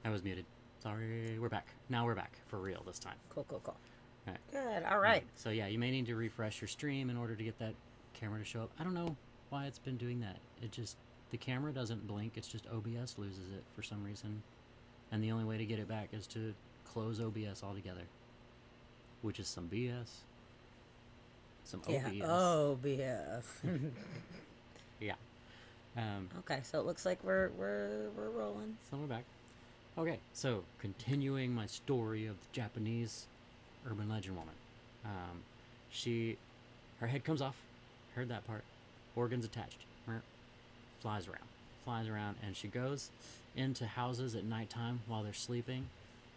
I was muted. Sorry, we're back. Now we're back for real this time. Cool. All right. Good. All right. So yeah, you may need to refresh your stream in order to get that camera to show up. I don't know why it's been doing that. It just the camera doesn't blink. It's just OBS loses it for some reason, and the only way to get it back is to close OBS altogether, which is some BS. Some OBS. Yeah. OBS. Yeah. Okay. So it looks like we're rolling. So we're back. Okay, so continuing my story of the Japanese urban legend woman. Her head comes off. Heard that part. Organs attached. Flies around, and she goes into houses at nighttime while they're sleeping,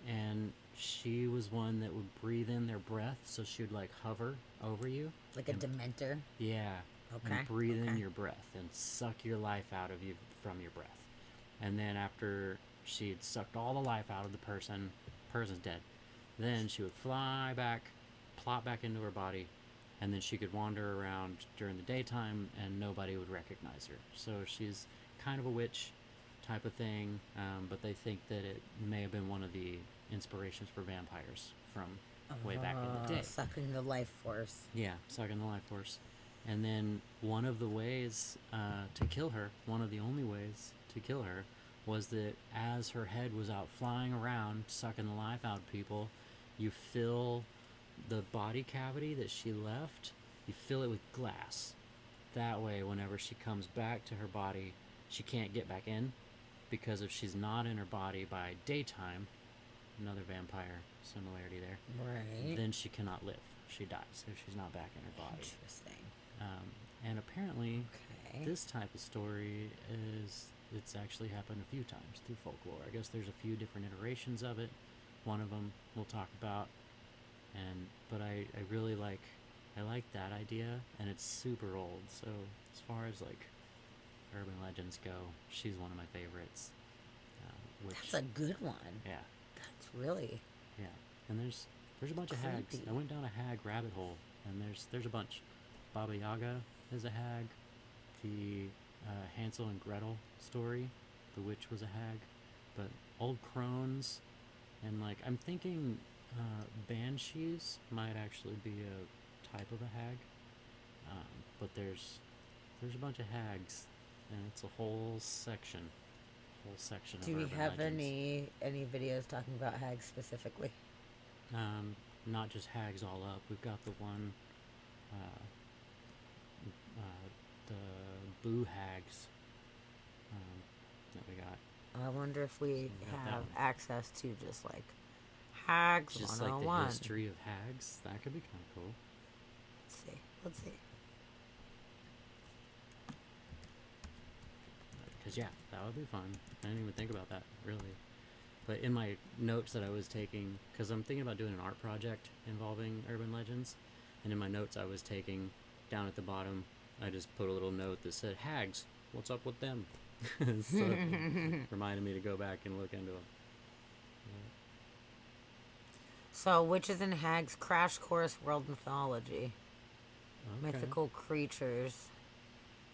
and she was one that would breathe in their breath, so she would like hover over you. Like a dementor. Yeah. Okay. And breathe in your breath and suck your life out of you from your breath. And then after she had sucked all the life out of the person's dead. Then she would fly back, plop back into her body, and then she could wander around during the daytime and nobody would recognize her. So she's kind of a witch type of thing, but they think that it may have been one of the inspirations for vampires from way back in the day. Sucking the life force. Yeah, sucking the life force. And then one of the ways to kill her, one of the only ways to kill her, was that as her head was out flying around, sucking the life out of people, you fill the body cavity that she left, you fill it with glass. That way, whenever she comes back to her body, she can't get back in, because if she's not in her body by daytime, another vampire similarity there, right? Then she cannot live. She dies if she's not back in her body. Interesting. And apparently, Okay. this type of story it's actually happened a few times through folklore. I guess there's a few different iterations of it. One of them we'll talk about. But I really like that idea, and it's super old. So as far as like urban legends go, she's one of my favorites. That's a good one. Yeah. That's really. Yeah. And there's a bunch of hags. Creepy. I went down a hag rabbit hole, and there's a bunch. Baba Yaga is a hag. The Hansel and Gretel story, the witch was a hag. But old crones, and like I'm thinking banshees might actually be a type of a hag. But there's a bunch of hags, and it's a whole section. Do of we urban have legends. any videos talking about hags specifically? Not just hags all up. We've got the one, the boo hags that we got. I wonder if we We got that have one. access to just like hags Just like 101. the history of hags. That could be kind of cool. Let's see. Because, yeah, that would be fun. I didn't even think about that, really. But in my notes that I was taking, because I'm thinking about doing an art project involving urban legends, and in my notes I was taking, down at the bottom, I just put a little note that said, hags, what's up with them? So it reminded me to go back and look into them. So, Witches and Hags Crash Course World Mythology. Okay. Mythical creatures.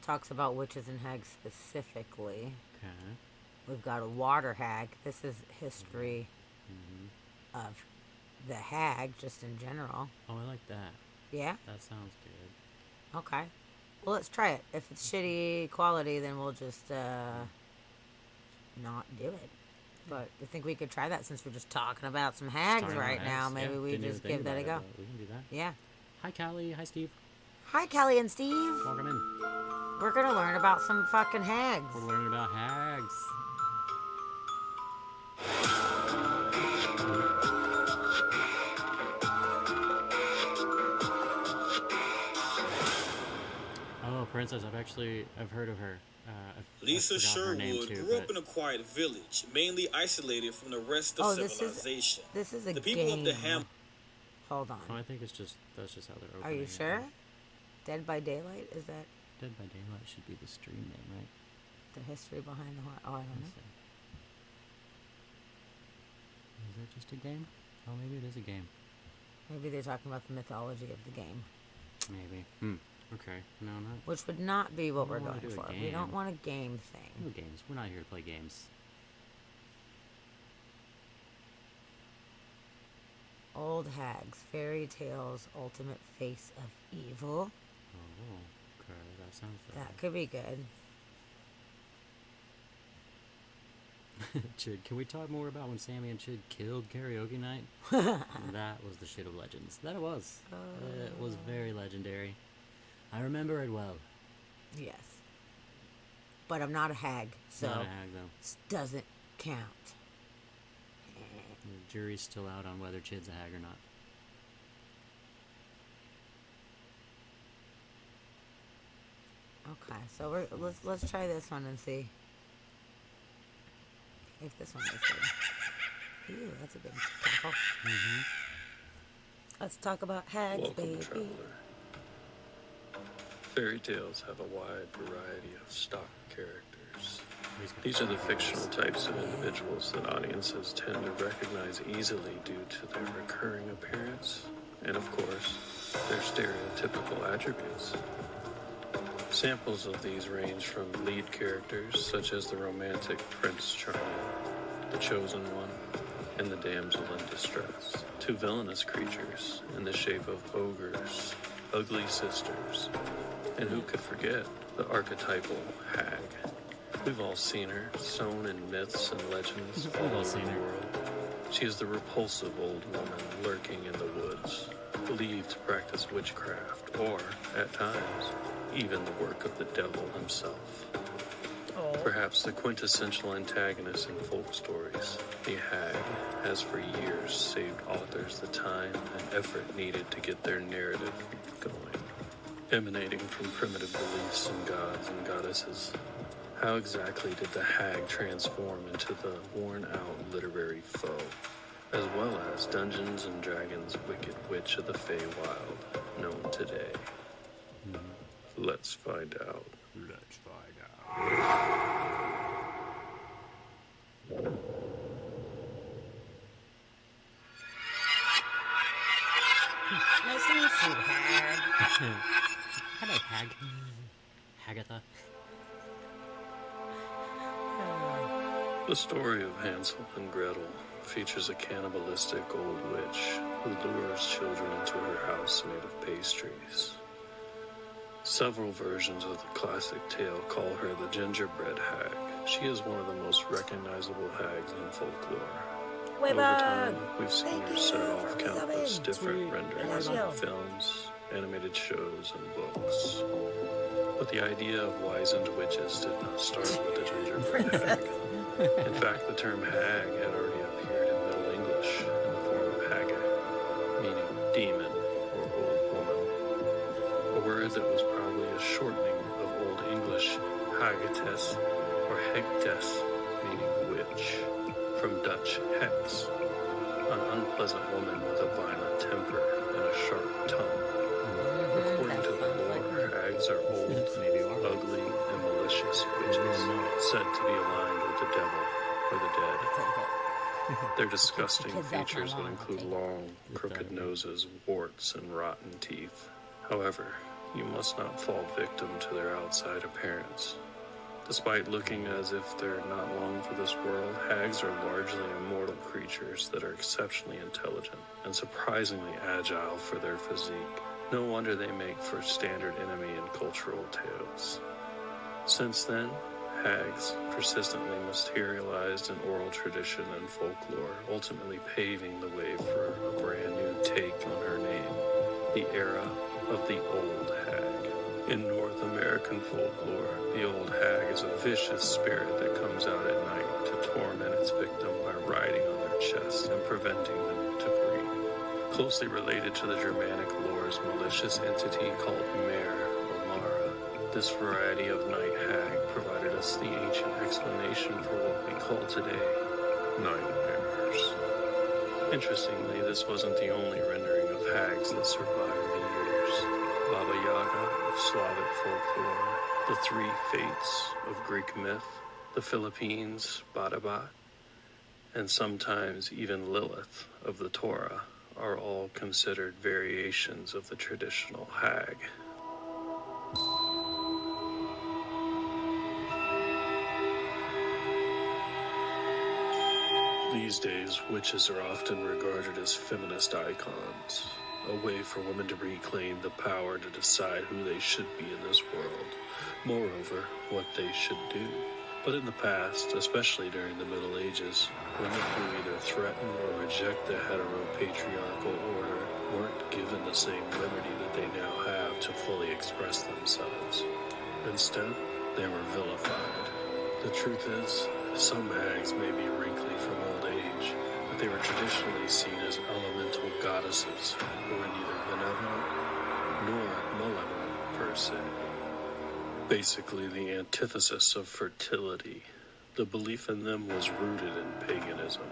Talks about witches and hags specifically. Okay. We've got a water hag. This is history Mm-hmm. of the hag, just in general. Oh, I like that. Yeah? That sounds good. Okay. Well, let's try it. If it's shitty quality, then we'll just not do it. But I think we could try that since we're just talking about some hags Starting right with now. hags. Maybe Yeah, we didn't even just think give that about a it, go. but we can do that. Yeah. Hi, Callie. Hi, Steve. Hi, Kelly and Steve. Welcome in. We're going to learn about some fucking hags. We're learning about hags. Oh, Princess. I've heard of her. Lisa I forgot her name Sherwood too, grew up but- in a quiet village, mainly isolated from the rest of Oh, this is- civilization. This is a The people game. of the Ham. Hold Oh, on. I think that's just how they're opening Are you it. sure? Dead by Daylight? Is that Dead by Daylight should be the stream name, right? the history behind the horror? Oh, I don't know. Let's see. Is it just a game? Oh, maybe it is a game. Maybe they're talking about the mythology of the game, Maybe. Okay. No, not which would not be what We we're don't wanna going do a for. We don't game. want a game thing. no games. We're not here to play games. Old hags, fairy tales, ultimate face of evil. Oh, okay, that sounds That could be good. Chid, can we talk more about when Sammy and Chid killed karaoke night? That was the shit of legends. That it was. It was very legendary. I remember it well. Yes. But I'm not a hag, so Not a hag, though. this doesn't count. The jury's still out on whether Chid's a hag or not. Okay, so let's try this one and see if this one is good. Ooh, that's a good tackle. Let's talk about hags, Welcome, baby. traveler. Fairy tales have a wide variety of stock characters. These are the fictional types of individuals that audiences tend to recognize easily due to their recurring appearance and, of course, their stereotypical attributes. Samples of these range from lead characters such as the romantic Prince Charming, the Chosen One, and the Damsel in Distress, to villainous creatures in the shape of ogres, ugly sisters, and who could forget the archetypal hag. We've all seen her, sewn in myths and legends all We've all over seen the her. world. She is the repulsive old woman lurking in the woods, believed to practice witchcraft, or, at times, even the work of the devil himself. Perhaps the quintessential antagonist in folk stories, the hag has for years saved authors the time and effort needed to get their narrative going. Emanating from primitive beliefs in gods and goddesses, how exactly did the hag transform into the worn-out literary foe, as well as Dungeons and Dragons' wicked witch of the Feywild, known today? Let's find out. Let's find out. Nice to meet you, hag. Hello, hag. Hagatha. The story of Hansel and Gretel features a cannibalistic old witch who lures children into her house made of pastries. Several versions of the classic tale call her the gingerbread hag. She is one of the most recognizable hags in folklore. Over time, we've seen her set off countless different renderings in films, animated shows, and books. But the idea of wizened witches did not start with the gingerbread hag. In fact, the term hag had already appeared in Middle English in the form of haggai, meaning demon or old woman. A word that was probably a shortening of Old English hagates or hegtes, meaning witch, from Dutch hex, an unpleasant woman with a violent temper and a sharp tongue. According to the lore, hags are old, ugly, and malicious witches, said to be aligned with the devil or the dead. Their disgusting features would include long, crooked noses, warts, and rotten teeth. However, you must not fall victim to their outside appearance. Despite looking as if they're not long for this world, hags are largely immortal creatures that are exceptionally intelligent and surprisingly agile for their physique. No wonder they make for standard enemy in cultural tales. Since then, hags persistently materialized in oral tradition and folklore, ultimately paving the way for a brand new take on her name, the era of the old hag. In North American folklore, the old hag is a vicious spirit that comes out at night to torment its victim by riding on their chests and preventing them to breathe. Closely related to the Germanic lore's malicious entity called Mare or Mara, this variety of night hag provided us the ancient explanation for what we call today nightmares. Interestingly, this wasn't the only rendering of hags that survived the years. Baba Yaga of Slavic folklore, the three fates of Greek myth, the Philippines' Badabat, and sometimes even Lilith of the Torah are all considered variations of the traditional hag. The These days, witches are often regarded as feminist icons, a way for women to reclaim the power to decide who they should be in this world, moreover, what they should do. But in the past, especially during the Middle Ages, women who either threaten or reject the hetero-patriarchal order weren't given the same liberty that they now have to fully express themselves. Instead, they were vilified. The truth is, some hags may be wrinkly from old age, but they were traditionally seen as elemental goddesses who were neither benevolent nor malevolent per se. Basically the antithesis of fertility. The belief in them was rooted in paganism.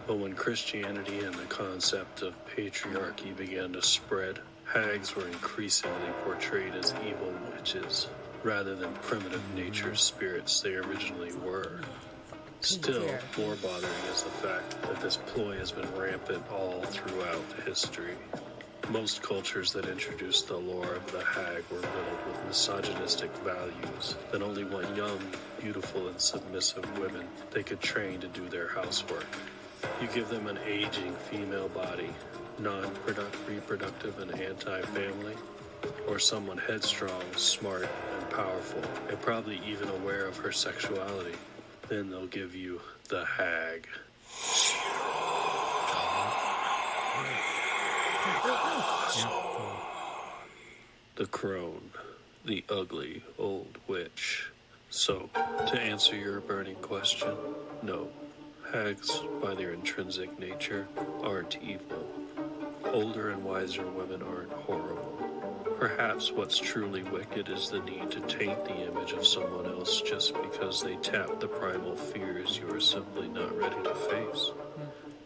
But when Christianity and the concept of patriarchy began to spread, hags were increasingly portrayed as evil witches, rather than primitive nature spirits they originally were. Still, more bothering is the fact that this ploy has been rampant all throughout history. Most cultures that introduced the lore of the hag were riddled with misogynistic values that only want young, beautiful, and submissive women they could train to do their housework. You give them an aging female body, non-reproductive and anti-family, or someone headstrong, smart, and powerful, and probably even aware of her sexuality, then they'll give you the hag. The crone, the ugly old witch. So, to answer your burning question, no, hags, by their intrinsic nature, aren't evil. Older and wiser women aren't horrible. Perhaps what's truly wicked is the need to taint the image of someone else just because they tap the primal fears you are simply not ready to face.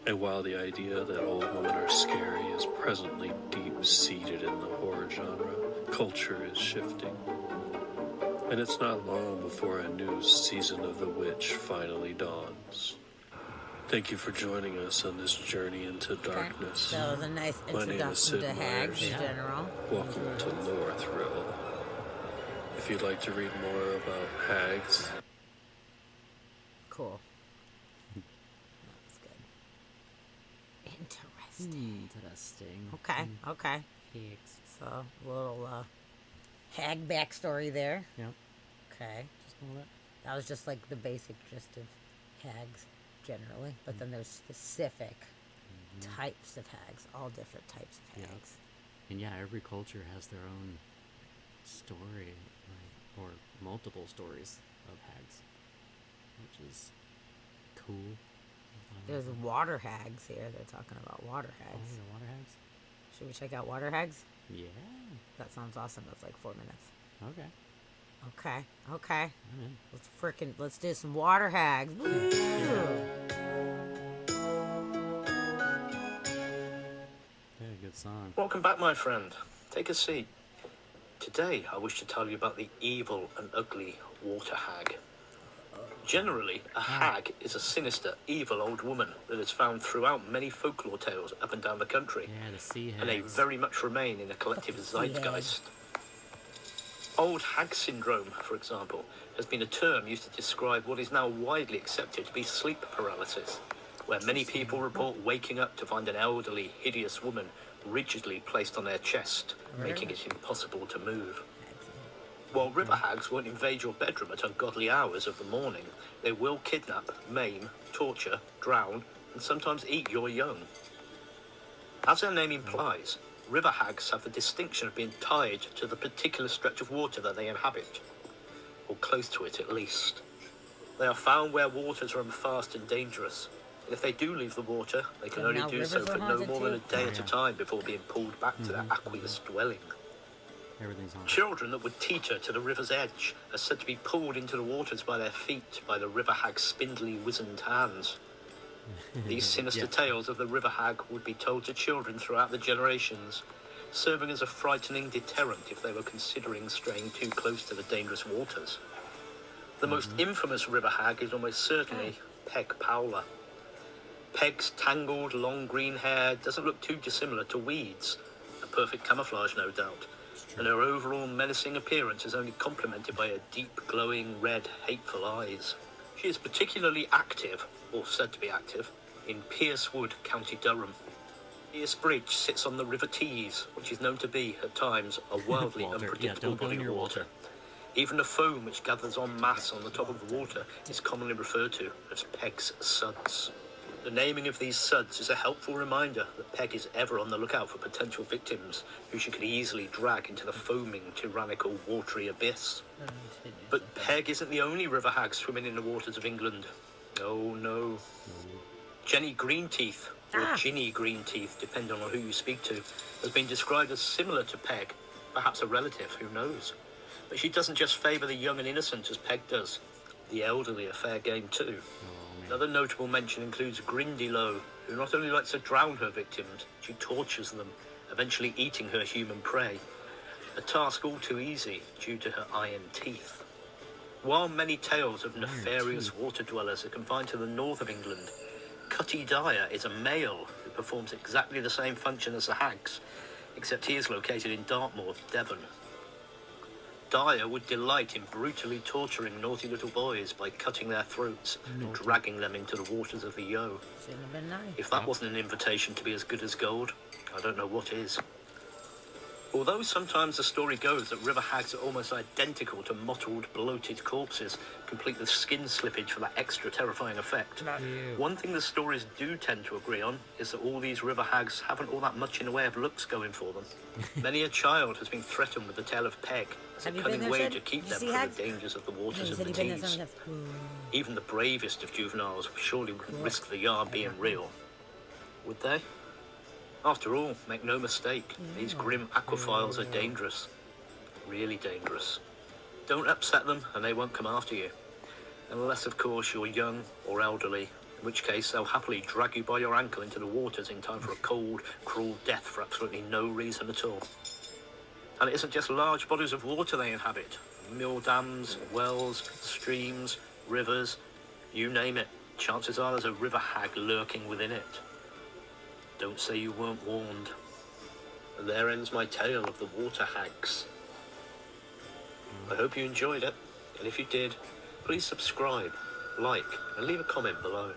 And while the idea that old women are scary is presently deep-seated in the horror genre, culture is shifting. And it's not long before a new season of The Witch finally dawns. Thank you for joining us on this journey into darkness. That was a nice My name is introduction Sid to hags in Myers. general. Welcome to Lore Thrill. If you'd like to read more about hags, Cool. That's good. Interesting. Interesting. Okay, okay. Hags. So, a little hag backstory there. Yep. Okay. Just a little bit. That was just like the basic gist of hags generally. But then there's specific types of hags, all different types of Yeah. hags. And yeah, every culture has their own story, right? Or multiple stories of hags, which is cool. There's water hags here. They're talking about water Oh, hags. yeah, water hags? Should we check out water hags? Yeah. That sounds awesome. That's like 4 minutes. Okay. Okay. I'm in. Let's do some water hags. Woo! Yeah, good song. Welcome back, my friend. Take a seat. Today, I wish to tell you about the evil and ugly water hag. Generally, a hag is a sinister, evil old woman that is found throughout many folklore tales up and down the country, Yeah, the sea hags. and they very much remain in the collective Sea hag. zeitgeist. Old hag syndrome, for example, has been a term used to describe what is now widely accepted to be sleep paralysis, where many people report waking up to find an elderly, hideous woman rigidly placed on their chest, making it impossible to move. While river hags won't invade your bedroom at ungodly hours of the morning, they will kidnap, maim, torture, drown, and sometimes eat your young. As their name implies, river hags have the distinction of being tied to the particular stretch of water that they inhabit, or close to it at least. They are found where waters run fast and dangerous, and if they do leave the water, they can And only now do so rivers are for no haunted more than a too? day at a time before being pulled back to their aqueous dwelling. Everything's haunted. Children that would teeter to the river's edge are said to be pulled into the waters by their feet by the river hag's spindly, wizened hands. These sinister Yeah. tales of the river hag would be told to children throughout the generations, serving as a frightening deterrent if they were considering straying too close to the dangerous waters. The most infamous river hag is almost certainly Peg Powler. Peg's tangled, long green hair doesn't look too dissimilar to Weed's, a perfect camouflage, no doubt, and her overall menacing appearance is only complemented by her deep, glowing, red, hateful eyes. She is particularly active, or said to be active, in Piercewood, County Durham. Pierce Bridge sits on the River Tees, which is known to be, at times, a wildly Walter, yeah, unpredictable don't go body near of water. Walter. Even the foam which gathers en masse on the top of the water is commonly referred to as Peg's Suds. The naming of these suds is a helpful reminder that Peg is ever on the lookout for potential victims who she could easily drag into the foaming, tyrannical, watery abyss. But Peg isn't the only river hag swimming in the waters of England. Oh no. Jenny Greenteeth, or Ginny Greenteeth, depending on who you speak to, has been described as similar to Peg, perhaps a relative, who knows. But she doesn't just favour the young and innocent as Peg does. The elderly are fair game too. Another notable mention includes Grindylow, who not only likes to drown her victims, she tortures them, eventually eating her human prey. A task all too easy due to her iron teeth. While many tales of nefarious water dwellers are confined to the north of England, Cutty Dyer is a male who performs exactly the same function as the hags, except he is located in Dartmoor, Devon. Dyer would delight in brutally torturing naughty little boys by cutting their throats and dragging them into the waters of the Yo. Shouldn't have been nice. If that wasn't an invitation to be as good as gold, I don't know what is. Although sometimes the story goes that river hags are almost identical to mottled, bloated corpses, complete with skin slippage for that extra terrifying effect, one thing the stories do tend to agree on is that all these river hags haven't all that much in the way of looks going for them. Many a child has been threatened with the tale of Peg as a Have you been cunning there, way Sid? to keep Did you them see from hags? the dangers of the waters You of said the you've been there Tees. sometimes. Even the bravest of juveniles surely wouldn't risk the yarn being real. Would they? After all, make no mistake, these grim aquaphiles are dangerous. Really dangerous. Don't upset them and they won't come after you. Unless, of course, you're young or elderly, in which case they'll happily drag you by your ankle into the waters in time for a cold, cruel death for absolutely no reason at all. And it isn't just large bodies of water they inhabit. Mill dams, wells, streams, rivers, you name it. Chances are there's a river hag lurking within it. Don't say you weren't warned. And there ends my tale of the water hags. I hope you enjoyed it, and if you did, please subscribe, like, and leave a comment below.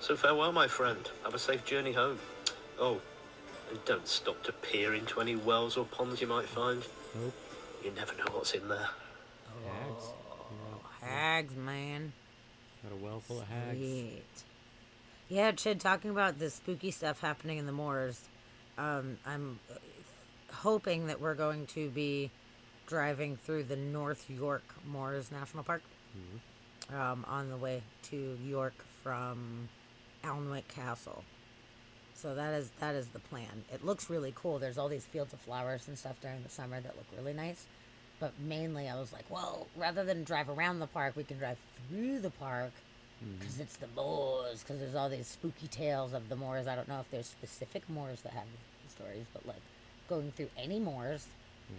So farewell, my friend. Have a safe journey home. Oh, and don't stop to peer into any wells or ponds you might find. Nope. You never know what's in there. Hags. Hags, man. Got a well full of hags. Sweet. Yeah, Chid, talking about the spooky stuff happening in the moors, I'm hoping that we're going to be driving through the North York Moors National Park on the way to York from Alnwick Castle. So that is the plan. It looks really cool. There's all these fields of flowers and stuff during the summer that look really nice. But mainly I was like, well, rather than drive around the park, we can drive through the park because it's the moors, because there's all these spooky tales of the moors. I don't know if there's specific moors that have stories, but like going through any moors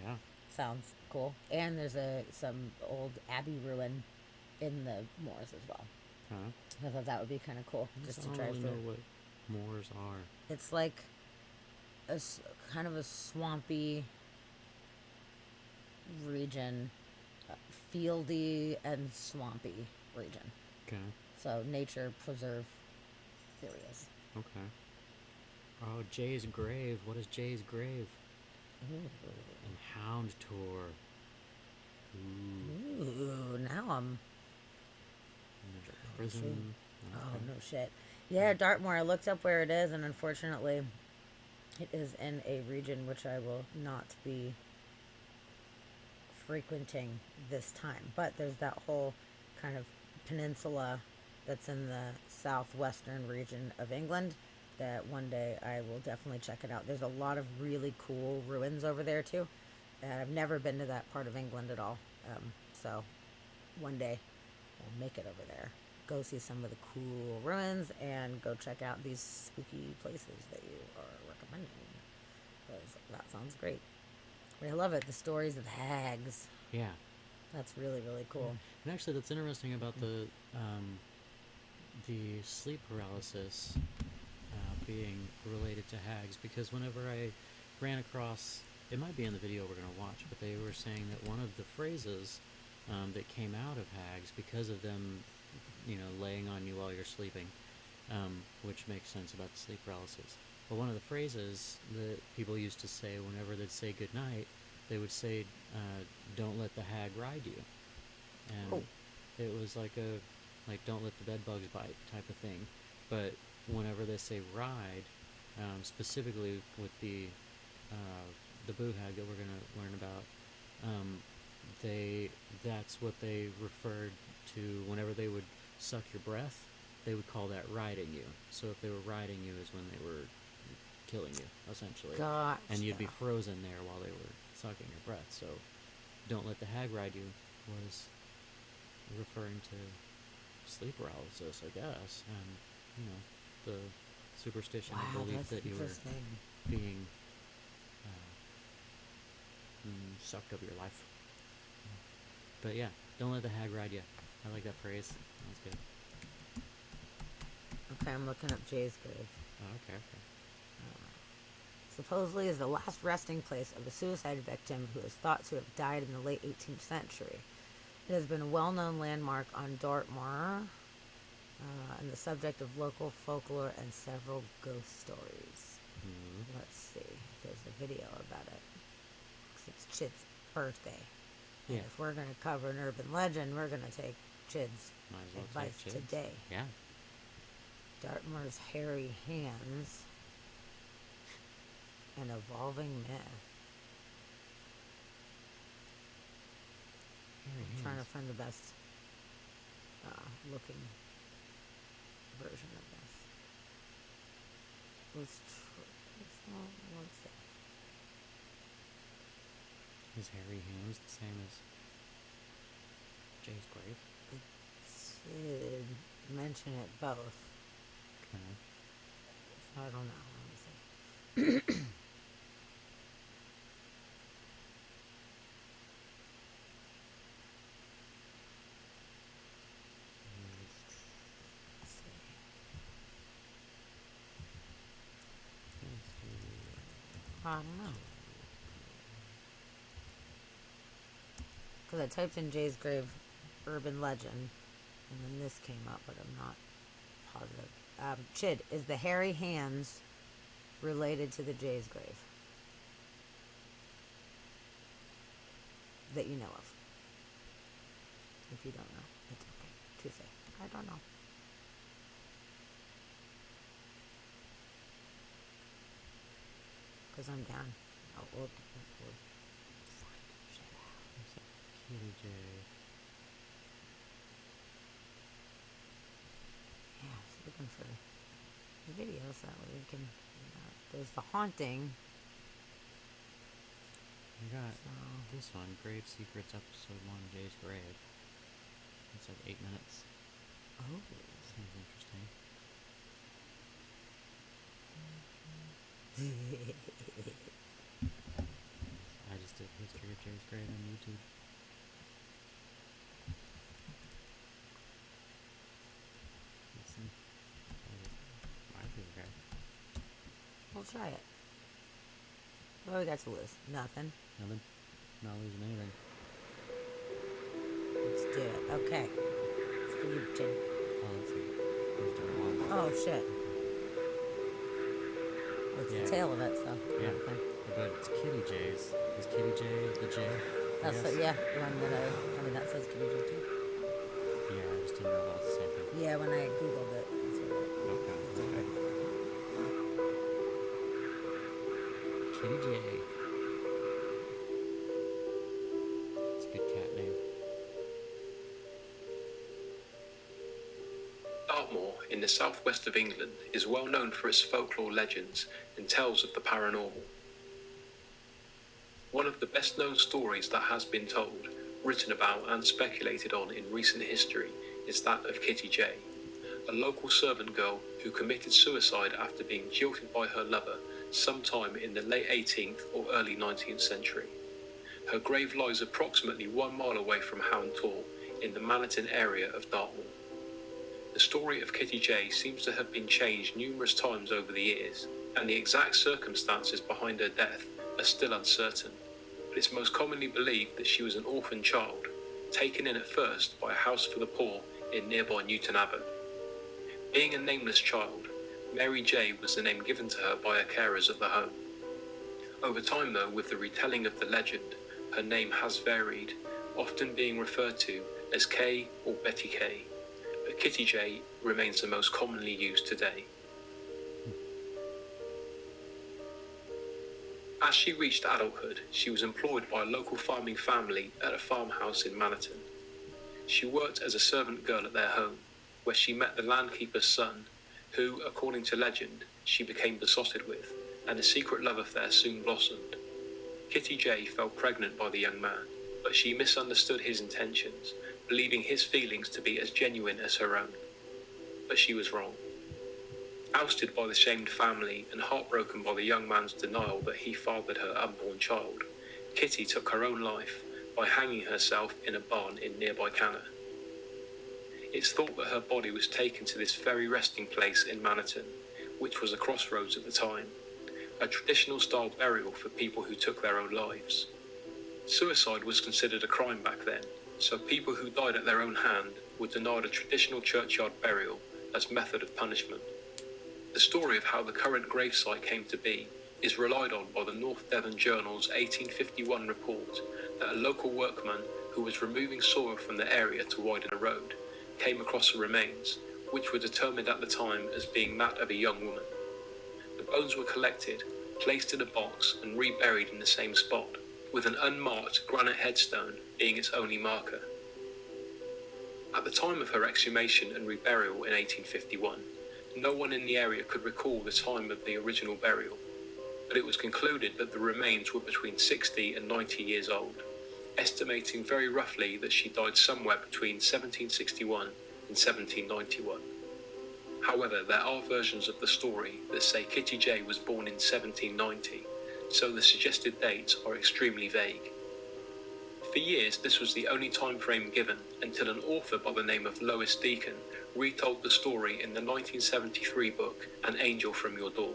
Yeah. sounds cool. And there's some old abbey ruin in the moors as well. Huh? I thought that would be kind of cool just I to don't drive really through. know what moors are. It's like kind of a swampy region, fieldy and swampy region. Okay. So nature preserve areas. Okay. Oh, Jay's grave. What is Jay's grave? And Hound Tour. Ooh. Ooh, now I'm. And there's a prison. Oh no shit. Yeah, Dartmoor. I looked up where it is, and unfortunately, it is in a region which I will not be frequenting this time. But there's that whole kind of peninsula that's in the southwestern region of England that one day I will definitely check it out. There's a lot of really cool ruins over there too. And I've never been to that part of England at all. So one day we'll make it over there. Go see some of the cool ruins and go check out these spooky places that you are recommending. Because that sounds great. But I love it. The stories of hags. Yeah. That's really, really cool. And actually, that's interesting about the sleep paralysis being related to hags, because whenever I ran across, it might be in the video we're going to watch, but they were saying that one of the phrases that came out of hags, because of them, laying on you while you're sleeping, which makes sense about the sleep paralysis. But one of the phrases that people used to say whenever they'd say goodnight, they would say, "Don't let the hag ride you," and Oh. it was like "Don't let the bed bugs bite" type of thing. But whenever they say ride, specifically with the boo hag that we're gonna learn about, that's what they referred to whenever they would suck your breath. They would call that riding you. So if they were riding you, is when they were killing you, essentially. Gotcha. And you'd be frozen there while they were sucking your breath. So "Don't let the hag ride you" was referring to sleep paralysis, I guess, and the superstition Wow, and belief that's that you were interesting. being sucked of your life. But yeah, "Don't let the hag ride you." I like that phrase. That's good. Okay, I'm looking up Jay's grave. Oh, okay. Supposedly is the last resting place of a suicide victim who is thought to have died in the late 18th century. It has been a well-known landmark on Dartmoor and the subject of local folklore and several ghost stories. Mm-hmm. Let's see if there's a video about it. 'Cause it's Chid's birthday. And Yeah. if we're going to cover an urban legend, we're going to take Chid's Might as well advice take Chid's. today. Yeah. Dartmoor's hairy hands. An evolving myth. Hairy I'm trying to hands. find the best looking version of this. Let's see. His hairy hands the same as Jay's grave. It did mention it both. Okay. So I don't know. Let me see. Let's see. I don't know. Because I typed in Jay's grave urban legend, and then this came up, but I'm not positive. Chid, is the hairy hands related to the Jay's grave? That you know of. If you don't know, it's okay to say. I don't know. Because I'm down. Oh, we'll find shit out. What's that? Kitty Jay. Yeah, I was looking for videos that way we can. There's the haunting. We got So this one, Grave Secrets Episode 1, Jay's Grave. It's like 8 minutes. oh, Sounds interesting. I just did History of Jay's Grave on YouTube. Let's see. Might be okay. we'll try it. What do we got to lose? Nothing. Nothing? Not losing anything. Let's do it. Okay. It's for you, Jim. Oh, let's see. Let's do it one. Oh shit. What's Yeah. the tail of it? So Yeah. okay. But it's Kitty J's. Is Kitty J the J? That's Yes? what, yeah. The one that I mean that says Kitty J too. Yeah, I just didn't know that was the same thing. Yeah, when I googled it, that's what Okay. Kitty J. It's a good cat name. Dartmoor, in the southwest of England, is well known for its folklore legends and tales of the paranormal. One of the best known stories that has been told, written about and speculated on in recent history is that of Kitty J, a local servant girl who committed suicide after being jilted by her lover sometime in the late 18th or early 19th century. Her grave lies approximately 1 mile away from Hound Tor in the Manhattan area of Dartmoor. The story of Kitty J seems to have been changed numerous times over the years, and the exact circumstances behind her death are still uncertain, but it's most commonly believed that she was an orphan child, taken in at first by a house for the poor in nearby Newton Abbot. Being a nameless child, Mary J was the name given to her by her carers at the home. Over time though, with the retelling of the legend, her name has varied, often being referred to as Kay or Betty Kay, but Kitty J remains the most commonly used today. As she reached adulthood, she was employed by a local farming family at a farmhouse in Manhattan. She worked as a servant girl at their home, where she met the landkeeper's son, who, according to legend, she became besotted with, and a secret love affair soon blossomed. Kitty J fell pregnant by the young man, but she misunderstood his intentions, believing his feelings to be as genuine as her own. But she was wrong. Ousted by the shamed family and heartbroken by the young man's denial that he fathered her unborn child, Kitty took her own life by hanging herself in a barn in nearby Canna. It's thought that her body was taken to this very resting place in Manhattan, which was a crossroads at the time, a traditional style burial for people who took their own lives. Suicide was considered a crime back then, so people who died at their own hand were denied a traditional churchyard burial as method of punishment. The story of how the current gravesite came to be is relied on by the North Devon Journal's 1851 report that a local workman who was removing soil from the area to widen a road came across the remains, which were determined at the time as being that of a young woman. The bones were collected, placed in a box and reburied in the same spot, with an unmarked granite headstone being its only marker. At the time of her exhumation and reburial in 1851, no one in the area could recall the time of the original burial, but it was concluded that the remains were between 60 and 90 years old, estimating very roughly that she died somewhere between 1761 and 1791. However, there are versions of the story that say Kitty J was born in 1790, so the suggested dates are extremely vague. For years, this was the only time frame given until an author by the name of Lois Deacon retold the story in the 1973 book An Angel from Your Door.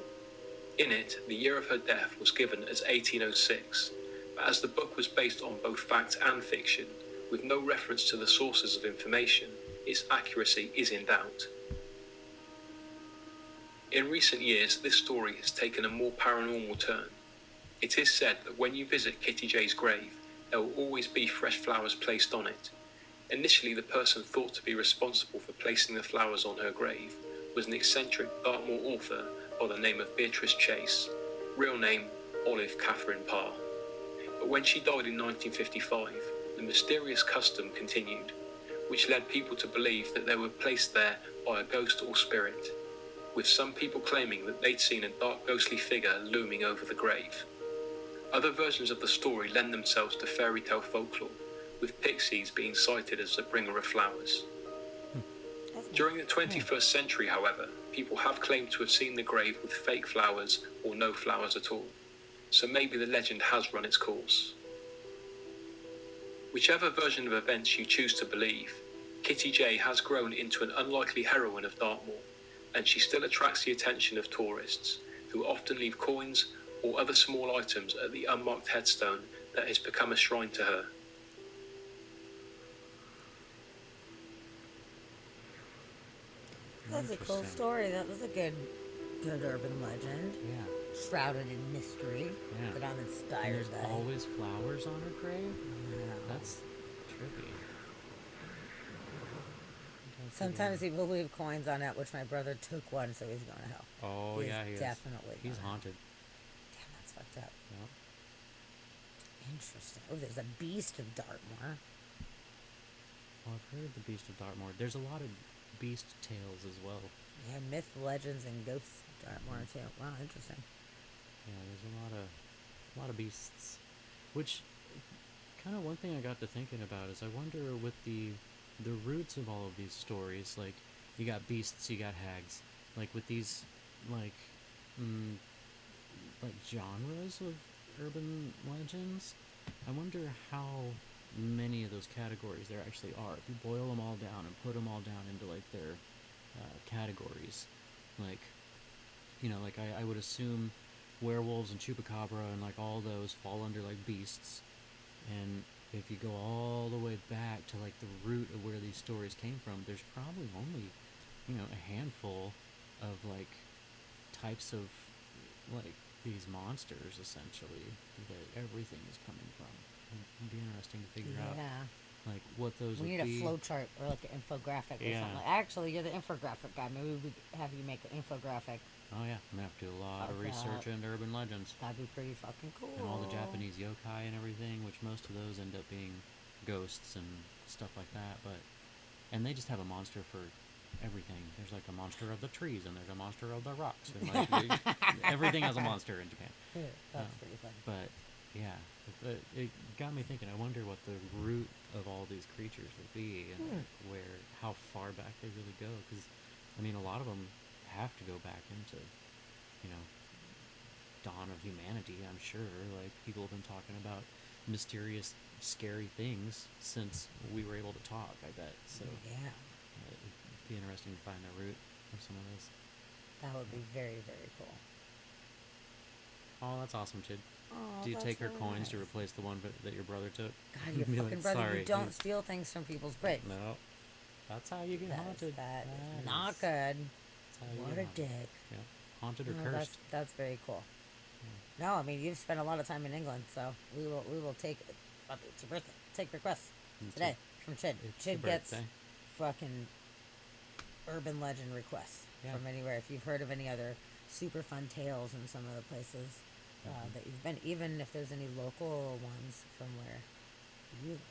In it, the year of her death was given as 1806, but as the book was based on both fact and fiction, with no reference to the sources of information, its accuracy is in doubt. In recent years, this story has taken a more paranormal turn. It is said that when you visit Kitty J's grave, there will always be fresh flowers placed on it. Initially, the person thought to be responsible for placing the flowers on her grave was an eccentric Dartmoor author by the name of Beatrice Chase, real name Olive Catherine Parr. But when she died in 1955, the mysterious custom continued, which led people to believe that they were placed there by a ghost or spirit, with some people claiming that they'd seen a dark ghostly figure looming over the grave. Other versions of the story lend themselves to fairy tale folklore, with pixies being cited as the bringer of flowers. During the 21st century, however, people have claimed to have seen the grave with fake flowers or no flowers at all, so maybe the legend has run its course. Whichever version of events you choose to believe, Kitty J has grown into an unlikely heroine of Dartmoor, and she still attracts the attention of tourists, who often leave coins or other small items at the unmarked headstone that has become a shrine to her. That's a cool Interesting. story. That was a good urban legend. Yeah. Shrouded in mystery. Yeah. That I'm And inspired there's by. always flowers on her grave? Yeah. That's trippy. Sometimes people leave coins on it, which my brother took one, so he's going to hell. Oh, He's yeah, he is. definitely He's gonna- haunted. Damn, that's fucked up. Yeah. Interesting. Oh, there's a beast of Dartmoor. Well, I've heard of the Beast of Dartmoor. There's a lot of beast tales as well. Yeah, myth, legends, and ghosts of Dartmoor too. Wow, interesting. Yeah, there's a lot of beasts. Which, kind of one thing I got to thinking about is I wonder with the roots of all of these stories, like you got beasts, you got hags, like with these like like genres of urban legends, I wonder how many of those categories there actually are. If you boil them all down and put them all down into like their categories, like like I would assume werewolves and chupacabra and like all those fall under like beasts, and if you go all the way back to like the root of where these stories came from, there's probably only a handful of like types of like these monsters essentially that everything is coming from. It'd be interesting to figure out Yeah. like what those We would need be. a flow chart or like an infographic or Yeah. something. Actually, you're the infographic guy. Maybe we have you make an infographic. Oh yeah, I'm gonna have to do a lot of About research that. into urban legends That'd be pretty fucking cool. and all the Japanese yokai and everything, which most of those end up being ghosts and stuff like that. And they just have a monster for everything. There's like a monster of the trees and there's a monster of the rocks and like everything has a monster in Japan. Yeah, that's Oh. pretty funny. But yeah, it got me thinking. I wonder what the root of all these creatures would be, and like, how far back they really go. Because I mean, a lot of them have to go back into, dawn of humanity. I'm sure. Like people have been talking about mysterious, scary things since we were able to talk. I bet. So Yeah, it'd be interesting to find the root of some of this. that would be very, very cool. Oh, that's awesome, Chid. Oh, Do you that's take her really coins to nice. replace the one that your brother took? God, your Be like, fucking brother, "Sorry, you don't dude." steal things from people's graves. No, that's how you get haunted. That That is not is- good. that's how you What get a haunted. dick. Yeah, haunted or No, cursed. that's very cool. No, I mean you've spent a lot of time in England, so we will take. It's your birthday. Take requests It's today from Chid. It's your Chid gets birthday. fucking urban legend requests Yeah. from anywhere. If you've heard of any other super fun tales in some of the places that you've been, even if there's any local ones from where you live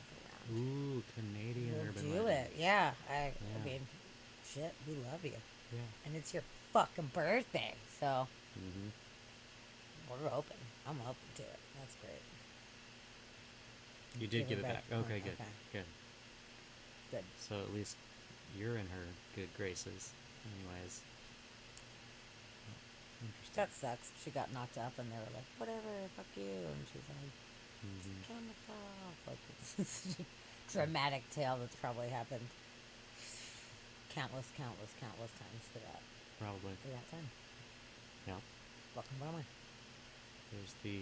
around, Ooh, Canadian we'll urban do legend. it. Yeah, I Yeah. mean, shit, we love you, Yeah. and it's your fucking birthday, so Mm-hmm. we're open. I'm open to it. That's great. You did give it back. Oh, Okay, good. okay. Good. Good. So at least you're in her good graces, anyways. Interesting. That sucks. She got knocked up, and they were like, "Whatever, fuck you," and she's like, Mhm. "Kill myself." Like it's a dramatic tale that's probably happened countless times Probably. throughout time. Yeah. Fucking bummer. There's the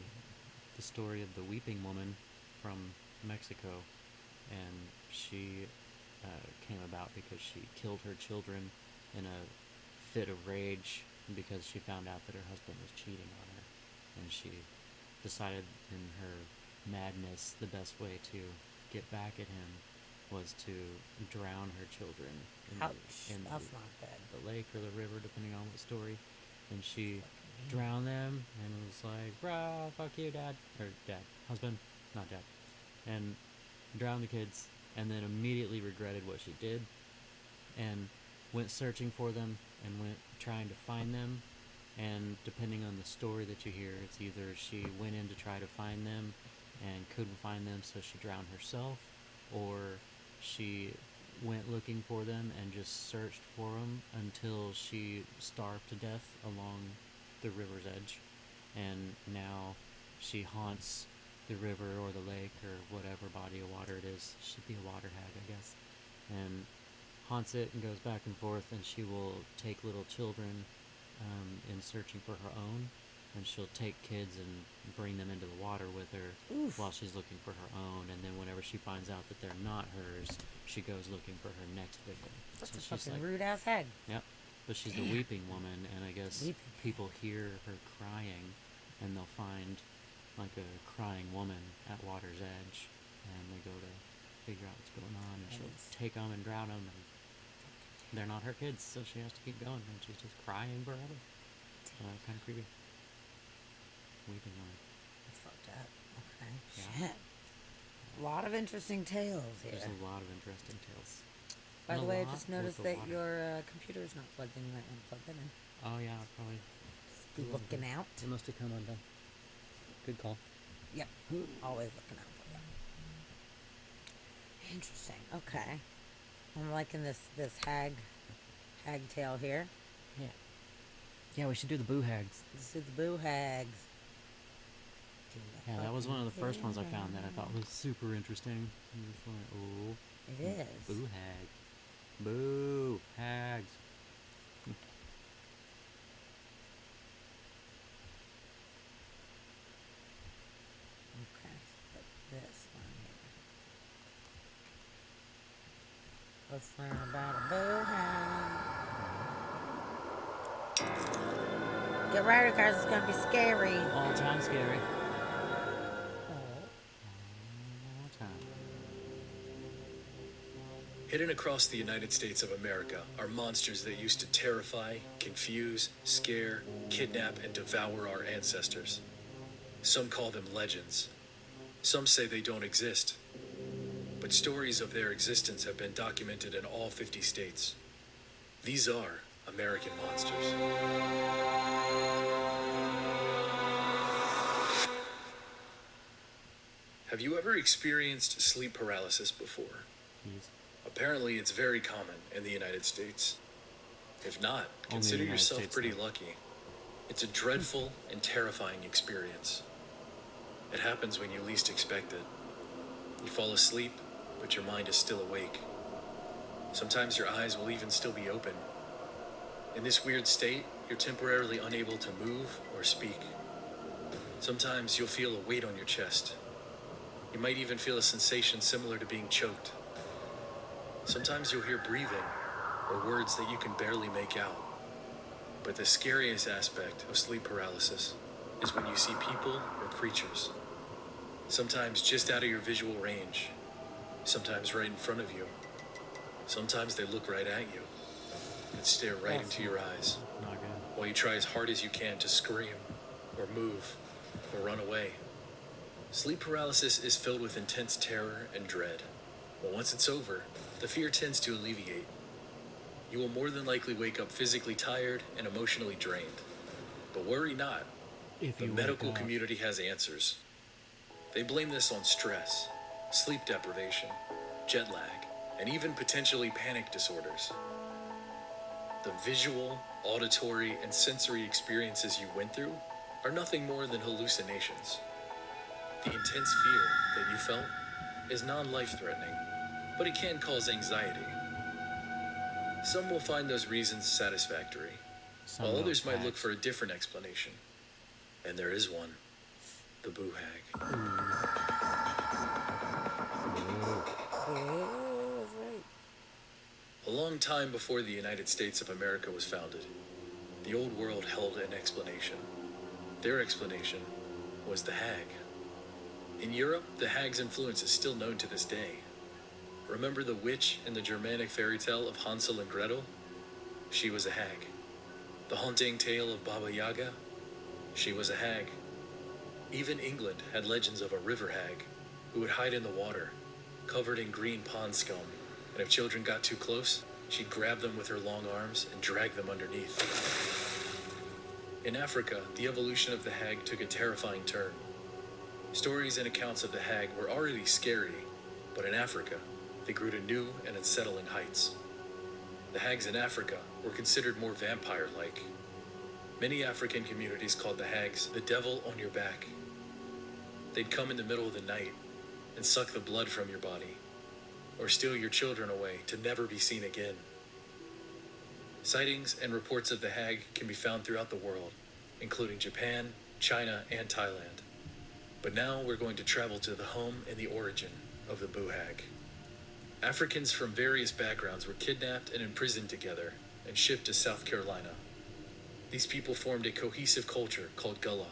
story of the weeping woman from Mexico, and she came about because she killed her children in a fit of rage because she found out that her husband was cheating on her, and she decided in her madness the best way to get back at him was to drown her children in Ouch. in That's not good. the lake or the river, depending on what story. And she Fucking drowned them and was like, "Rah, fuck you, dad." Or dad. Husband. Not dad. And drowned the kids and then immediately regretted what she did and went searching for them and went trying to find them. And depending on the story that you hear, it's either she went in to try to find them and couldn't find them, so she drowned herself, or she went looking for them and just searched for them until she starved to death along the river's edge. And now she haunts the river or the lake or whatever body of water it is. Should be a water hag, I guess. And haunts it and goes back and forth, and she will take little children in searching for her own, and she'll take kids and bring them into the water with her Oof. while she's looking for her own, and then whenever she finds out that they're not hers, she goes looking for her next victim. That's So a she's fucking like, rude ass hag. yep. But she's the weeping woman, and I guess Weeping. people hear her crying, and they'll find like a crying woman at water's edge, and they go to figure out what's going on, and And she'll it's- take them and drown them, and they're not her kids, so she has to keep going, and she's just crying forever. Kind of creepy. Weeping woman. That's fucked up. Okay. Yeah. Shit. A lot of interesting tales here. There's a lot of interesting tales. By And the a way, I lot just with noticed the that water. your computer is not plugged in. You might want to plug that in. Oh yeah, probably. Just be Cool. looking out. It must have come undone. Good call. Yep. Always looking out for that. Interesting. Okay. I'm liking this hag tale here. Yeah. Yeah, we should do the boo hags. This is the boo hags. Do the Yeah, that was one of the fucking first ones I found that I hag. thought was super interesting. And just like, oh, It is. boo hag. Boo hags. Okay. Put this one here. Let's learn about a boo hag. Get ready, guys. It's gonna be scary. All time scary. All time. Hidden across the United States of America are monsters that used to terrify, confuse, scare, kidnap, and devour our ancestors. Some call them legends. Some say they don't exist. But stories of their existence have been documented in all 50 states. These are American monsters. Have you ever experienced sleep paralysis before? Yes. Apparently, it's very common in the United States. If not, Only consider the United yourself States, pretty though. lucky. It's a dreadful and terrifying experience. It happens when you least expect it. You fall asleep, but your mind is still awake. Sometimes your eyes will even still be open. In this weird state, you're temporarily unable to move or speak. Sometimes you'll feel a weight on your chest. You might even feel a sensation similar to being choked. Sometimes you'll hear breathing or words that you can barely make out. But the scariest aspect of sleep paralysis is when you see people or creatures. Sometimes just out of your visual range. Sometimes right in front of you. Sometimes they look right at you and stare right into your eyes Not good. while you try as hard as you can to scream or move or run away. Sleep paralysis is filled with intense terror and dread. But once it's over, the fear tends to alleviate. You will more than likely wake up physically tired and emotionally drained. But worry not, If the you medical wake up. community has answers. They blame this on stress, sleep deprivation, jet lag, and even potentially panic disorders. The visual, auditory, and sensory experiences you went through are nothing more than hallucinations. The intense fear that you felt is non-life threatening, but it can cause anxiety. Some will find those reasons satisfactory, Some while of others those might look facts. for a different explanation. And there is one. The Boo Hag. Oh, that's right. A long time before the United States of America was founded, the old world held an explanation. Their explanation was the hag. In Europe, the hag's influence is still known to this day. Remember the witch in the Germanic fairy tale of Hansel and Gretel? She was a hag. The haunting tale of Baba Yaga? She was a hag. Even England had legends of a river hag who would hide in the water, covered in green pond scum, and if children got too close, she'd grab them with her long arms and drag them underneath. In Africa, the evolution of the hag took a terrifying turn. Stories and accounts of the hag were already scary, but in Africa, they grew to new and unsettling heights. The hags in Africa were considered more vampire-like. Many African communities called the hags the devil on your back. They'd come in the middle of the night and suck the blood from your body, or steal your children away to never be seen again. Sightings and reports of the hag can be found throughout the world, including Japan, China, and Thailand. But now we're going to travel to the home and the origin of the Boo Hag. Africans from various backgrounds were kidnapped and imprisoned together and shipped to South Carolina. These people formed a cohesive culture called Gullah.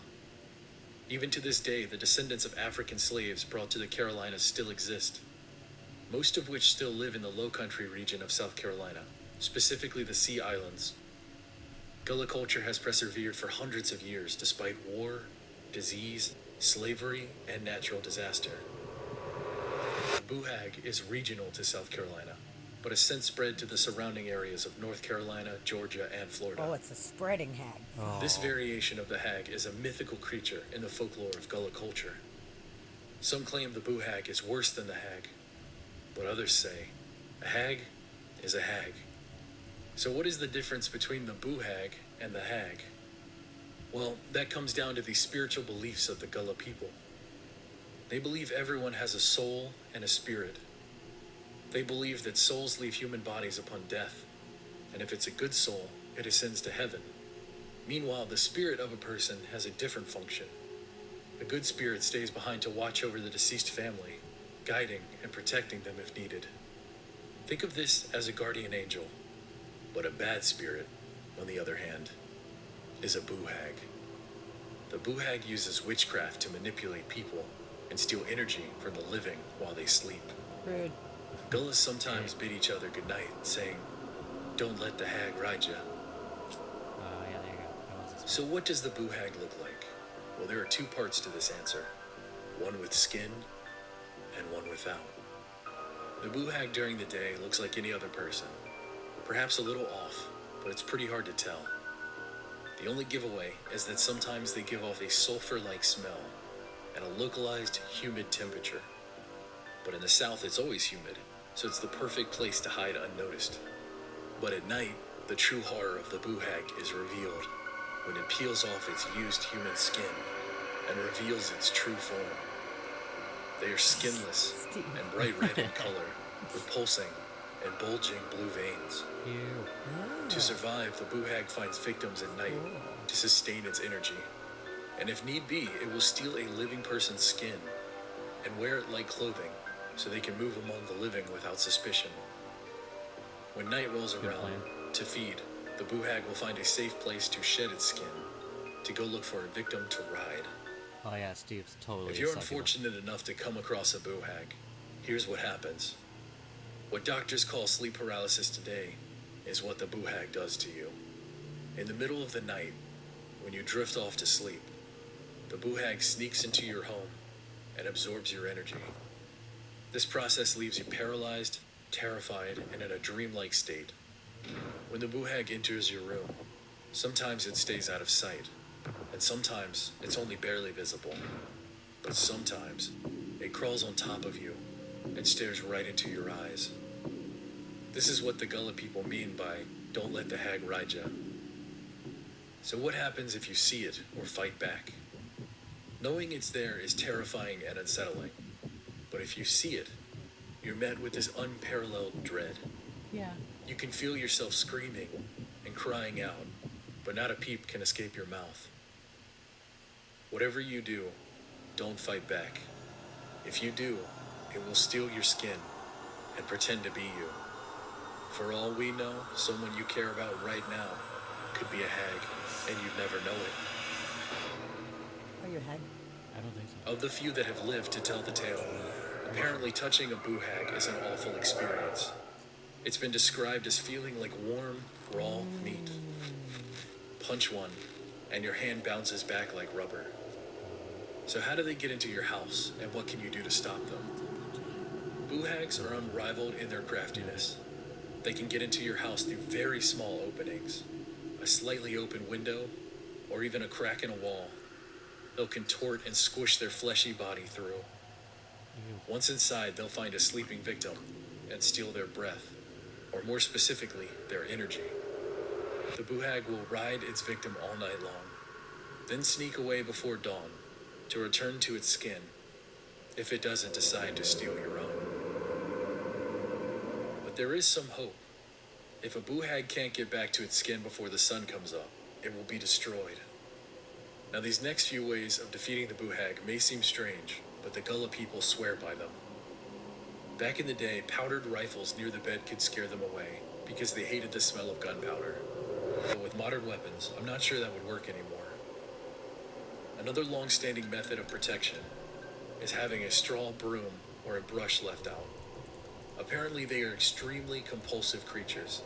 Even to this day, the descendants of African slaves brought to the Carolinas still exist, most of which still live in the Low Country region of South Carolina, specifically the Sea Islands. Gullah culture has persevered for hundreds of years despite war, disease, slavery, and natural disaster. The Boo Hag is regional to South Carolina, but has since spread to the surrounding areas of North Carolina, Georgia, and Florida. Oh, it's a spreading hag. This variation of the hag is a mythical creature in the folklore of Gullah culture. Some claim the Boo Hag is worse than the hag, but others say a hag is a hag. So what is the difference between the Boo Hag and the hag? Well, that comes down to the spiritual beliefs of the Gullah people. They believe everyone has a soul and a spirit. They believe that souls leave human bodies upon death, and if it's a good soul, it ascends to heaven. Meanwhile, the spirit of a person has a different function. A good spirit stays behind to watch over the deceased family, guiding and protecting them if needed. Think of this as a guardian angel, but a bad spirit, on the other hand, is a boohag. The boohag uses witchcraft to manipulate people and steal energy from the living while they sleep. Rude. Gullas sometimes bid each other goodnight, saying, "Don't let the hag ride ya." Oh, yeah, there you go. That was a So what does the boohag look like? Well, there are two parts to this answer. One with skin and one without. The boohag during the day looks like any other person. Perhaps a little off, but it's pretty hard to tell. The only giveaway is that sometimes they give off a sulfur-like smell and a localized humid temperature. But in the South, it's always humid, so it's the perfect place to hide unnoticed. But at night, the true horror of the boohag is revealed when it peels off its used human skin and reveals its true form. They are skinless and bright red in color, with pulsing and bulging blue veins. Ew. To survive, the boohag finds victims at night to sustain its energy. And if need be, it will steal a living person's skin and wear it like clothing so they can move among the living without suspicion. When night rolls Good around plan. to feed, the boohag will find a safe place to shed its skin, to go look for a victim to ride. Oh, yeah, Steve's totally If you're a succubus. unfortunate enough to come across a boohag, here's what happens. What doctors call sleep paralysis today is what the boohag does to you. In the middle of the night, when you drift off to sleep, the boohag sneaks into your home and absorbs your energy. This process leaves you paralyzed, terrified, and in a dreamlike state. When the boohag enters your room, sometimes it stays out of sight, and sometimes it's only barely visible. But sometimes it crawls on top of you and stares right into your eyes. This is what the Gullah people mean by "don't let the hag ride ya." So what happens if you see it or fight back? Knowing it's there is terrifying and unsettling. But if you see it, you're met with this unparalleled dread. Yeah. You can feel yourself screaming and crying out, but not a peep can escape your mouth. Whatever you do, don't fight back. If you do, it will steal your skin and pretend to be you. For all we know, someone you care about right now could be a hag, and you'd never know it. Oh, your head. I don't think so. Of the few that have lived to tell the tale, apparently touching a boohag is an awful experience. It's been described as feeling like warm, raw meat. Punch one, and your hand bounces back like rubber. So how do they get into your house, and what can you do to stop them? Boohags are unrivaled in their craftiness. They can get into your house through very small openings, a slightly open window, or even a crack in a wall. They'll contort and squish their fleshy body through. Once inside, they'll find a sleeping victim and steal their breath, or more specifically, their energy. The boohag will ride its victim all night long, then sneak away before dawn to return to its skin if it doesn't decide to steal your own. But there is some hope. If a boohag can't get back to its skin before the sun comes up, it will be destroyed. Now these next few ways of defeating the boohag may seem strange, but the Gullah people swear by them. Back in the day, powdered rifles near the bed could scare them away because they hated the smell of gunpowder. But with modern weapons, I'm not sure that would work anymore. Another long-standing method of protection is having a straw broom or a brush left out. Apparently they are extremely compulsive creatures.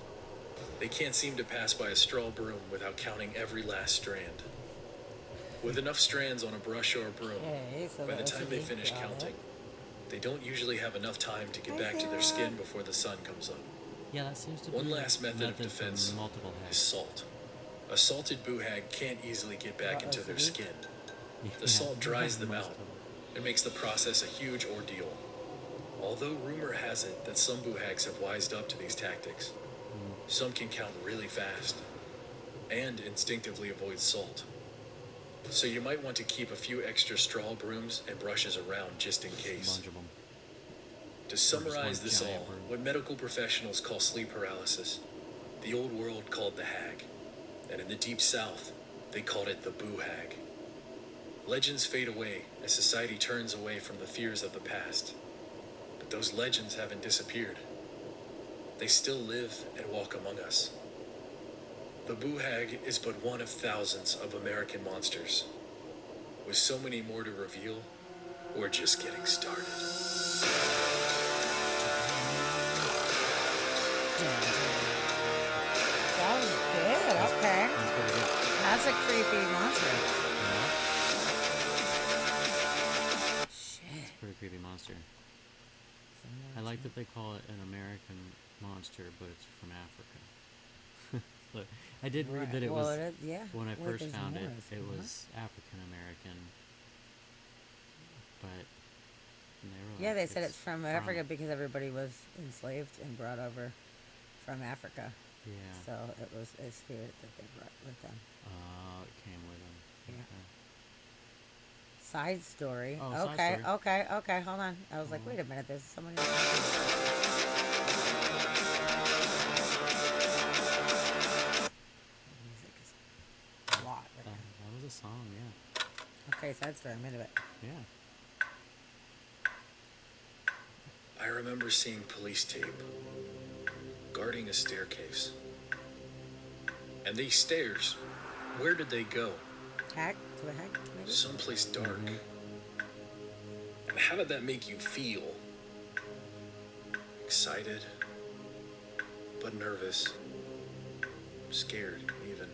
They can't seem to pass by a straw broom without counting every last strand. With enough strands on a brush or a broom, Okay, so by the that time they OCD, finish got it. counting, they don't usually have enough time to get back to their skin before the sun comes up. Yeah, that seems to One be last method of for defense multiple is heads. salt. A salted boohag can't easily get back into their OCD? skin. Yeah, The salt dries them most out of them. and makes the process a huge ordeal. Although rumor has it that some boohags have wised up to these tactics, some can count really fast and instinctively avoid salt. So you might want to keep a few extra straw brooms and brushes around just in A case. bunch of them. To summarize one this giant all, broom. what medical professionals call sleep paralysis, the old world called the hag, and in the deep south, they called it the boohag. Legends fade away as society turns away from the fears of the past. But those legends haven't disappeared. They still live and walk among us. The Buhag is but one of thousands of American monsters. With so many more to reveal, we're just getting started. That was good. Okay. That's pretty good. That's a creepy monster. Yeah, Shit. pretty creepy monster. I like that they call it an American monster, but it's from Africa. Look, I did read that it Well, was it is, yeah. when I Well, first there's found it. more, It isn't was African American, but they were Yeah, like, they said it's from Africa because everybody was enslaved and brought over from Africa. Yeah. So it was a spirit that they brought with them. It came with them. Yeah. Okay. Side story. Oh, side okay, story. okay. Hold on. I was like, wait a minute. There's somebody. Music is a lot right now. That was a song, yeah. Okay, side story. I'm into it. Yeah. I remember seeing police tape guarding a staircase. And these stairs, where did they go? Hack to a hack, maybe. Someplace dark. And how did that make you feel? Excited, but nervous, scared even.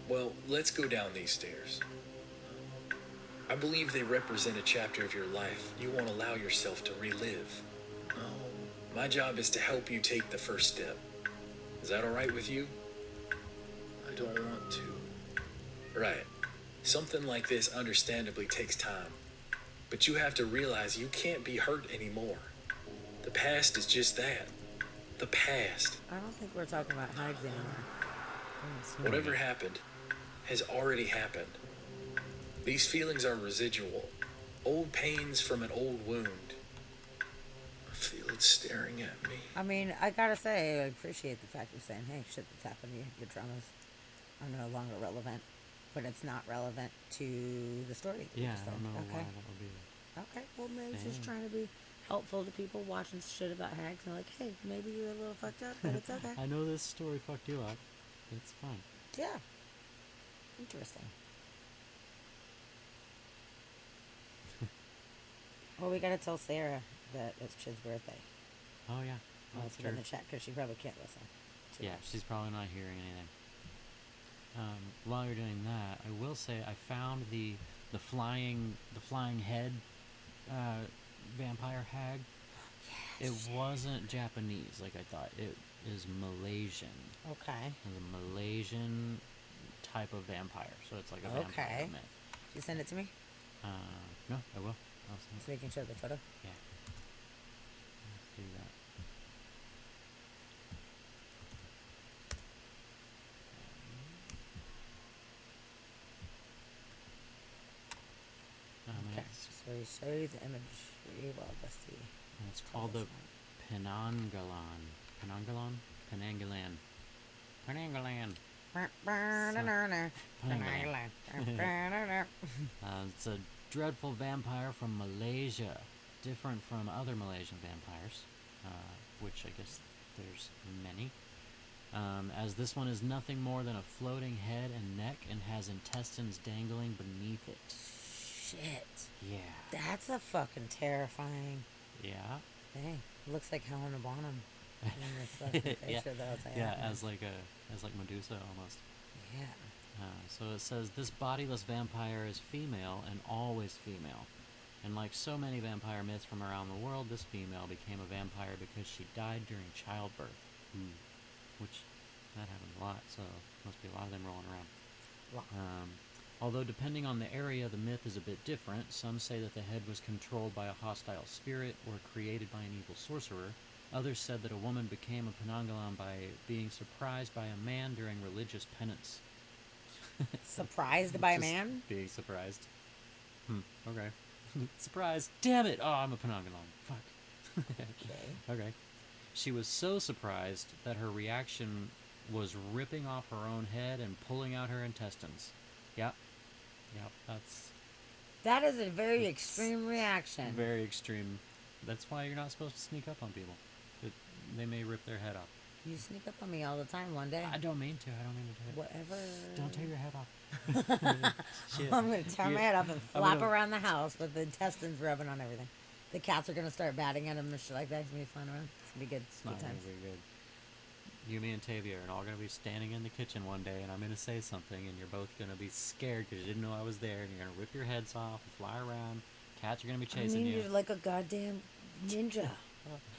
Well, let's go down these stairs. I believe they represent a chapter of your life you won't allow yourself to relive. My job is to help you take the first step. Is that all right with you? I don't want to. Right. Something like this understandably takes time. But you have to realize you can't be hurt anymore. The past is just that. The past. I don't think we're talking about hags anymore. Whatever happened has already happened. These feelings are residual. Old pains from an old wound. I feel it staring at me. I mean, I gotta say, I appreciate the fact you're saying, hey, shit that's happened to you, your traumas are no longer relevant, but it's not relevant to the story. that you Yeah, just I don't told. know Okay. why that would be. Okay, well, maybe it's just Damn. trying to be helpful to people watching shit about hags and like, hey, maybe you're a little fucked up, but it's okay. I know this story fucked you up. It's fine. Yeah. Interesting. Well, we gotta tell Sarah that it's Chid's birthday. Oh yeah. I'll That's put it in true. the chat because she probably can't listen. to Yeah, us. she's probably not hearing anything. While you're doing that, I will say I found the flying head vampire hag. It wasn't Japanese like I thought. It is Malaysian. Okay. It's a Malaysian type of vampire. So it's like a vampire Okay. myth. You send it to me? No, I will. I'll send So we can show the photo. Yeah. Let's do that. Okay. It's, So we show you the imagery. Well, that's the. it's called the Penanggalan. Penanggalan? Penanggalan. Penanggalan. It's a dreadful vampire from Malaysia, different from other Malaysian vampires, which I guess there's many. As this one is nothing more than a floating head and neck and has intestines dangling beneath it. Shit. Yeah. That's a fucking terrifying Yeah. thing. Looks like Helena Bonham in this fucking picture, Yeah. though. I'll tell you Yeah, that much. as like Medusa almost. Yeah. So it says this bodiless vampire is female and always female. And like so many vampire myths from around the world, this female became a vampire because she died during childbirth. Which, that happens a lot, so must be a lot of them rolling around. Wow. Although depending on the area, the myth is a bit different. Some say that the head was controlled by a hostile spirit or created by an evil sorcerer. Others said that a woman became a Penanggalan by being surprised by a man during religious penance. Surprised by a Just man? being surprised. Okay. Surprise! Damn it! Oh, I'm a Penanggalan. Fuck. Okay. Okay. She was so surprised that her reaction was ripping off her own head and pulling out her intestines. Yep. Yep, that's That is a very extreme reaction. very extreme. That's why you're not supposed to sneak up on people. They may rip their head off. You sneak up on me all the time one day. I don't mean to. I don't mean to do it. Whatever. Don't tear your head off. Shit. I'm going to tear my head off and I'm flap gonna- around the house with the intestines rubbing on everything. The cats are going to start batting at him and shit like that. It's going to be flying around. It's going to be good. It's not Good gonna times. be good. You, me, and Tavia are all gonna be standing in the kitchen one day, and I'm gonna say something, and you're both gonna be scared because you didn't know I was there, and you're gonna rip your heads off and fly around. Cats are gonna be I chasing mean, you. you're like a goddamn ninja.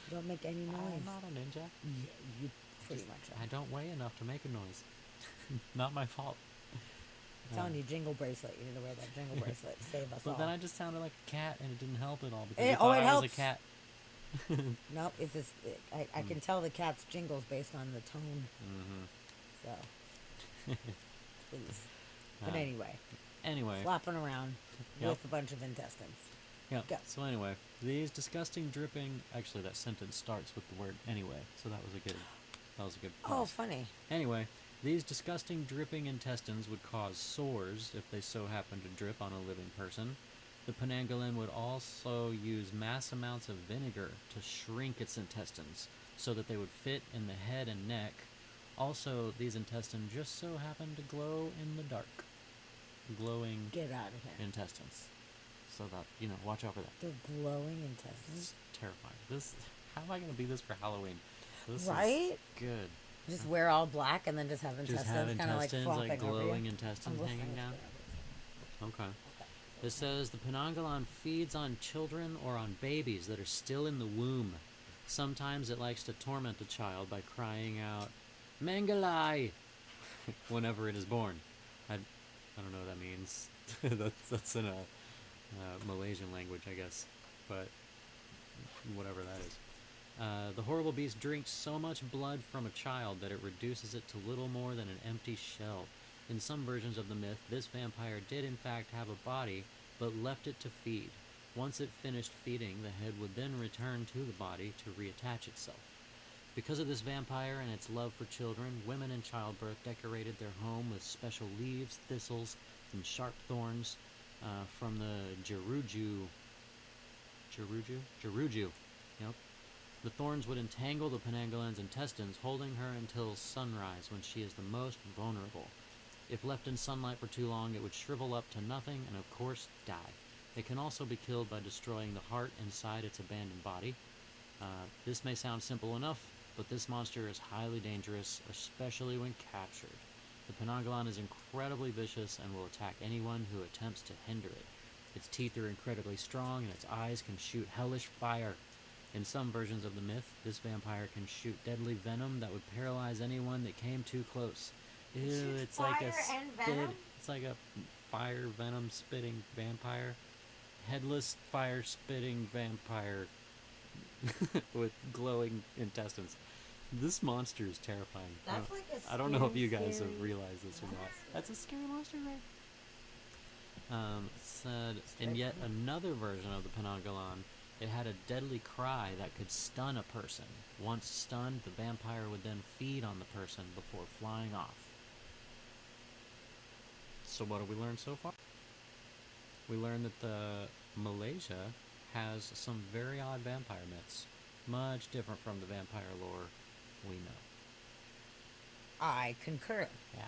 Don't make any noise. I'm not a ninja. Yeah, you pretty much are. I don't weigh enough to make a noise. Not my fault. I'm telling you, jingle bracelet. You need to wear that jingle bracelet. Save us all. But then I just sounded like a cat, and it didn't help at all because It- you oh, thought it I was helps. a cat. No, it's just, I can tell the cat's jingles based on the tone. Mm-hmm. So, please. But Uh, anyway, Anyway. flopping around Yep. with a bunch of intestines. Yeah. Go. So anyway, these disgusting dripping. Actually, that sentence starts with the word anyway. So that was a good. That was a good. Oh, pause. funny. Anyway, these disgusting dripping intestines would cause sores if they so happened to drip on a living person. The Penanggalan would also use mass amounts of vinegar to shrink its intestines so that they would fit in the head and neck. Also, these intestines just so happen to glow in the dark. Glowing Get out of here. intestines. So that, watch out for that. They're glowing intestines. It's terrifying. How am I going to be this for Halloween? This is Right? good. Just wear all black and then just have intestines Just have kind of like intestines, flopping like over glowing you. intestines I'm listening hanging to down. it. Okay. It says the Penanggalan feeds on children or on babies that are still in the womb. Sometimes it likes to torment a child by crying out, Mangalai, whenever it is born. I don't know what that means. that's in a Malaysian language, I guess. But whatever that is. The horrible beast drinks so much blood from a child that it reduces it to little more than an empty shell. In some versions of the myth, this vampire did in fact have a body, but left it to feed. Once it finished feeding, the head would then return to the body to reattach itself. Because of this vampire and its love for children, women in childbirth decorated their home with special leaves, thistles, and sharp thorns from the Jeruju. Yep. The thorns would entangle the Penanggalan's intestines, holding her until sunrise when she is the most vulnerable. If left in sunlight for too long, it would shrivel up to nothing and, of course, die. It can also be killed by destroying the heart inside its abandoned body. This may sound simple enough, but this monster is highly dangerous, especially when captured. The Penanggalan is incredibly vicious and will attack anyone who attempts to hinder it. Its teeth are incredibly strong, and its eyes can shoot hellish fire. In some versions of the myth, this vampire can shoot deadly venom that would paralyze anyone that came too close. Ew, shoots it's like a fire and spit. venom? It's like a fire venom spitting vampire. Headless fire spitting vampire with glowing intestines. This monster is terrifying. That's like a I don't know if you scary, guys have scary realized this or not. That's a scary monster, right? It said in yet another version of the Penanggalan, it had a deadly cry that could stun a person. Once stunned, the vampire would then feed on the person before flying off. So what have we learned so far? We learned that Malaysia has some very odd vampire myths, much different from the vampire lore we know. I concur. Yeah.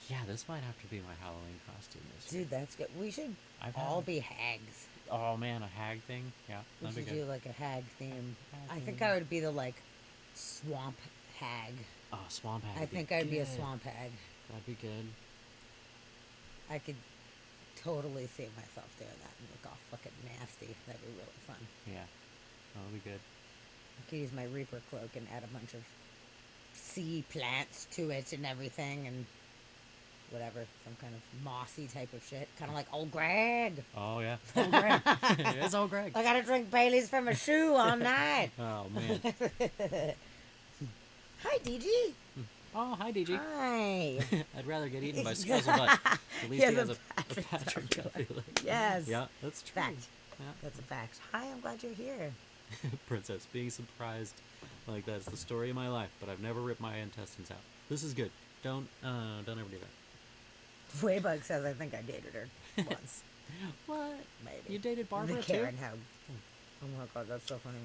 Yeah, this might have to be my Halloween costume this year. Dude, that's good. We should I've all had- be hags. Oh man, a hag thing? Yeah, We that'd be should good. do like a hag theme. Hag I think theme. I would be the like swamp hag. Oh, swamp hag. I would be think I'd be a good. swamp hag. That'd be good. I could totally see myself doing that and look all fucking nasty. That'd be really fun. Yeah, that'd be good. I could use my Reaper cloak and add a bunch of sea plants to it and everything and whatever. Some kind of mossy type of shit. Kind of like old Greg. Oh yeah. Oh Greg. It's old Greg. I gotta drink Bailey's from a shoe all night. Oh man. Hi, DG. Oh hi DG. Hi. I'd rather get eaten by Scuzzlebutt. At least he has a Patrick Patrick Duffy leg. Yes. Yeah, that's true. Fact. Yeah. That's a fact. Hi, I'm glad you're here. Princess being surprised, like that's the story of my life. But I've never ripped my intestines out. This is good. Don't ever do that. Waybug says I think I dated her once. What? Maybe. You dated Barbara the too? Karen Hag. Oh my god, that's so funny.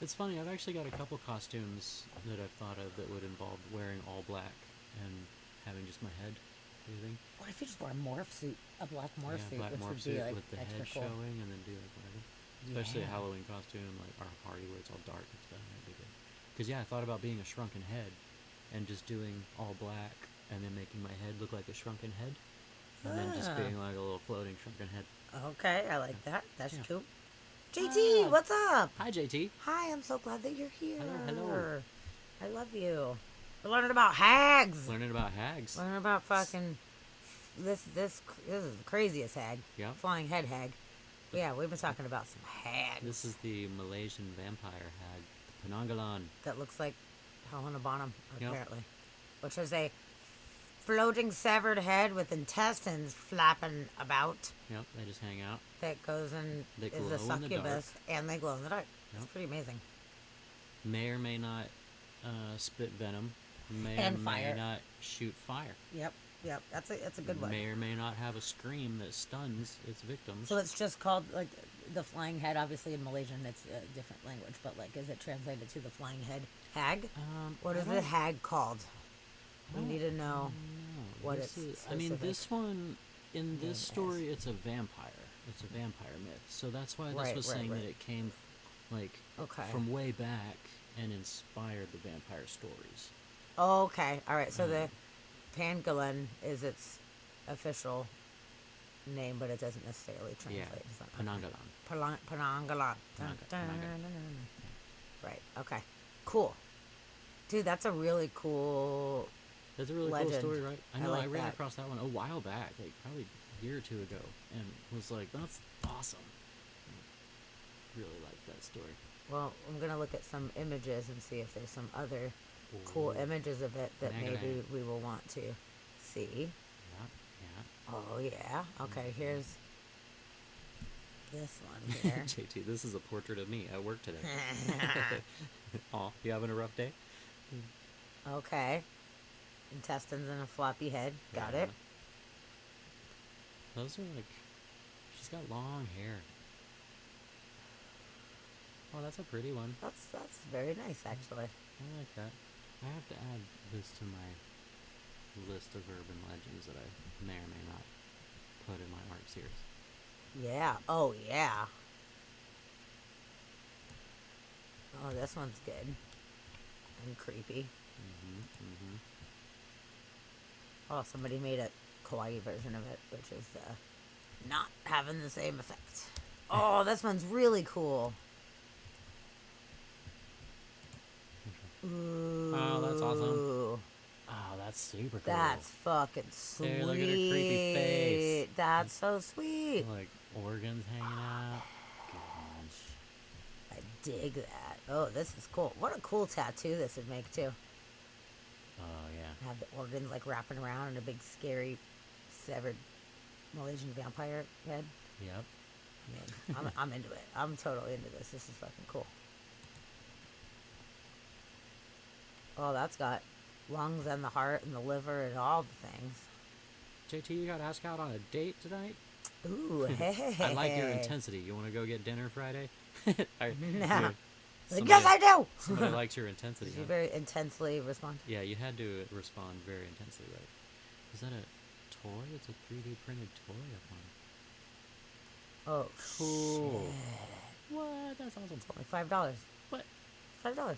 It's funny. I've actually got a couple costumes that I've thought of that would involve wearing all black and having just my head. Do you think? What if you just wore a morph suit, a black morph Yeah, suit, black which morph would be suit like with the extra head cool. showing, and then do like whatever. Especially a Yeah. Halloween costume, like our party where it's all dark and stuff. That'd be good. Because yeah, I thought about being a shrunken head, and just doing all black, and then making my head look like a shrunken head, and then just Ah. being like a little floating shrunken head. Okay, I like that. That's Yeah. cool. JT, Ah. what's up? Hi, JT. Hi, I'm so glad that you're here. Hello. I love you. We're learning about hags. Learning about hags. Learning about fucking this is the craziest hag. Yeah. Flying head hag. Yeah, we've been talking about some hags. This is the Malaysian vampire hag, the Penanggalan. that looks like Helena Bonham, Yep. apparently. Which is a floating severed head with intestines flapping about Yep, they just hang out. that goes in They is glow a in the dark. succubus and they glow in the dark. Yep. It's pretty amazing. May or may not spit venom. May And or fire. may not shoot fire. Yep. That's a good one. May or may not have a scream that stuns its victims. So it's just called like the flying head. Obviously in Malaysian it's a different language, but like is it translated to the flying head hag? What is the hag called? We need to know. what This it's is- I mean, specific. this one in name this is. story, it's a vampire. It's a vampire myth. So that's why this Right, was right, saying right. that it came like Okay. from way back and inspired the vampire stories. Oh, okay. All right. So Mm-hmm. the pangolin is its official name, but it doesn't necessarily translate. Yeah, It's not- Penanggalan. Penanggalan. Penanggalan. Right. Okay. Cool. Dude, that's a really cool. That's a really Legend. cool story, right? I I know. I like ran that. across that one a while back, like probably a year or two ago, and was like, "That's awesome." Really liked that story. Well, I'm gonna look at some images and see if there's some other cool Ooh. images of it that maybe Penanggalan. we will want to see. Yeah, Oh yeah. Okay. Mm-hmm. Here's this one yeah. here. JT, this is a portrait of me at work today. Aw, you having a rough day? Okay. Intestines and a floppy head. Got Yeah. it. Those are like, she's got long hair. Oh, that's a pretty one. That's very nice actually. I like that. I have to add this to my list of urban legends that I may or may not put in my art series. Yeah. Oh yeah. Oh, this one's good. And creepy. Oh, somebody made a kawaii version of it, which is not having the same effect. Oh, this one's really cool. Ooh. Oh, that's awesome. Oh, that's super cool. That's fucking sweet. Hey, look at her creepy face. That's so sweet. Like organs hanging out. Gosh. I dig that. Oh, this is cool. What a cool tattoo this would make too. Oh yeah. Have the organs like wrapping around and a big scary severed Malaysian vampire head. Yep. I mean, I'm into it. I'm totally into this. This is fucking cool. Oh, that's got lungs and the heart and the liver and all the things. JT, you got asked out on a date tonight? Ooh, hey. I like your intensity. You want to go get dinner Friday? I, Nah. somebody- Yes, I do. Somebody likes your intensity. Did you Huh? very intensely respond? Yeah, you had to respond very intensely, right? Is that a toy? It's a 3D printed toy up on. Oh, Cool. shit. What? That's awesome. Only $5. What? $5.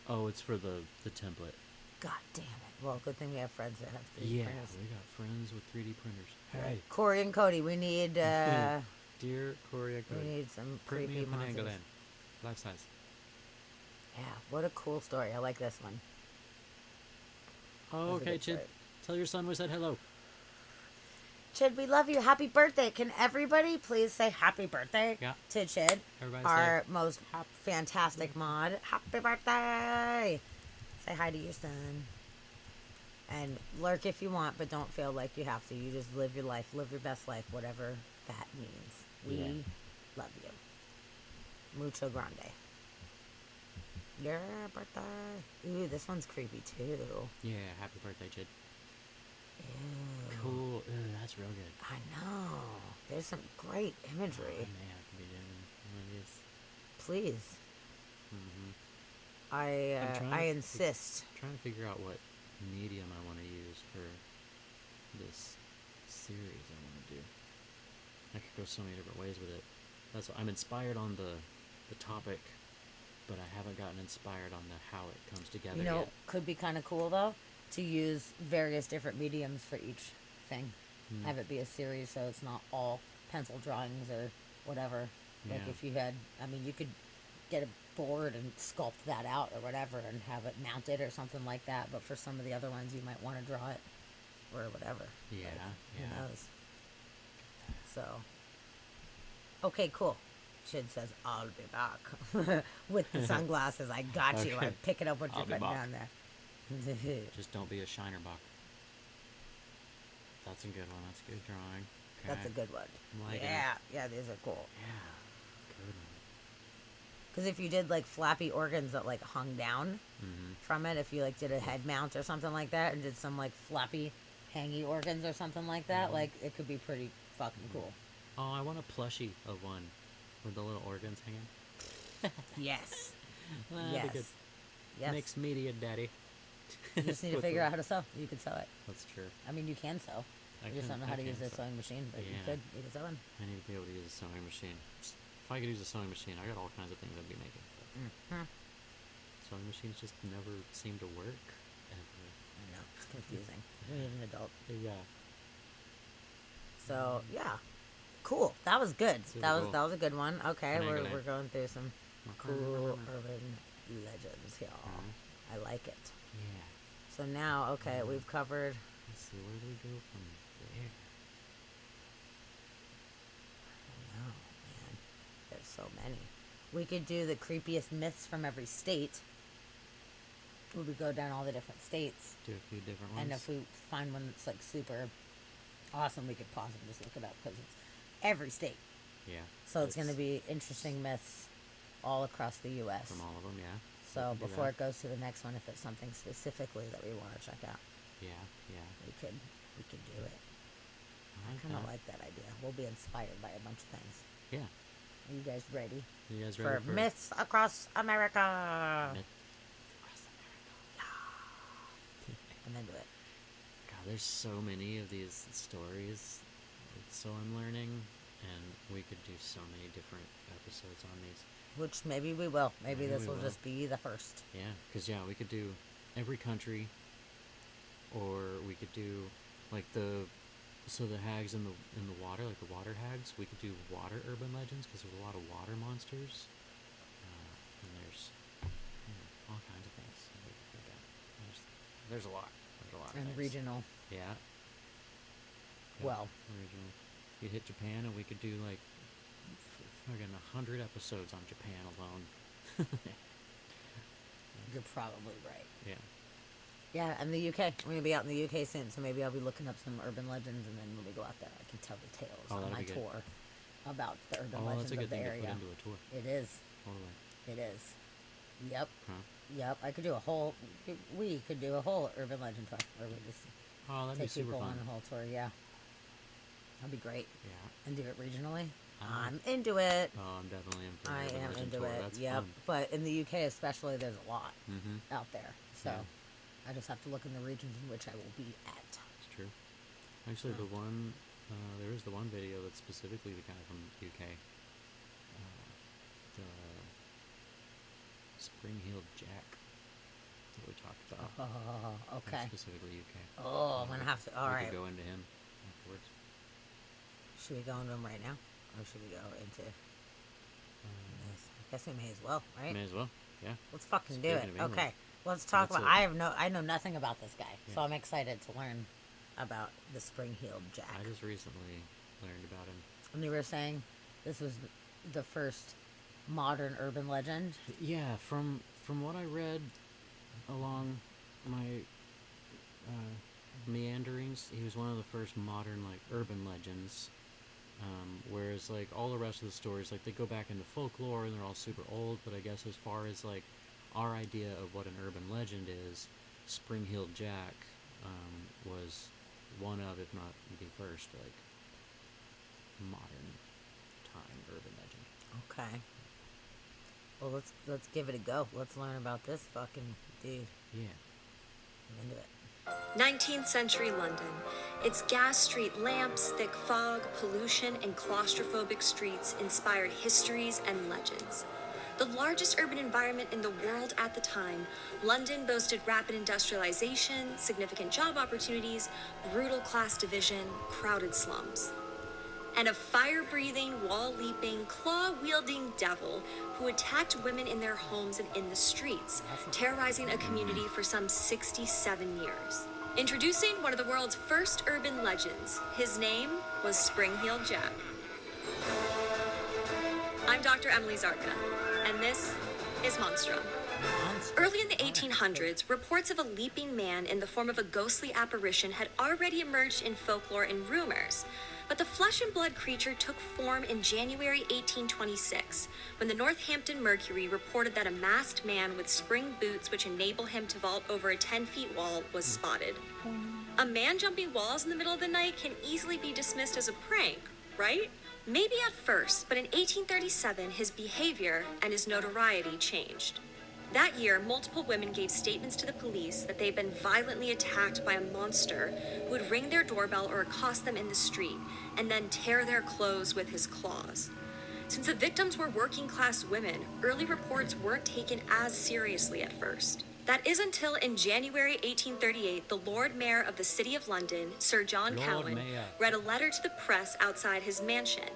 Oh, it's for the template. God damn it. Well, good thing we have friends that have 3D Yeah, printers. we got friends with 3D printers. Hey, Corey and Cody, we need dear Corey, we need some print me creepy a monsters. Penanggalan. Life size. Yeah, what a cool story. I like this one. Oh, That's a okay, good Chid. story. Tell your son we said hello. Chid, we love you. Happy birthday. Can everybody please say happy birthday Yeah. to Chid, Everybody our most fantastic mod. Happy birthday. Say hi to your son. And lurk if you want, but don't feel like you have to. You just live your life. Live your best life, whatever that means. We Yeah. love you. Mucho grande. Your birthday. Ooh, this one's creepy too. Yeah, happy birthday, Chid. Ew. Cool. Ooh, that's real good. I know. There's some great I imagery. may have to be doing one of these. please. Mm-hmm. I trying I to insist. Trying to figure out what medium I want to use for this series I want to do. I could go so many different ways with it. I'm inspired on the topic, but I haven't gotten inspired on the how it comes together You know, yet. could be kind of cool though to use various different mediums for each thing. Have it be a series, so it's not all pencil drawings or whatever. Like Yeah. if you had, I mean, you could get a board and sculpt that out or whatever, and have it mounted or something like that. But for some of the other ones, you might want to draw it or whatever. Yeah, Like, yeah. Who knows? So, okay, cool. Shid says, "I'll be back with the sunglasses. I got you. Okay. I'm picking up what I'll you're be putting back. down there." Just don't be a shiner buck. That's a good one. That's a good drawing. Okay. That's a good one. I'm liking it. Yeah, these are cool. Yeah. Good one. Because if you did like flappy organs that like hung down Mm-hmm. from it, if you like did a head mount or something like that, and did some like flappy, hangy organs or something like that, like it could be pretty fucking cool. Oh, I want a plushie of one with the little organs hanging. Yes. That'd Yes. be good. Yes. Mixed media, daddy. You just need to With figure the- out how to sew. You can sew it. That's true. I mean, you can sew. I You just can- don't know how I to use can the sew. sewing machine, but you Yeah. could. You can sew them. I need to be able to use a sewing machine. If I could use a sewing machine, I got all kinds of things I'd be making. But sewing machines just never seem to work. Ever. I know it's confusing. You need an adult. Yeah. So yeah, cool. That was good. Super That was cool. that was a good one. Okay, Good night. we're going through some cool urban legends here. I like it. Yeah. So now, okay, we've covered. Let's see, where do we go from there? Oh man, there's so many. We could do the creepiest myths from every state. We would go down all the different states, Do a few different ones. and if we find one that's like super awesome, we could pause and just look it up because it's every state. Yeah. So it's going to be interesting myths all across the U.S. From all of them, yeah. So we can do before that. it goes to the next one, if it's something specifically that we want to check out, Yeah, yeah. we could do it. I like Kind of that. like that idea. We'll be inspired by a bunch of things. Yeah. Are you guys ready You guys for ready for myths across America? Myth- And then do it. God, there's so many of these stories. So I'm learning, and we could do so many different episodes on these. Which maybe we will. Maybe Maybe this we will will. just be the first. Yeah, because we could do every country, or we could do like the hags in the water, like the water hags. We could do water urban legends because there's a lot of water monsters, and there's all kinds of things. that we could think of. There's a lot. There's a lot of And things. regional. Yeah. Well. Regional. You'd hit Japan, and we could do like fucking 100 episodes on Japan alone. You're probably right. Yeah. Yeah, and the UK. I'm going to be out in the UK soon, so maybe I'll be looking up some urban legends, and then when we go out there, I can tell the tales Oh, on that'd my be good. tour about the urban Oh, legends that's a good of the thing to area. put into a tour. It is. Totally. It is. Yep. Huh? Yep. I could do a whole. We could do a whole urban legend tour where we just Oh, that'd be take super people fun. on a whole tour. Yeah. That'd be great. Yeah. And do it regionally. Uh-huh. I'm into it. Oh, I'm definitely in for an I urban am legend into tour. it. That's Yep. fun. But in the UK especially, there's a lot Mm-hmm. out there. So Yeah. I just have to look in the regions in which I will be at. It's true. Actually, the one there is the one video that's specifically the guy from UK. The Spring-Heeled Jack that we talked about. Oh, That's okay. Specifically UK. Oh, I'm gonna have to. All we right. could go into him afterwards. Should we go into them right now, or should we go into this? I guess we may as well, right? May as well. Yeah. Let's fucking do it. Speaking of England, Okay. Let's talk that's about. it. I know nothing about this guy, so Yeah. I'm excited to learn about the Spring-Heeled Jack. I just recently learned about him. And you were saying this was the first modern urban legend. Yeah, from what I read along my meanderings, he was one of the first modern like urban legends. Whereas like all the rest of the stories, like they go back into folklore and they're all super old. But I guess as far as like our idea of what an urban legend is, Spring-Heeled Jack was one of, if not the first, like modern time urban legend. Okay. Well, let's give it a go. Let's learn about this fucking dude. Yeah. I'm into it. 19th century London. Its gas street lamps, thick fog, pollution, and claustrophobic streets inspired histories and legends. The largest urban environment in the world at the time, London boasted rapid industrialization, significant job opportunities, brutal class division, crowded slums, and a fire-breathing, wall-leaping, claw-wielding devil who attacked women in their homes and in the streets, terrorizing a community for some 67 years. Introducing one of the world's first urban legends. His name was Spring-Heeled Jack. I'm Dr. Emily Zarka, and this is Monstrum. Early in the 1800s, reports of a leaping man in the form of a ghostly apparition had already emerged in folklore and rumors. But the flesh and blood creature took form in January 1826, when the Northampton Mercury reported that a masked man with spring boots which enable him to vault over a 10-foot wall was spotted. A man jumping walls in the middle of the night can easily be dismissed as a prank, right? Maybe at first, but in 1837, his behavior and his notoriety changed. That year, multiple women gave statements to the police that they had been violently attacked by a monster who would ring their doorbell or accost them in the street and then tear their clothes with his claws. Since the victims were working-class women, early reports weren't taken as seriously at first. That is until in January 1838, the Lord Mayor of the City of London, Sir John Cowan, read a letter to the press outside his mansion.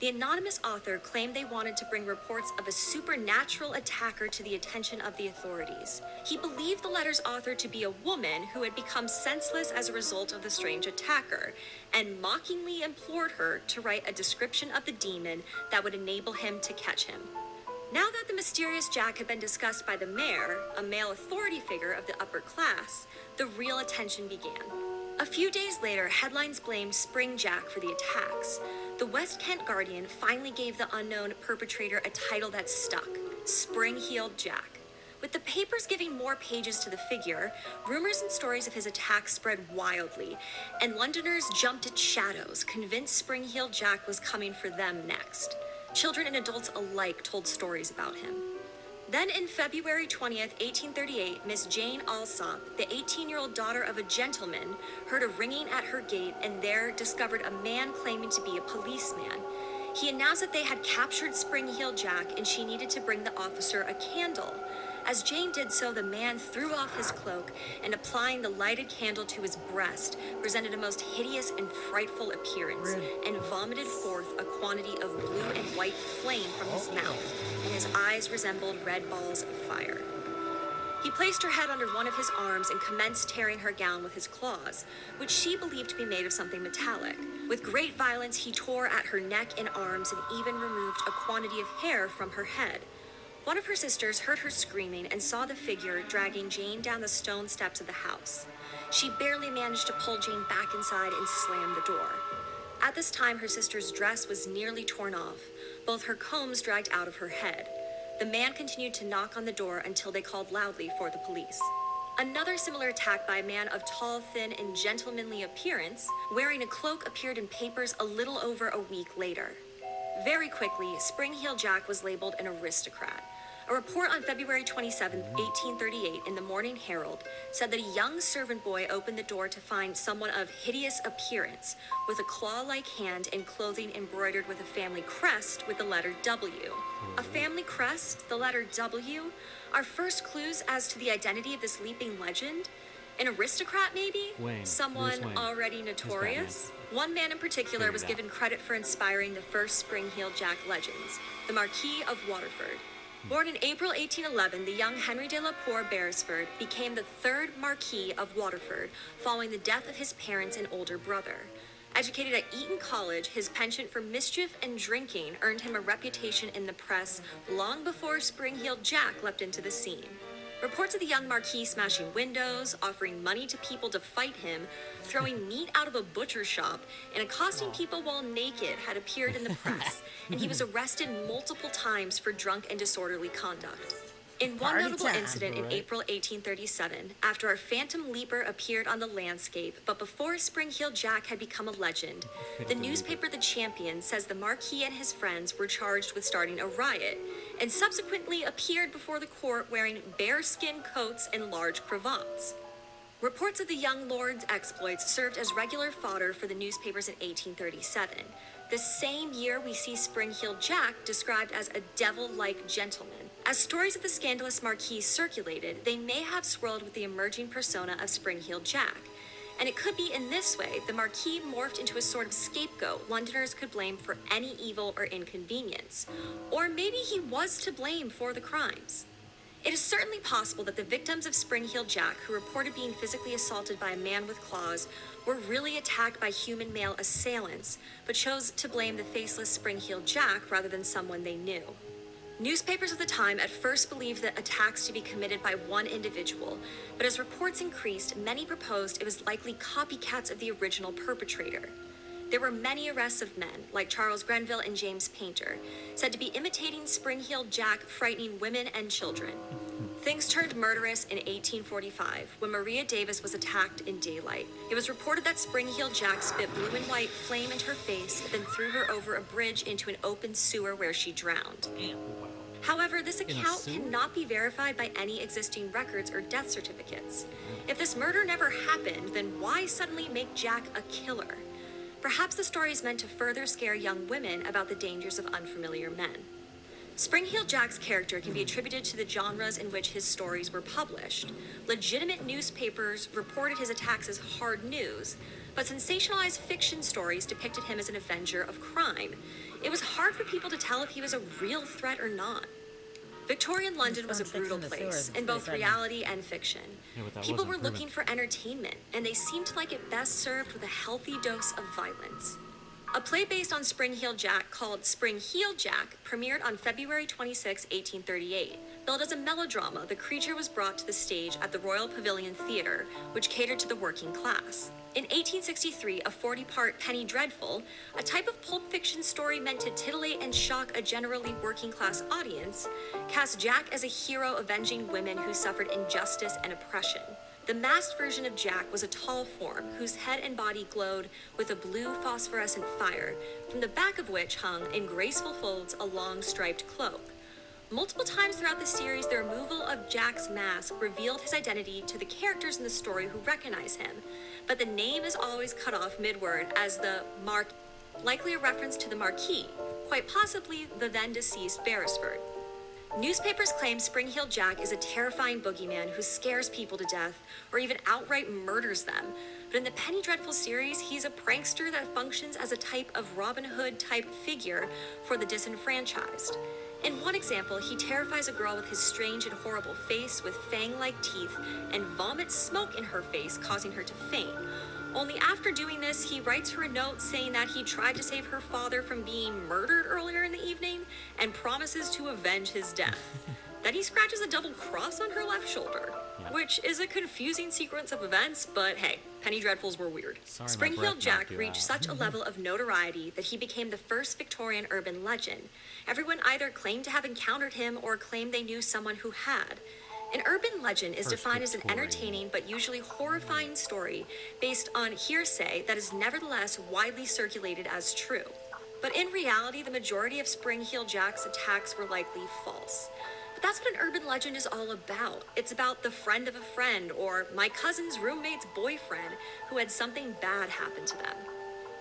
The anonymous author claimed they wanted to bring reports of a supernatural attacker to the attention of the authorities. He believed the letter's author to be a woman who had become senseless as a result of the strange attacker, and mockingly implored her to write a description of the demon that would enable him to catch him. Now that the mysterious Jack had been discussed by the mayor, a male authority figure of the upper class, the real attention began. A few days later, headlines blamed Spring Jack for the attacks. The West Kent Guardian finally gave the unknown perpetrator a title that stuck: Spring-Heeled Jack. With the papers giving more pages to the figure, rumors and stories of his attacks spread wildly, and Londoners jumped at shadows, convinced Spring-Heeled Jack was coming for them next. Children and adults alike told stories about him. Then in February 20th, 1838, Miss Jane Alsop, the 18-year-old daughter of a gentleman, heard a ringing at her gate and there discovered a man claiming to be a policeman. He announced that they had captured Spring-Heeled Jack and she needed to bring the officer a candle. As Jane did so, the man threw off his cloak and, applying the lighted candle to his breast, presented a most hideous and frightful appearance and vomited forth a quantity of blue and white flame from his mouth, and his eyes resembled red balls of fire. He placed her head under one of his arms and commenced tearing her gown with his claws, which she believed to be made of something metallic. With great violence, he tore at her neck and arms and even removed a quantity of hair from her head. One of her sisters heard her screaming and saw the figure dragging Jane down the stone steps of the house. She barely managed to pull Jane back inside and slam the door. At this time, her sister's dress was nearly torn off, both her combs dragged out of her head. The man continued to knock on the door until they called loudly for the police. Another similar attack by a man of tall, thin, and gentlemanly appearance, wearing a cloak, appeared in papers a little over a week later. Very quickly, Spring-Heeled Jack was labeled an aristocrat. A report on February 27, 1838, in the Morning Herald said that a young servant boy opened the door to find someone of hideous appearance, with a claw-like hand and clothing embroidered with a family crest with the letter W. A family crest, the letter W? Our first clues as to the identity of this leaping legend? An aristocrat, maybe? Wayne. Someone Bruce Wayne. already notorious? One man in particular Figured was it given credit for inspiring the first Spring-Heeled Jack legends, the Marquis of Waterford. Born in April 1811, the young Henry de la Poer Beresford became the third Marquis of Waterford following the death of his parents and older brother. Educated at Eton College, his penchant for mischief and drinking earned him a reputation in the press long before Spring-Heeled Jack leapt into the scene. Reports of the young Marquis smashing windows, offering money to people to fight him, throwing meat out of a butcher shop, and accosting people while naked had appeared in the press, and he was arrested multiple times for drunk and disorderly conduct. In one Party notable time, incident in right? April 1837, after a phantom leaper appeared on the landscape, but before Spring Heel Jack had become a legend, the newspaper The Champion says the Marquis and his friends were charged with starting a riot, and subsequently appeared before the court wearing bearskin coats and large cravats. Reports of the young lord's exploits served as regular fodder for the newspapers in 1837. The same year, we see Spring-Heeled Jack described as a devil-like gentleman. As stories of the scandalous Marquis circulated, they may have swirled with the emerging persona of Spring-Heeled Jack. And it could be in this way the Marquis morphed into a sort of scapegoat Londoners could blame for any evil or inconvenience. Or maybe he was to blame for the crimes. It is certainly possible that the victims of Spring-Heeled Jack, who reported being physically assaulted by a man with claws, were really attacked by human male assailants, but chose to blame the faceless Spring-Heeled Jack rather than someone they knew. Newspapers of the time at first believed that attacks to be committed by one individual, but as reports increased, many proposed it was likely copycats of the original perpetrator. There were many arrests of men, like Charles Grenville and James Painter, said to be imitating Spring-Heeled Jack, frightening women and children. Things turned murderous in 1845, when Maria Davis was attacked in daylight. It was reported that Spring-Heeled Jack spit blue and white flame into her face, then threw her over a bridge into an open sewer where she drowned. However, this account cannot be verified by any existing records or death certificates. If this murder never happened, then why suddenly make Jack a killer? Perhaps the story is meant to further scare young women about the dangers of unfamiliar men. Spring-Heeled Jack's character can be attributed to the genres in which his stories were published. Legitimate newspapers reported his attacks as hard news, but sensationalized fiction stories depicted him as an avenger of crime. It was hard for people to tell if he was a real threat or not. Victorian London was a brutal place, in both reality and fiction. Yeah, but that People wasn't were looking for entertainment, and they seemed to like it best served with a healthy dose of violence. A play based on Spring-Heeled Jack called Spring-Heeled Jack premiered on February 26, 1838. Billed as a melodrama, the creature was brought to the stage at the Royal Pavilion Theatre, which catered to the working class. In 1863, a 40-part Penny Dreadful, a type of pulp fiction story meant to titillate and shock a generally working-class audience, cast Jack as a hero avenging women who suffered injustice and oppression. The masked version of Jack was a tall form whose head and body glowed with a blue phosphorescent fire, from the back of which hung in graceful folds a long striped cloak. Multiple times throughout the series, the removal of Jack's mask revealed his identity to the characters in the story who recognize him, but the name is always cut off mid-word as the Mark, likely a reference to the Marquis, quite possibly the then-deceased Beresford. Newspapers claim Spring-Heeled Jack is a terrifying boogeyman who scares people to death or even outright murders them. But in the Penny Dreadful series, he's a prankster that functions as a type of Robin Hood-type figure for the disenfranchised. In one example, he terrifies a girl with his strange and horrible face with fang-like teeth and vomits smoke in her face, causing her to faint. Only after doing this, he writes her a note saying that he tried to save her father from being murdered earlier in the evening and promises to avenge his death. Then he scratches a double cross on her left shoulder, which is a confusing sequence of events, but hey, Penny Dreadfuls were weird. Sorry, my Spring-Heeled breath Jack knocked you reached out. such a level of notoriety that he became the first Victorian urban legend. Everyone either claimed to have encountered him or claimed they knew someone who had. An urban legend is First defined as an Victorian. entertaining but usually horrifying story based on hearsay that is nevertheless widely circulated as true. But in reality, the majority of Spring-Heeled Jack's attacks were likely false. But that's what an urban legend is all about. It's about the friend of a friend or my cousin's roommate's boyfriend who had something bad happen to them.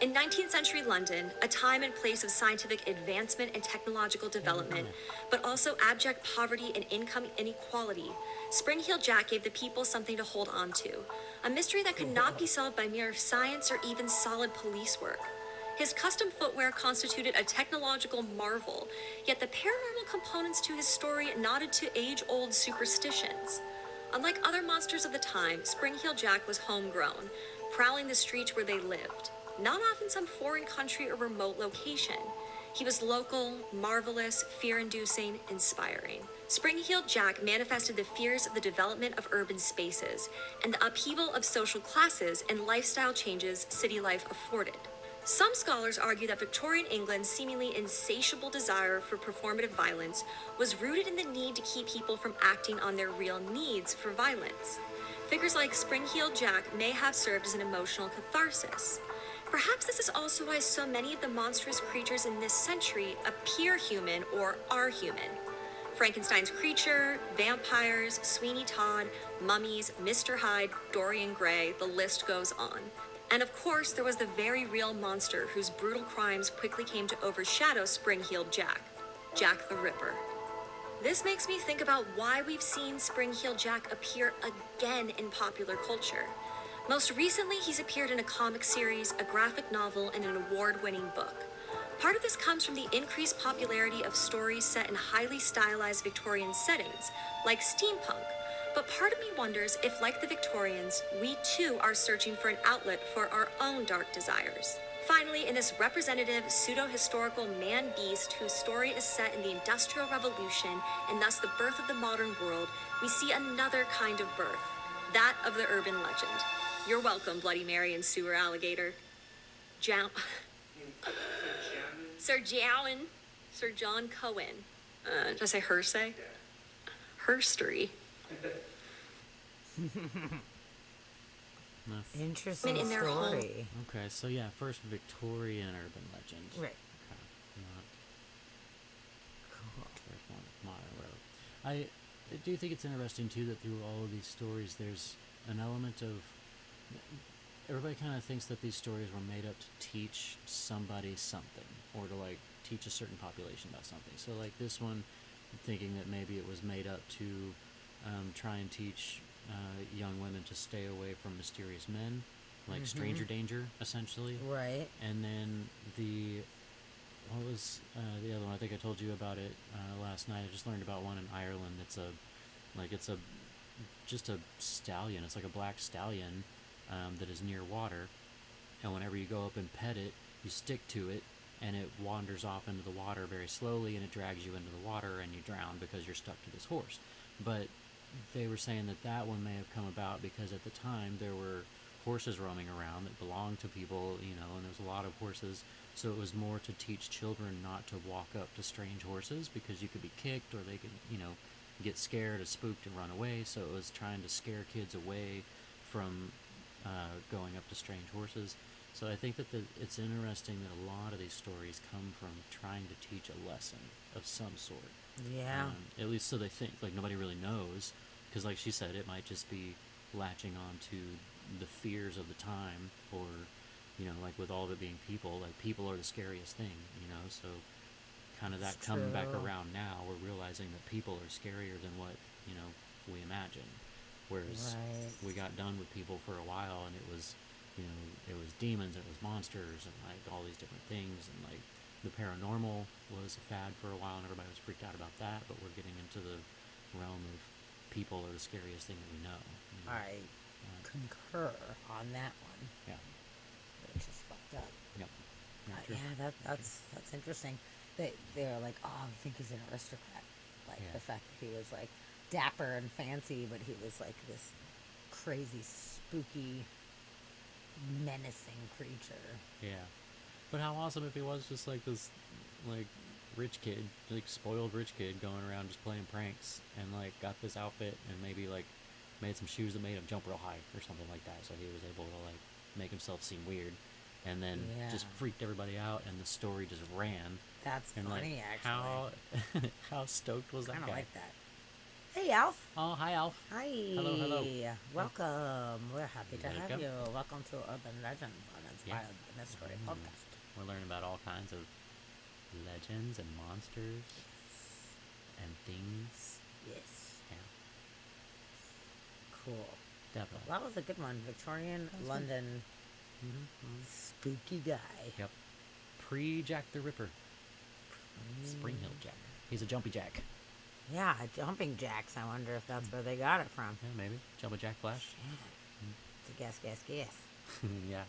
In 19th century London, a time and place of scientific advancement and technological development, but also abject poverty and income inequality, Spring-Heeled Jack gave the people something to hold on to, a mystery that could not be solved by mere science or even solid police work. His custom footwear constituted a technological marvel, yet the paranormal components to his story nodded to age-old superstitions. Unlike other monsters of the time, Spring-Heeled Jack was homegrown, prowling the streets where they lived, not off in some foreign country or remote location. He was local, marvelous, fear-inducing, inspiring. Spring-Heeled Jack manifested the fears of the development of urban spaces and the upheaval of social classes and lifestyle changes city life afforded. Some scholars argue that Victorian England's seemingly insatiable desire for performative violence was rooted in the need to keep people from acting on their real needs for violence. Figures like Spring-Heeled Jack may have served as an emotional catharsis. Perhaps this is also why so many of the monstrous creatures in this century appear human or are human. Frankenstein's creature, vampires, Sweeney Todd, mummies, Mr. Hyde, Dorian Gray, the list goes on. And of course, there was the very real monster whose brutal crimes quickly came to overshadow Spring-Heeled Jack, Jack the Ripper. This makes me think about why we've seen Spring-Heeled Jack appear again in popular culture. Most recently, he's appeared in a comic series, a graphic novel, and an award-winning book. Part of this comes from the increased popularity of stories set in highly stylized Victorian settings, like steampunk. But part of me wonders if, like the Victorians, we too are searching for an outlet for our own dark desires. Finally, in this representative, pseudo-historical man-beast whose story is set in the Industrial Revolution and thus the birth of the modern world, we see another kind of birth, that of the urban legend. You're welcome, Bloody Mary and Sewer Alligator. Sir John Cohen. Did I say Hersey? Herstory. Interesting In their home. story. Okay, so yeah, first Victorian urban legend. Right. Okay, not first one, modern, whatever. I do think it's interesting too that through all of these stories, there's an element of everybody kind of thinks that these stories were made up to teach somebody something, or to like teach a certain population about something. So like this one, thinking that maybe it was made up to try and teach young women to stay away from mysterious men, like stranger danger, essentially. Right. And then what was the other one? I think I told you about it last night. I just learned about one in Ireland. It's just a stallion. It's like a black stallion that is near water, and whenever you go up and pet it, you stick to it, and it wanders off into the water very slowly, and it drags you into the water, and you drown because you're stuck to this horse. But they were saying that one may have come about because at the time there were horses roaming around that belonged to people, and there was a lot of horses, so it was more to teach children not to walk up to strange horses because you could be kicked, or they could, get scared or spooked and run away. So it was trying to scare kids away from going up to strange horses. So I think that it's interesting that a lot of these stories come from trying to teach a lesson of some sort. Yeah. At least so they think. Like, nobody really knows, because like she said, it might just be latching on to the fears of the time, or like with all of it being people, like people are the scariest thing, so kind of that It's coming back true. around now, we're realizing that people are scarier than what we imagine. Whereas Right. we got done with people for a while, and it was it was demons, and it was monsters, and like all these different things, and like the paranormal was a fad for a while, and everybody was freaked out about that. But we're getting into the realm of people are the scariest thing that we know. I concur on that one, Yeah. which is fucked up. Yep. Sure. Yeah, that's interesting. They're like, oh, I think he's an aristocrat. Like Yeah. the fact that he was like dapper and fancy, but he was like this crazy, spooky, menacing creature. Yeah. But how awesome if he was just like this, like, rich kid, like spoiled rich kid going around just playing pranks, and like got this outfit, and maybe like made some shoes that made him jump real high or something like that, so he was able to like make himself seem weird, and then just Yeah. freaked everybody out, and the story just ran. That's And funny, like actually. how stoked was that Kind guy? of like that. Hey, Alf. Oh, hi Alf. Hi. Hello. Welcome. We're happy to have Welcome. you. Welcome to Urban Legends on Inspired by Mystery Podcast. We're learning about all kinds of legends and monsters and things. Yes. Yeah, Cool. definitely. That was a good one. Victorian London spooky guy. Yep. Pre-Jack the Ripper. Spring-Heeled Jack. He's a jumpy jack. Yeah, jumping jacks. I wonder if that's where they got it from. Yeah, maybe. Jumpy Jack Flash. Yeah. It's a guess. Yeah.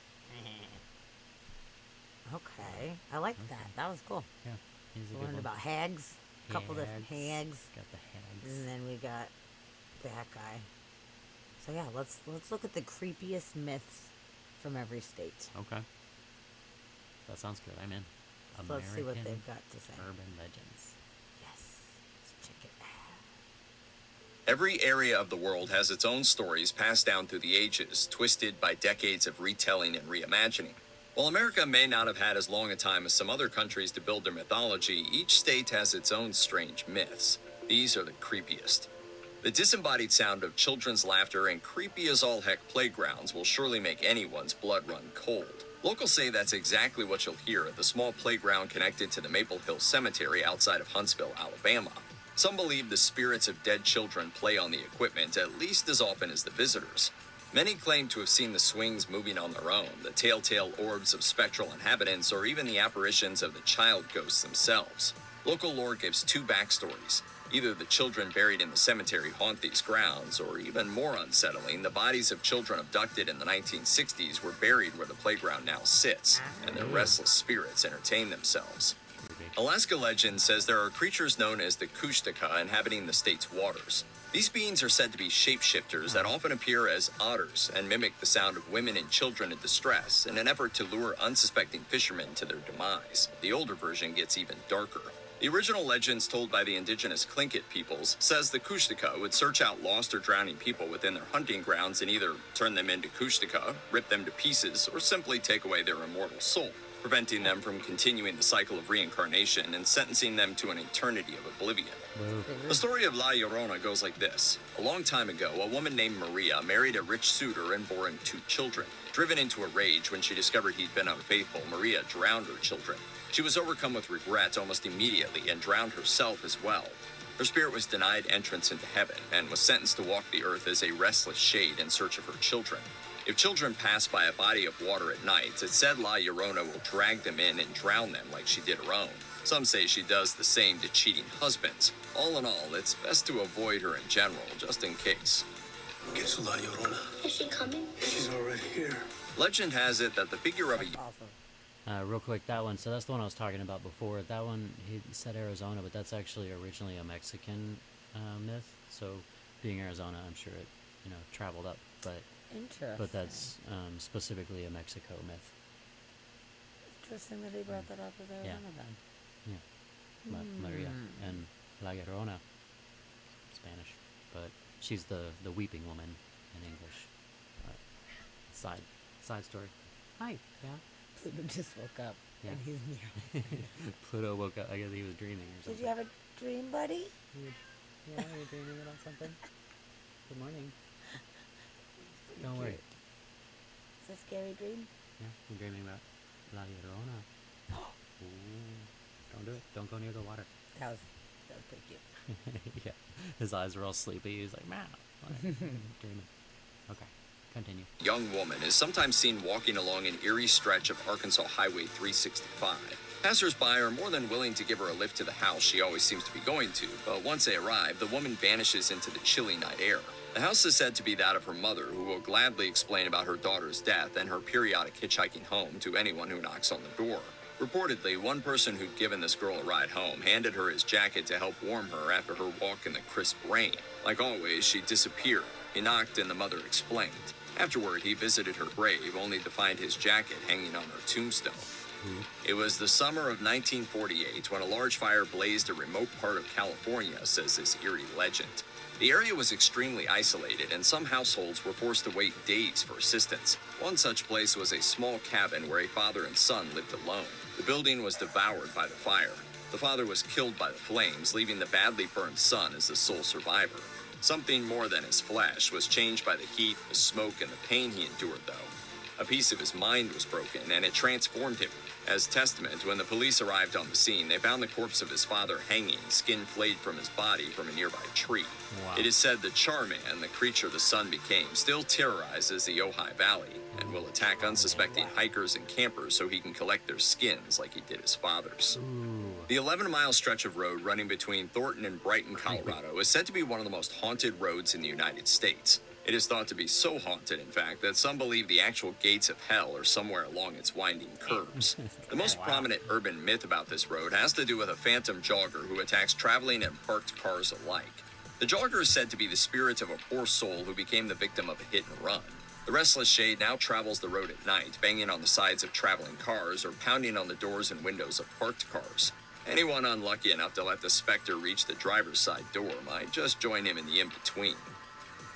Okay. I like that. That was cool. Yeah. He's a We good learned one. about hags. A couple different hags. Got the hags. And then we got that guy. So yeah, let's look at the creepiest myths from every state. Okay. That sounds good. I'm in. Let's see what American they've got to say. Urban Legends. Yes. Let's check it out. Every area of the world has its own stories passed down through the ages, twisted by decades of retelling and reimagining. While America may not have had as long a time as some other countries to build their mythology, each state has its own strange myths. These are the creepiest. The disembodied sound of children's laughter and creepy as all heck playgrounds will surely make anyone's blood run cold. Locals say that's exactly what you'll hear at the small playground connected to the Maple Hill Cemetery outside of Huntsville, Alabama. Some believe the spirits of dead children play on the equipment at least as often as the visitors. Many claim to have seen the swings moving on their own, the telltale orbs of spectral inhabitants, or even the apparitions of the child ghosts themselves. Local lore gives two backstories. Either the children buried in the cemetery haunt these grounds, or even more unsettling, the bodies of children abducted in the 1960s were buried where the playground now sits, and their restless spirits entertain themselves. Alaska legend says there are creatures known as the Kushtaka inhabiting the state's waters. These beings are said to be shapeshifters that often appear as otters and mimic the sound of women and children in distress in an effort to lure unsuspecting fishermen to their demise. The older version gets even darker. The original legends told by the indigenous Tlingit peoples says the Kushtaka would search out lost or drowning people within their hunting grounds and either turn them into Kushtaka, rip them to pieces, or simply take away their immortal soul, preventing them from continuing the cycle of reincarnation and sentencing them to an eternity of oblivion. The story of La Llorona goes like this. A long time ago, a woman named Maria married a rich suitor and bore him 2 children. Driven into a rage when she discovered he'd been unfaithful, Maria drowned her children. She was overcome with regret almost immediately and drowned herself as well. Her spirit was denied entrance into heaven and was sentenced to walk the earth as a restless shade in search of her children. If children pass by a body of water at night, it's said La Llorona will drag them in and drown them like she did her own. Some say she does the same to cheating husbands. All in all, it's best to avoid her in general, just in case. Get to La Llorona. Is she coming? She's already here. Legend has it that the figure of a... Real quick, that one. So that's the one I was talking about before. That one, he said Arizona, but that's actually originally a Mexican myth. So, being Arizona, I'm sure it, traveled up. But Interesting. But that's specifically a Mexico myth. Interesting that he brought that up as Arizona then. Yeah. Maria and La Llorona, Spanish, but she's the weeping woman in English. Side story. Hi. Yeah. Pluto just woke up and he's near. Pluto woke up. I guess he was dreaming or something. Did you have a dream, buddy? Yeah, you're dreaming about something. Good morning. Don't worry. Is it a scary dream? Yeah, I'm dreaming about La Llorona. Ooh, don't do it. Don't go near the water. That was pretty cute. Yeah, his eyes were all sleepy. He's like, man, dreaming. Okay. Continue. Young woman is sometimes seen walking along an eerie stretch of Arkansas Highway 365. Passers-by are more than willing to give her a lift to the house she always seems to be going to, but once they arrive, the woman vanishes into the chilly night air. The house is said to be that of her mother, who will gladly explain about her daughter's death and her periodic hitchhiking home to anyone who knocks on the door. Reportedly, one person who'd given this girl a ride home handed her his jacket to help warm her after her walk in the crisp rain. Like always, she disappeared. He knocked and the mother explained. Afterward, he visited her grave, only to find his jacket hanging on her tombstone. It was the summer of 1948 when a large fire blazed a remote part of California, says this eerie legend. The area was extremely isolated, and some households were forced to wait days for assistance. One such place was a small cabin where a father and son lived alone. The building was devoured by the fire. The father was killed by the flames, leaving the badly burned son as the sole survivor. Something more than his flesh was changed by the heat, the smoke, and the pain he endured, though. A piece of his mind was broken, and it transformed him. As testament, when the police arrived on the scene, they found the corpse of his father hanging, skin flayed from his body from a nearby tree. Wow. It is said the Charman, the creature the son became, still terrorizes the Ojai Valley and will attack unsuspecting hikers and campers so he can collect their skins like he did his father's. The 11-mile stretch of road running between Thornton and Brighton, Colorado, is said to be one of the most haunted roads in the United States. It is thought to be so haunted, in fact, that some believe the actual gates of hell are somewhere along its winding curves. The most prominent urban myth about this road has to do with a phantom jogger who attacks traveling and parked cars alike. The jogger is said to be the spirit of a poor soul who became the victim of a hit and run. The restless shade now travels the road at night, banging on the sides of traveling cars or pounding on the doors and windows of parked cars. Anyone unlucky enough to let the specter reach the driver's side door might just join him in the in-between.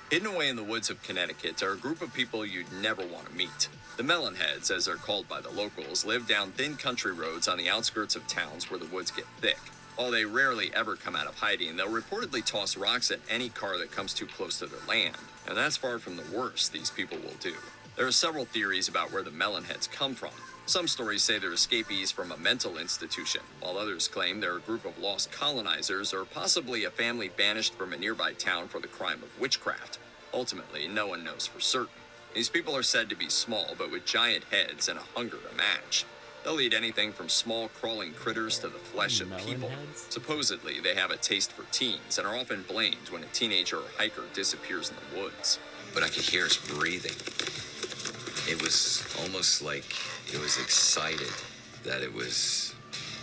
Hidden away in the woods of Connecticut are a group of people you'd never want to meet. The Melonheads, as they're called by the locals, live down thin country roads on the outskirts of towns where the woods get thick. While they rarely ever come out of hiding, they'll reportedly toss rocks at any car that comes too close to their land. And that's far from the worst these people will do. There are several theories about where the Melonheads come from. Some stories say they're escapees from a mental institution, while others claim they're a group of lost colonizers or possibly a family banished from a nearby town for the crime of witchcraft. Ultimately, no one knows for certain. These people are said to be small, but with giant heads and a hunger to match. They'll eat anything from small crawling critters to the flesh of people. Supposedly, they have a taste for teens and are often blamed when a teenager or hiker disappears in the woods. But I could hear us breathing. It was almost like it was excited, that it was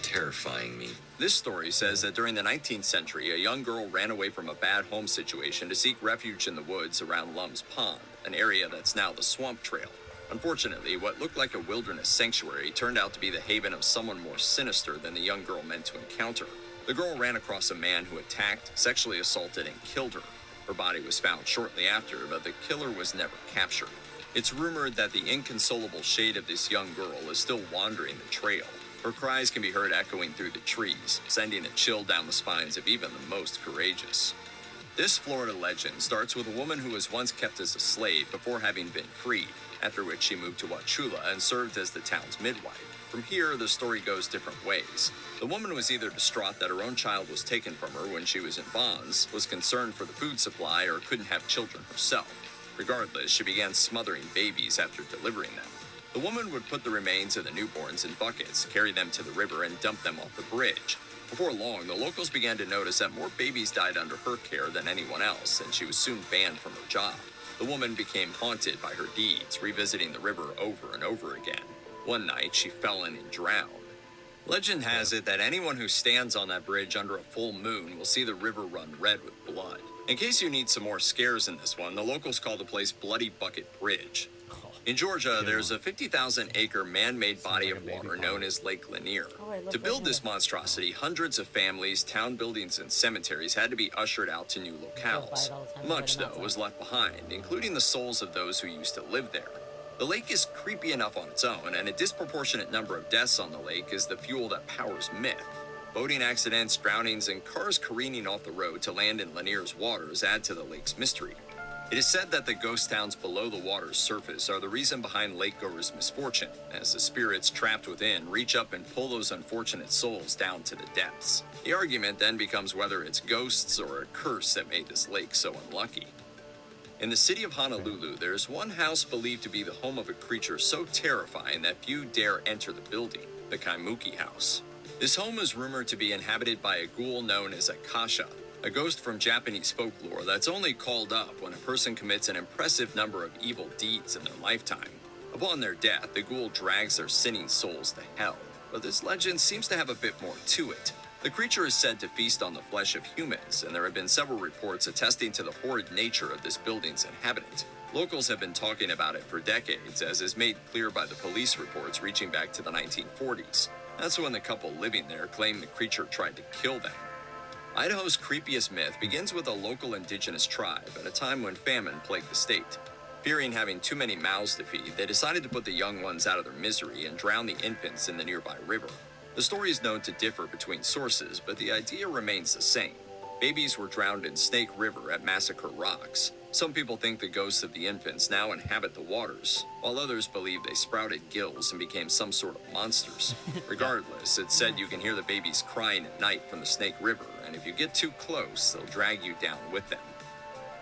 terrifying me. This story says that during the 19th century, a young girl ran away from a bad home situation to seek refuge in the woods around Lum's Pond, an area that's now the Swamp Trail. Unfortunately, what looked like a wilderness sanctuary turned out to be the haven of someone more sinister than the young girl meant to encounter. The girl ran across a man who attacked, sexually assaulted, and killed her. Her body was found shortly after, but the killer was never captured. It's rumored that the inconsolable shade of this young girl is still wandering the trail. Her cries can be heard echoing through the trees, sending a chill down the spines of even the most courageous. This Florida legend starts with a woman who was once kept as a slave before having been freed, after which she moved to Wauchula and served as the town's midwife. From here, the story goes different ways. The woman was either distraught that her own child was taken from her when she was in bonds, was concerned for the food supply, or couldn't have children herself. Regardless, she began smothering babies after delivering them. The woman would put the remains of the newborns in buckets, carry them to the river, and dump them off the bridge. Before long, the locals began to notice that more babies died under her care than anyone else, and she was soon banned from her job. The woman became haunted by her deeds, revisiting the river over and over again. One night, she fell in and drowned. Legend has it that anyone who stands on that bridge under a full moon will see the river run red with blood. In case you need some more scares in this one, the locals call the place Bloody Bucket Bridge. In Georgia, there's a 50,000-acre man-made body of water known as Lake Lanier. To build this monstrosity, hundreds of families, town buildings, and cemeteries had to be ushered out to new locales. Much, though, was left behind, including the souls of those who used to live there. The lake is creepy enough on its own, and a disproportionate number of deaths on the lake is the fuel that powers myth. Boating accidents, drownings, and cars careening off the road to land in Lanier's waters add to the lake's mystery. It is said that the ghost towns below the water's surface are the reason behind lakegoers' misfortune, as the spirits trapped within reach up and pull those unfortunate souls down to the depths. The argument then becomes whether it's ghosts or a curse that made this lake so unlucky. In the city of Honolulu, there is one house believed to be the home of a creature so terrifying that few dare enter the building, the Kaimuki House. This home is rumored to be inhabited by a ghoul known as Akasha, a ghost from Japanese folklore that's only called up when a person commits an impressive number of evil deeds in their lifetime. Upon their death, the ghoul drags their sinning souls to hell, but this legend seems to have a bit more to it. The creature is said to feast on the flesh of humans, and there have been several reports attesting to the horrid nature of this building's inhabitant. Locals have been talking about it for decades, as is made clear by the police reports reaching back to the 1940s. That's when the couple living there claimed the creature tried to kill them. Idaho's creepiest myth begins with a local indigenous tribe at a time when famine plagued the state. Fearing having too many mouths to feed, they decided to put the young ones out of their misery and drown the infants in the nearby river. The story is known to differ between sources, but the idea remains the same. Babies were drowned in Snake River at Massacre Rocks. Some people think the ghosts of the infants now inhabit the waters, while others believe they sprouted gills and became some sort of monsters. Regardless, it's said you can hear the babies crying at night from the Snake River, and if you get too close, they'll drag you down with them.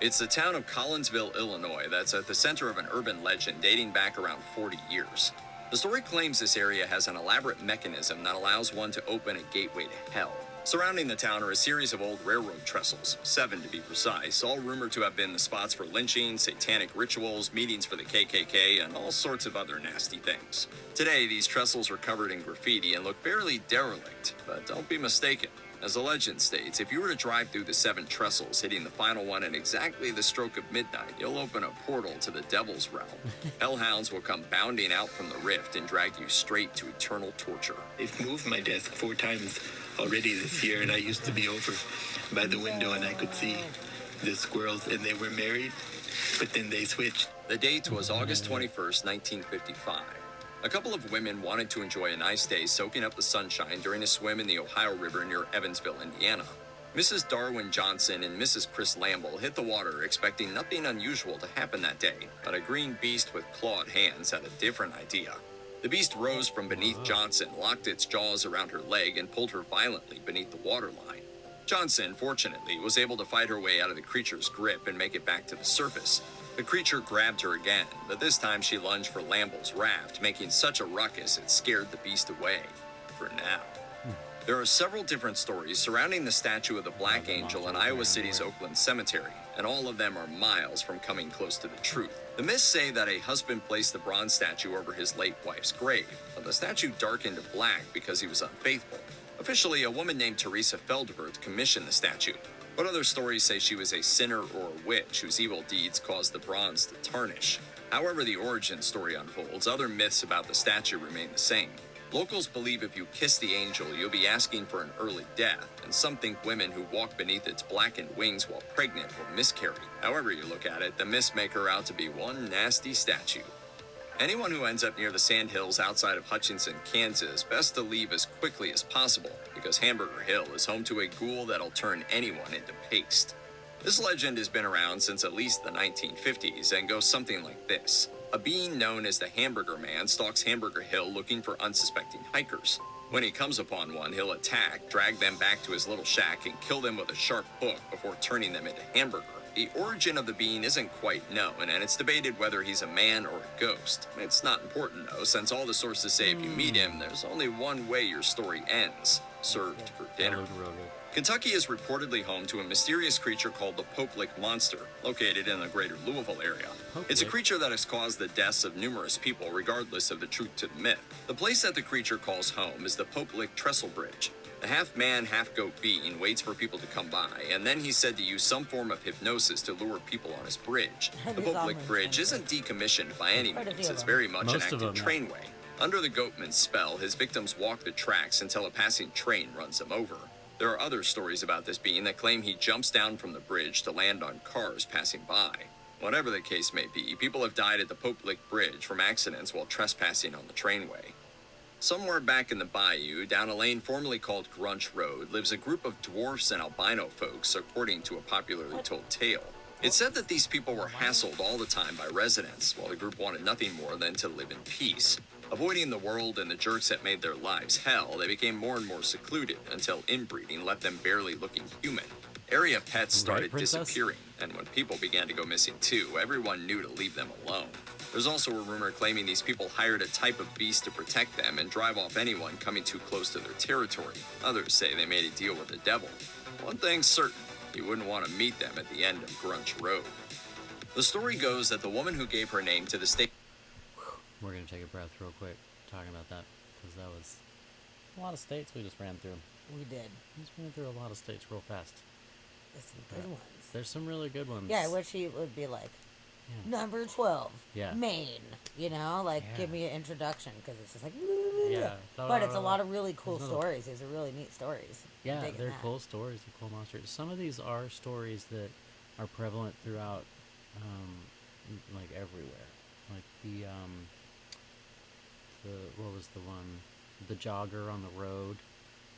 It's the town of Collinsville, Illinois, that's at the center of an urban legend dating back around 40 years. The story claims this area has an elaborate mechanism that allows one to open a gateway to hell. Surrounding the town are a series of old railroad trestles, 7 to be precise, all rumored to have been the spots for lynching, satanic rituals, meetings for the KKK, and all sorts of other nasty things. Today, these trestles are covered in graffiti and look fairly derelict, but don't be mistaken. As the legend states, if you were to drive through the 7 trestles, hitting the final one at exactly the stroke of midnight, you'll open a portal to the devil's realm. Hellhounds will come bounding out from the rift and drag you straight to eternal torture. They've moved my desk 4 times already this year, and I used to be over by the window and I could see the squirrels, and they were married, but then they switched. The date was August 21st, 1955. A couple of women wanted to enjoy a nice day soaking up the sunshine during a swim in the Ohio River near Evansville, Indiana. Mrs. Darwin Johnson and Mrs. Chris Lamble hit the water expecting nothing unusual to happen that day, but a green beast with clawed hands had a different idea. The beast rose from beneath Johnson, locked its jaws around her leg, and pulled her violently beneath the waterline. Johnson, fortunately, was able to fight her way out of the creature's grip and make it back to the surface. The creature grabbed her again, but this time she lunged for Lamble's raft, making such a ruckus it scared the beast away. For now. There are several different stories surrounding the statue of the Black Angel in Iowa City's Oakland Cemetery, and all of them are miles from coming close to the truth. The myths say that a husband placed the bronze statue over his late wife's grave, but the statue darkened to black because he was unfaithful. Officially, a woman named Teresa Feldverth commissioned the statue, but other stories say she was a sinner or a witch whose evil deeds caused the bronze to tarnish. However the origin story unfolds, other myths about the statue remain the same. Locals believe if you kiss the angel, you'll be asking for an early death, and some think women who walk beneath its blackened wings while pregnant will miscarry. However you look at it, the myths make her out to be one nasty statue. Anyone who ends up near the sandhills outside of Hutchinson, Kansas, best to leave as quickly as possible, because Hamburger Hill is home to a ghoul that'll turn anyone into paste. This legend has been around since at least the 1950s and goes something like this. A being known as the Hamburger Man stalks Hamburger Hill looking for unsuspecting hikers. When he comes upon one, he'll attack, drag them back to his little shack, and kill them with a sharp hook before turning them into hamburger. The origin of the being isn't quite known, and it's debated whether he's a man or a ghost. It's not important, though, since all the sources say if you meet him, there's only one way your story ends: served for dinner. Kentucky is reportedly home to a mysterious creature called the Pope Lick Monster, located in the greater Louisville area. It's a creature that has caused the deaths of numerous people, regardless of the truth to the myth. The place that the creature calls home is the Pope Lick Trestle Bridge. The half-man, half-goat being waits for people to come by, and then he's said to use some form of hypnosis to lure people on his bridge. The Pope Lick Bridge isn't decommissioned by any means. It's very much an active trainway. Under the Goatman's spell, his victims walk the tracks until a passing train runs them over. There are other stories about this being that claim he jumps down from the bridge to land on cars passing by. Whatever the case may be, people have died at the Pope Lick Bridge from accidents while trespassing on the trainway. Somewhere back in the bayou, down a lane formerly called Grunch Road, lives a group of dwarfs and albino folks, according to a popularly told tale. It's said that these people were hassled all the time by residents, while the group wanted nothing more than to live in peace. Avoiding the world and the jerks that made their lives hell, they became more and more secluded until inbreeding left them barely looking human. Area pets started disappearing, and when people began to go missing too, everyone knew to leave them alone. There's also a rumor claiming these people hired a type of beast to protect them and drive off anyone coming too close to their territory. Others say they made a deal with the devil. One thing's certain, you wouldn't want to meet them at the end of Grunch Road. The story goes that the woman who gave her name to the state... We're going to take a breath real quick talking about that, because that was a lot of states we just ran through. We did. We just ran through a lot of states real fast. There's some good ones. There's some really good ones. Yeah, I wish he would be like, number 12, Maine. You know, like, give me an introduction, because it's just like, but it's a lot of really cool stories. These are really neat stories. Yeah, they're cool stories. They're cool monsters. Some of these are stories that are prevalent throughout, like, everywhere. Like the what was the one? The jogger on the road.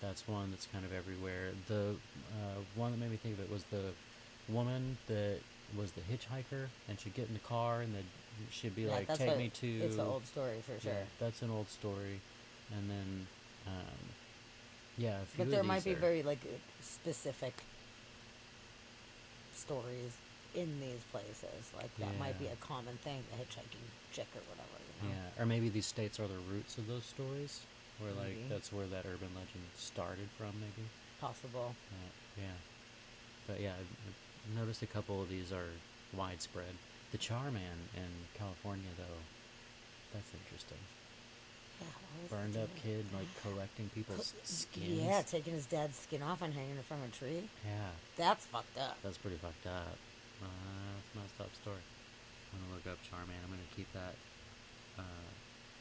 That's one that's kind of everywhere. The one that made me think of it was the woman that was the hitchhiker, and she'd get in the car, and she'd be like, "Take me to." It's an old story for sure. Yeah, that's an old story, and then a few. But there might be very like specific stories in these places. Like that might be a common thing, the hitchhiking chick or whatever. You know? Yeah, or maybe these states are the roots of those stories, where like that's where that urban legend started from, maybe. Possible. But yeah, I've noticed a couple of these are widespread. The Charman in California, though, that's interesting. burned up kid like collecting people's skins. Yeah, taking his dad's skin off and hanging it from a tree. Yeah. That's fucked up. That's pretty fucked up. That's a messed up story. I'm gonna look up Charman. I'm gonna keep that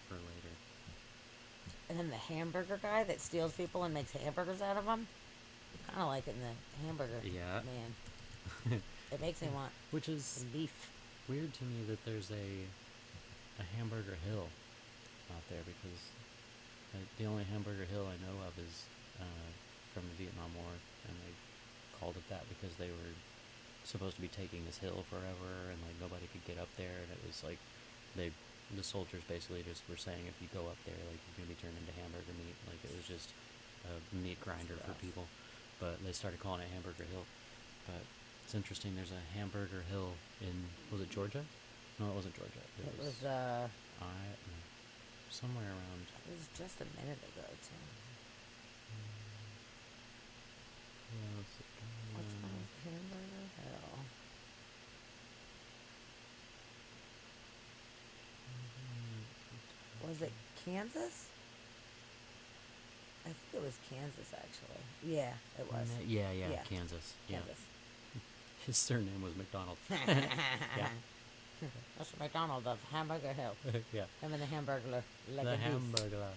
for later. And then the hamburger guy that steals people and makes hamburgers out of them. Kind of like in the hamburger. Yeah. Man. It makes me want Which is some beef. weird to me that there's a hamburger hill out there, because the only hamburger hill I know of is from the Vietnam War, and they called it that because they were supposed to be taking this hill forever, and like nobody could get up there, and it was like the soldiers basically just were saying, if you go up there, like you're gonna be turned into hamburger meat. Like it was just a meat grinder for people. But they started calling it Hamburger Hill. But it's interesting. There's a Hamburger Hill in, was it Georgia? No, it wasn't Georgia. It was somewhere around. It was just a minute ago too. Yeah, let's see. What's one with Hamburger Hill? Was it Kansas? I think it was Kansas, actually. Yeah, it was. Yeah, Yeah. Kansas. Yeah. Kansas. His surname was McDonald. Yeah. That's McDonald of Hamburger Hill. Yeah. Him and the Hamburglar. Like The a doof. Hamburger.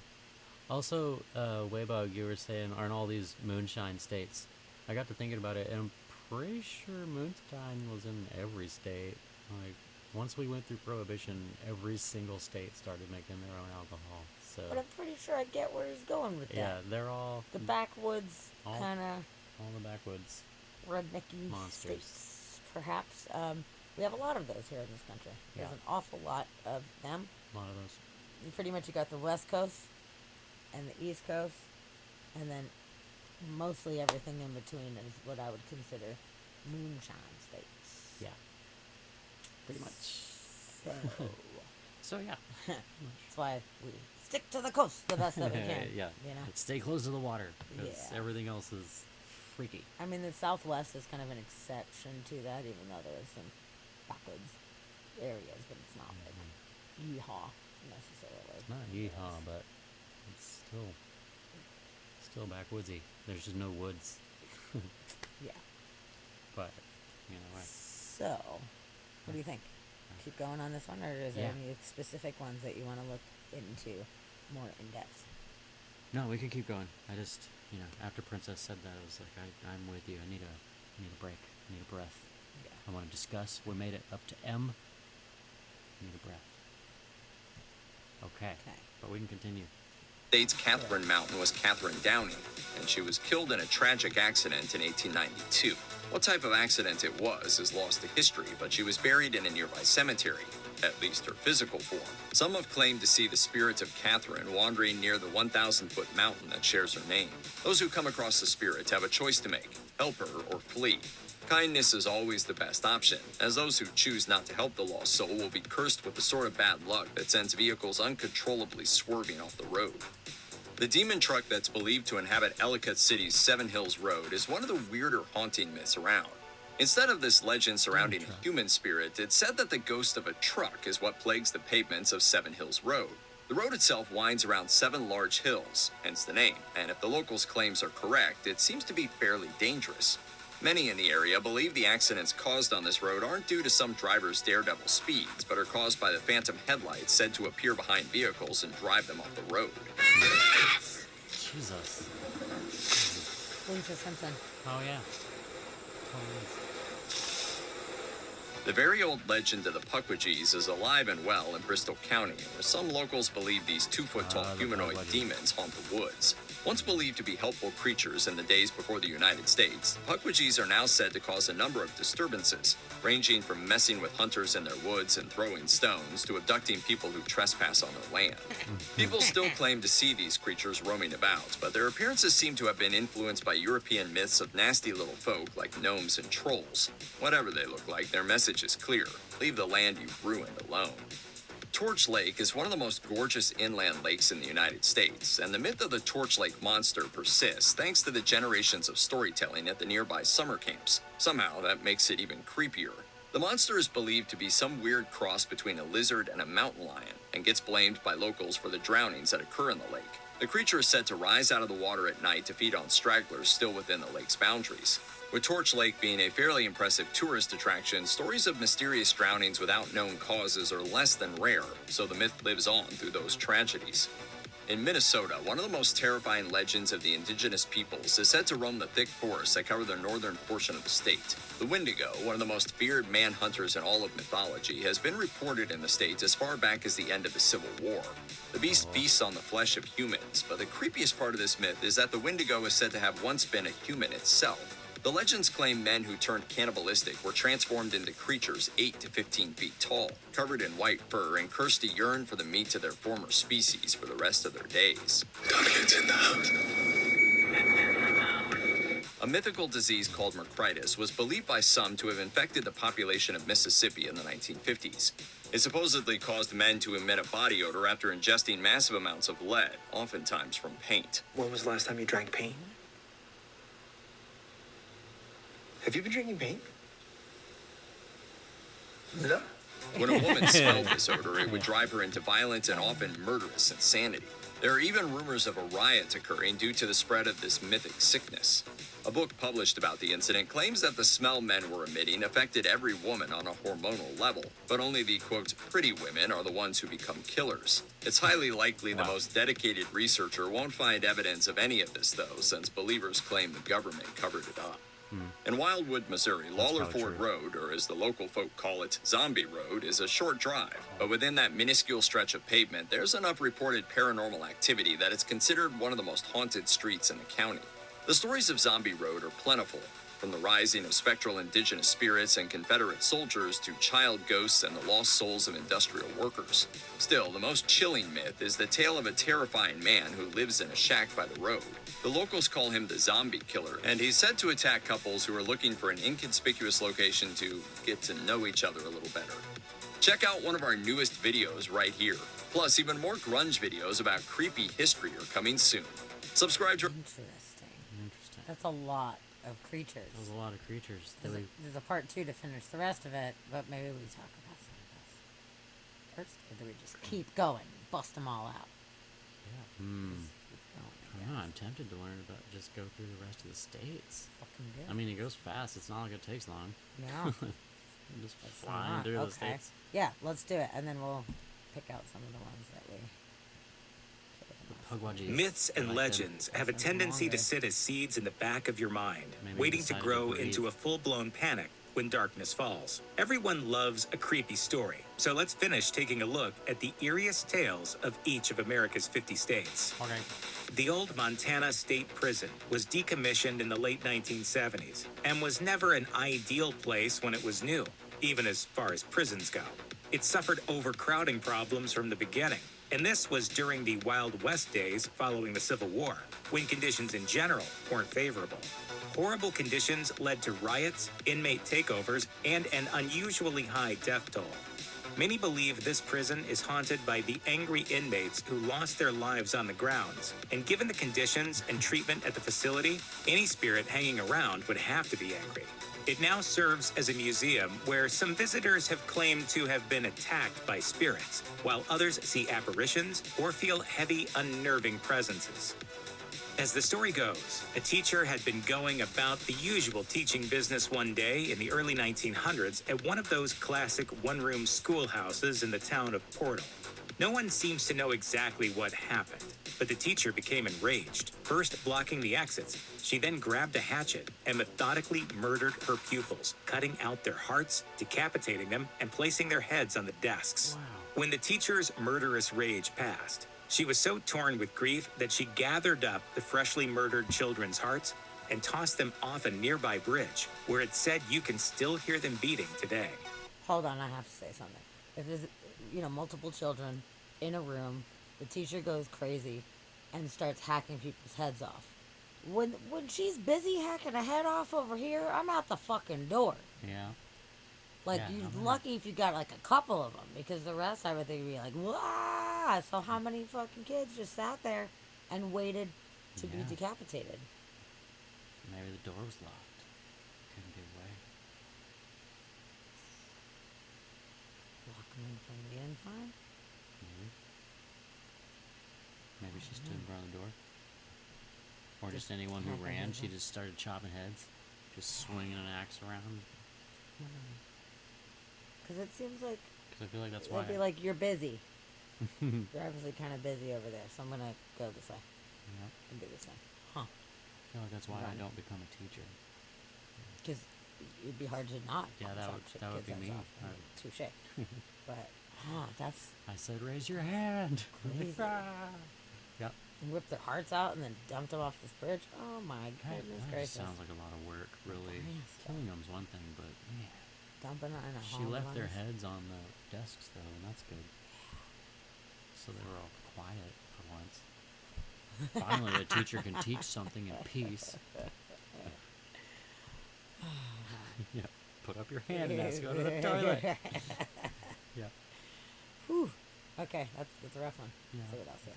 Also, Waybug, you were saying, aren't all these moonshine states? I got to thinking about it, and I'm pretty sure moonshine was in every state. Like, once we went through Prohibition, every single state started making their own alcohol. So But I'm pretty sure I get where he's going with yeah, that. they're all The backwoods, all- kind of all the backwoods. rednecky Monsters. states, perhaps. We have a lot of those here in this country. There's Yeah. an awful lot of them. A lot of those. Pretty much you got the West Coast and the East Coast, and then mostly everything in between is what I would consider moonshine states. Yeah. Pretty much. So, So yeah. that's why we stick to the coast the best that we can. Yeah. You know? Stay close to the water, because Yeah. everything else is freaky. I mean, the Southwest is kind of an exception to that, even though there are some backwoods areas, but it's not like yeehaw necessarily. It's not yeehaw, but it's still backwoodsy. There's just no woods. Yeah. But you know, So, what do you think? Keep going on this one, or is there Yeah. any specific ones that you want to look into more in depth? no, we can keep going. I just, after Princess said that, I was like, I'm with you. I need a break. I need a breath. Yeah. I want to discuss. We made it up to M. I need a breath. Okay. Okay. But we can continue. State's Catherine Mountain was Catherine Downey, and she was killed in a tragic accident in 1892. What type of accident it was is lost to history, but she was buried in a nearby cemetery, at least her physical form. Some have claimed to see the spirit of Catherine wandering near the 1,000-foot mountain that shares her name. Those who come across the spirit have a choice to make: help her or flee. Kindness is always the best option, as those who choose not to help the lost soul will be cursed with the sort of bad luck that sends vehicles uncontrollably swerving off the road. The demon truck that's believed to inhabit Ellicott City's Seven Hills Road is one of the weirder haunting myths around. Instead of this legend surrounding a human spirit, it's said that the ghost of a truck is what plagues the pavements of Seven Hills Road. The road itself winds around 7 large hills, hence the name, and if the locals' claims are correct, it seems to be fairly dangerous. Many in the area believe the accidents caused on this road aren't due to some driver's daredevil speeds, but are caused by the phantom headlights said to appear behind vehicles and drive them off the road. Jesus. Lisa Simpson. Oh yeah. Totally. The very old legend of the Puckwudgies is alive and well in Bristol County, where some locals believe these 2-foot-tall the humanoid Puckwudgies. demons haunt the woods. Once believed to be helpful creatures in the days before the United States, the Puckwudgies are now said to cause a number of disturbances, ranging from messing with hunters in their woods and throwing stones to abducting people who trespass on their land. People still claim to see these creatures roaming about, but their appearances seem to have been influenced by European myths of nasty little folk like gnomes and trolls. Whatever they look like, their message is clear: leave the land you've ruined alone. Torch Lake is one of the most gorgeous inland lakes in the United States, and the myth of the Torch Lake monster persists thanks to the generations of storytelling at the nearby summer camps. Somehow, that makes it even creepier. The monster is believed to be some weird cross between a lizard and a mountain lion, and gets blamed by locals for the drownings that occur in the lake. The creature is said to rise out of the water at night to feed on stragglers still within the lake's boundaries. With Torch Lake being a fairly impressive tourist attraction, stories of mysterious drownings without known causes are less than rare, so the myth lives on through those tragedies. In Minnesota, one of the most terrifying legends of the indigenous peoples is said to roam the thick forests that cover the northern portion of the state. The Wendigo, one of the most feared man-hunters in all of mythology, has been reported in the state as far back as the end of the Civil War. The beast feasts on the flesh of humans, but the creepiest part of this myth is that the Wendigo is said to have once been a human itself. The legends claim men who turned cannibalistic were transformed into creatures 8 to 15 feet tall, covered in white fur, and cursed to yearn for the meat of their former species for the rest of their days. It's in the house. A mythical disease called mercritis was believed by some to have infected the population of Mississippi in the 1950s. It supposedly caused men to emit a body odor after ingesting massive amounts of lead, oftentimes from paint. When was the last time you drank paint? Have you been drinking paint? No. When a woman smelled this odor, it would drive her into violent and often murderous insanity. There are even rumors of a riot occurring due to the spread of this mythic sickness. A book published about the incident claims that the smell men were emitting affected every woman on a hormonal level, but only the, quote, pretty women are the ones who become killers. It's highly likely the most dedicated researcher won't find evidence of any of this, though, since believers claim the government covered it up. In Wildwood, Missouri, Lawler Ford Road, or as the local folk call it, Zombie Road, is a short drive. But within that minuscule stretch of pavement, there's enough reported paranormal activity that it's considered one of the most haunted streets in the county. The stories of Zombie Road are plentiful, from the rising of spectral indigenous spirits and Confederate soldiers to child ghosts and the lost souls of industrial workers. Still, the most chilling myth is the tale of a terrifying man who lives in a shack by the road. The locals call him the Zombie Killer, and he's said to attack couples who are looking for an inconspicuous location to get to know each other a little better. Check out one of our newest videos right here. Plus, even more grunge videos about creepy history are coming soon. Subscribe to... Interesting. That's a lot of creatures. There's a lot of creatures. There's a part 2 to finish the rest of it, but maybe we talk about some of this first, or do we just keep going, bust them all out? Yeah. I don't know, I'm tempted to learn about, just go through the rest of the states. Fucking good. I mean, it goes fast. It's not like it takes long. No. Just flying through the states. Yeah, let's do it, and then we'll pick out some of the ones that we... Myths and legends have a tendency to sit as seeds in the back of your mind, waiting to grow into a full-blown panic when darkness falls. Everyone loves a creepy story, so let's finish taking a look at the eeriest tales of each of America's 50 states. Okay. The old Montana State Prison was decommissioned in the late 1970s and was never an ideal place when it was new, even as far as prisons go. It suffered overcrowding problems from the beginning, and this was during the Wild West days following the Civil War, when conditions in general weren't favorable. Horrible conditions led to riots, inmate takeovers, and an unusually high death toll. Many believe this prison is haunted by the angry inmates who lost their lives on the grounds, and given the conditions and treatment at the facility, any spirit hanging around would have to be angry. It now serves as a museum where some visitors have claimed to have been attacked by spirits, while others see apparitions or feel heavy, unnerving presences. As the story goes, a teacher had been going about the usual teaching business one day in the early 1900s at one of those classic one-room schoolhouses in the town of Portal. No one seems to know exactly what happened, but the teacher became enraged, first blocking the exits. She then grabbed a hatchet and methodically murdered her pupils, cutting out their hearts, decapitating them, and placing their heads on the desks. Wow. When the teacher's murderous rage passed, she was so torn with grief that she gathered up the freshly murdered children's hearts and tossed them off a nearby bridge, where it said you can still hear them beating today. Hold on, I have to say something. If there's, multiple children in a room, the teacher goes crazy and starts hacking people's heads off. When she's busy hacking a head off over here, I'm out the fucking door. Yeah. You're lucky if you got a couple of them, because the rest I would think would be like, wah! So how many fucking kids just sat there and waited to be decapitated? Maybe the door was locked. Couldn't get away. Lock them in from the inside? Maybe. She stood in front of the door. Or just anyone who ran, she just started chopping heads, just swinging an axe around. Because it seems like... Because I feel like that's why... It'd be like, you're busy. You're obviously kind of busy over there, so I'm going to go this way. Yep. And do this thing. Huh. I feel like that's why I don't become a teacher. Because it'd be hard to not. Yeah, that would be me. Touche. But, that's... I said, raise your hand. Crazy. Yep. And whip their hearts out and then dump them off this bridge. Oh my goodness That gracious. sounds like a lot of work, really. Killing them's one thing, but man. Dumping it in a She left their heads on the desks, though, and that's good. So they were all quiet for once. Finally, the teacher can teach something in peace. Yeah, put up your hand and let's go to the toilet. Yeah. Whew. Okay, that's a rough one. Yeah. Let's see what else here.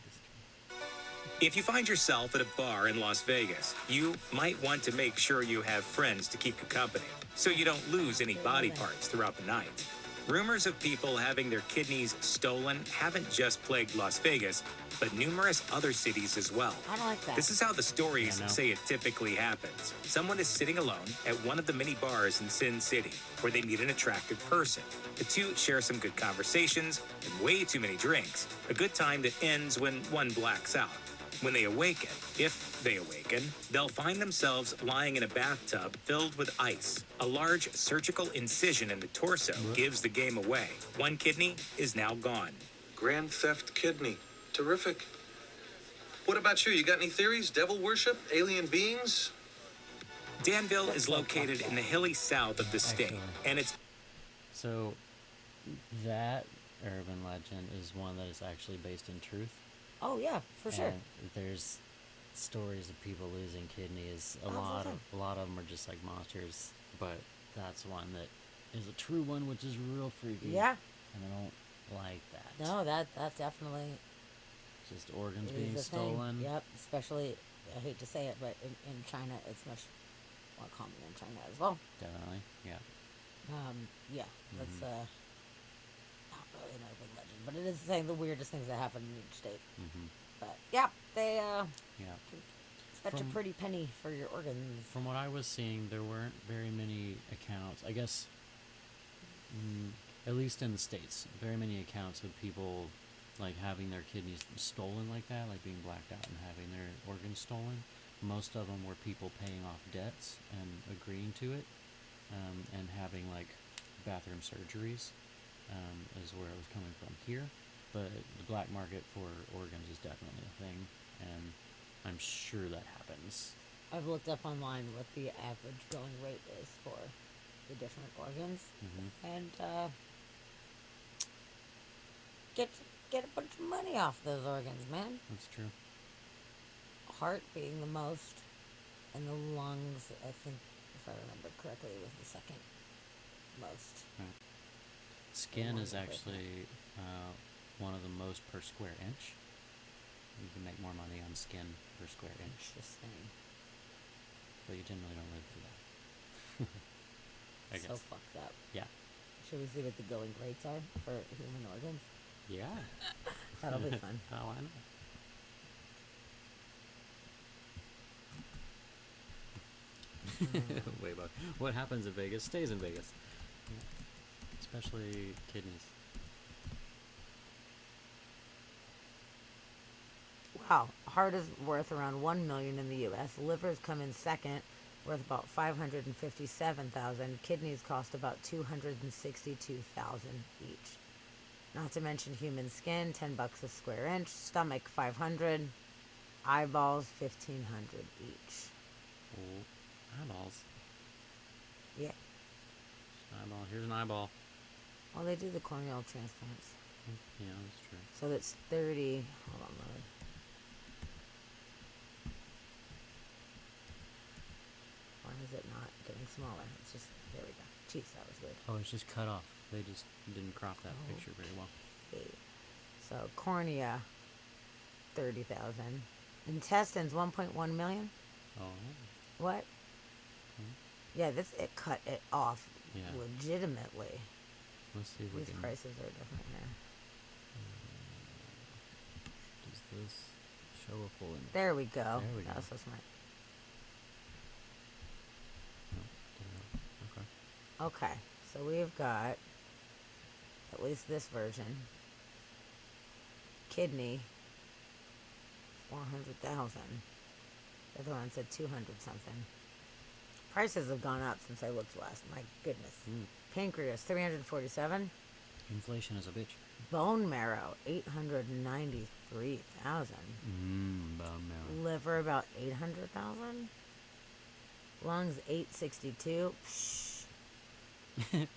If you find yourself at a bar in Las Vegas, you might want to make sure you have friends to keep you company, so you don't lose any body parts throughout the night. Rumors of people having their kidneys stolen haven't just plagued Las Vegas, but numerous other cities as well. I don't like that. This is how the stories say it typically happens. Someone is sitting alone at one of the many bars in Sin City, where they meet an attractive person. The two share some good conversations and way too many drinks, a good time that ends when one blacks out. When they awaken, if they awaken, they'll find themselves lying in a bathtub filled with ice. A large surgical incision in the torso gives the game away. One kidney is now gone. Grand Theft Kidney. Terrific. What about you? You got any theories? Devil worship? Alien beings? Danville is located in the hilly south of the state, and it's... So, that urban legend is one that is actually based in truth. Oh yeah, for sure. And there's stories of people losing kidneys. A lot of them are just like monsters, but that's one that is a true one, which is real freaky. Yeah. And I don't like that. No, that's definitely just organs is being a thing. stolen. Yep, especially I hate to say it, but in China it's much more common in China as well. Definitely, yeah. Yeah, that's not really an urban legend, but it is saying the weirdest things that happen in each state. But yeah, they fetch a pretty penny for your organs. From what I was seeing, there weren't very many accounts. I guess, at least in the States, very many accounts of people like having their kidneys stolen like that, like being blacked out and having their organs stolen. Most of them were people paying off debts and agreeing to it, and having like bathroom surgeries, is where it was coming from here. But the black market for organs is definitely a thing, and I'm sure that happens. I've looked up online what the average going rate is for the different organs, and get a bunch of money off those organs, man. That's true. Heart being the most, and the lungs, I think, if I remember correctly, was the second most. Right. Skin is actually one of the most per square inch. You can make more money on skin per square inch. Interesting. But you generally don't live for that. I guess. So fucked up. Yeah. Should we see what the going rates are for human organs? Yeah. That'll be fun. Oh, I know. Way back. What happens in Vegas stays in Vegas. Yeah. Especially kidneys. Wow, heart is worth around $1 million in the U.S. Livers come in second, worth about $557,000. Kidneys cost about $262,000 each. Not to mention human skin, $10 a square inch. Stomach, $500. Eyeballs, $1,500 each. Oh, eyeballs. Yeah. Eyeball. Here's an eyeball. Well, they do the corneal transplants. Yeah, that's true. So that's 30. Hold on, let me. Why is it not getting smaller? It's just, there we go. Jeez, that was weird. Oh, it's just cut off. They just didn't crop that picture very well. Okay. So cornea, 30,000. Intestines, 1.1 million. Oh. What? Yeah, it cut it off legitimately. Let's see if we These can. prices are different here. Does this Show a full image. There we go. There we That go. was so smart. Okay. Okay, so we've got at least this version. Kidney, 400,000. The other one said 200 something. Prices have gone up since I looked last. My goodness. Pancreas, 347. Inflation is a bitch. Bone marrow, 893,000. Bone marrow. Liver, about 800,000. Lungs, 862. Psh.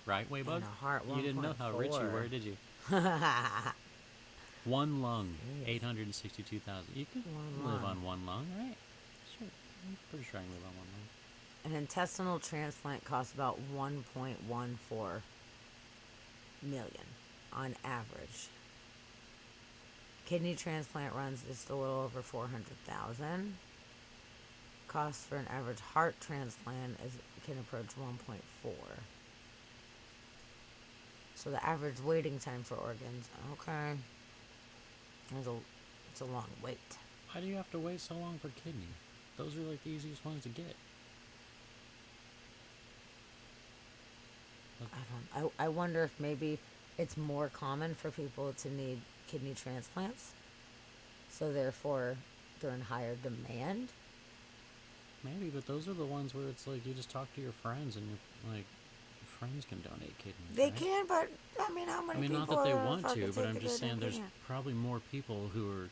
Right, Waybug? And a heart, You didn't know how rich you 1.4. were, did you? One lung, 862,000. You can One live lung. on one lung, right? Sure. I'm pretty sure I can live on one lung. An intestinal transplant costs about 1.14 million on average. Kidney transplant runs just a little over 400,000. Cost for an average heart transplant can approach 1.4. So the average waiting time for organs, okay, it's a long wait. Why do you have to wait so long for kidney? Those are like the easiest ones to get. I wonder if maybe it's more common for people to need kidney transplants, so therefore they're in higher demand. Maybe, but those are the ones where it's like you just talk to your friends and you're like, your friends can donate kidneys. They right? can, but I mean, how many I mean, people not that they are want fucking to, but I'm taking just it saying and there's can't? probably more people who are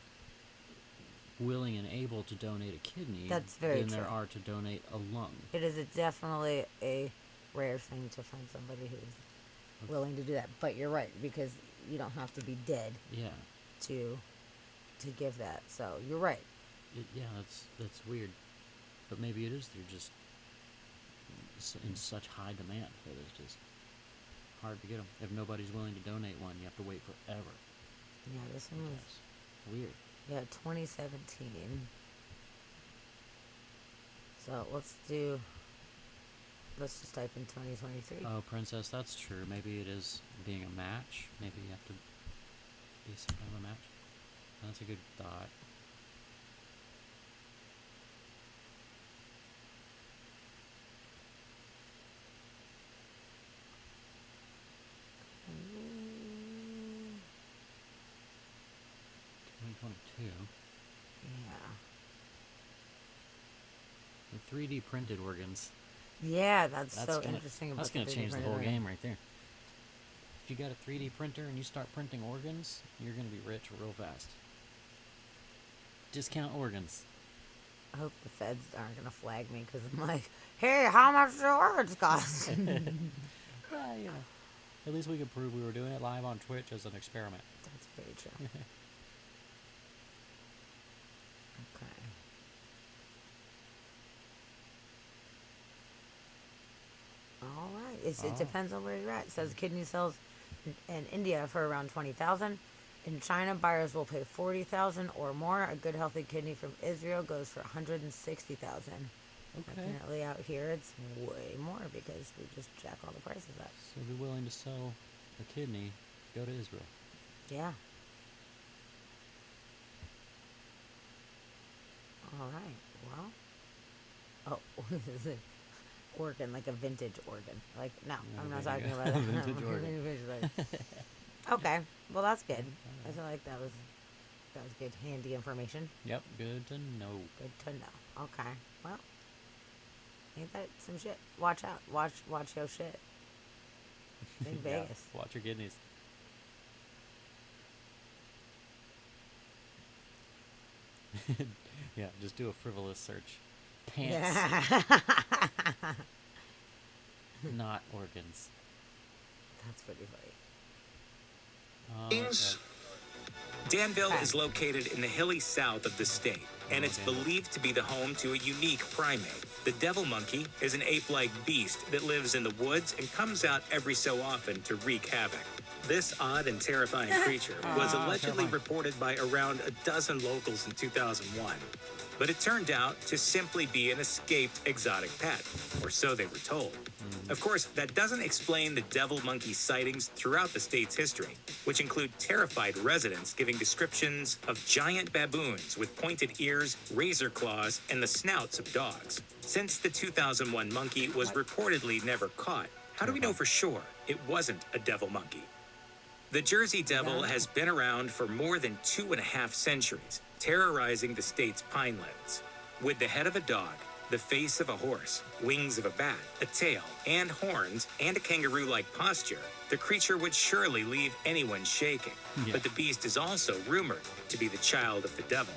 willing and able to donate a kidney That's very than there true. are to donate a lung. It is definitely a rare thing to find somebody who's willing to do that. But you're right, because you don't have to be dead Yeah. to give that. So you're right. Yeah, that's weird. But maybe it is they're just in such high demand that it's just hard to get them. If nobody's willing to donate one, you have to wait forever. Yeah, this one was Weird. yeah 2017. So let's just type in 2023. Oh, Princess, that's true. Maybe it is being a match. Maybe you have to be some kind of a match. That's a good thought. $2022. Yeah. The 3D printed organs. Yeah, that's so gonna, interesting. That's about going the to 3D change the printed whole organ. game right there. If you got a 3D printer and you start printing organs, you're going to be rich real fast. Discount organs. I hope the feds aren't gonna flag me because I'm like, hey, how much do organs cost? Well, you know, at least we could prove we were doing it live on Twitch as an experiment. That's very true. Okay. All right. It depends on where you're at. It says kidney cells in India for around 20,000. In China, buyers will pay 40,000 or more. A good healthy kidney from Israel goes for 160,000. Okay. Definitely out here, it's way more because we just jack all the prices up. So if you're willing to sell a kidney, go to Israel. Yeah. All right. Well. Oh, this is an organ, like a vintage organ. Like, no, Yeah, I'm not there you talking go. about that. Vintage organ. Vintage, okay. Well, that's good. I feel like that was good, handy information. Yep, good to know. Good to know. Okay. Well, ain't that some shit? Watch out. Watch your shit. In Yeah, Vegas. watch your kidneys. Yeah, just do a frivolous search. Pants, not organs. That's pretty funny. Okay. Danville is located in the hilly south of the state, and it's believed to be the home to a unique primate. The devil monkey is an ape-like beast that lives in the woods and comes out every so often to wreak havoc. This odd and terrifying creature was allegedly reported by around a dozen locals in 2001. but it turned out to simply be an escaped exotic pet, or so they were told. Of course, that doesn't explain the devil monkey sightings throughout the state's history, which include terrified residents giving descriptions of giant baboons with pointed ears, razor claws, and the snouts of dogs. Since the 2001 monkey was reportedly never caught, how do we know for sure it wasn't a devil monkey? The Jersey Devil has been around for more than 2.5 centuries, terrorizing the state's pinelands. With the head of a dog, the face of a horse, wings of a bat, a tail, and horns, and a kangaroo-like posture, the creature would surely leave anyone shaking. Yeah. But the beast is also rumored to be the child of the devil.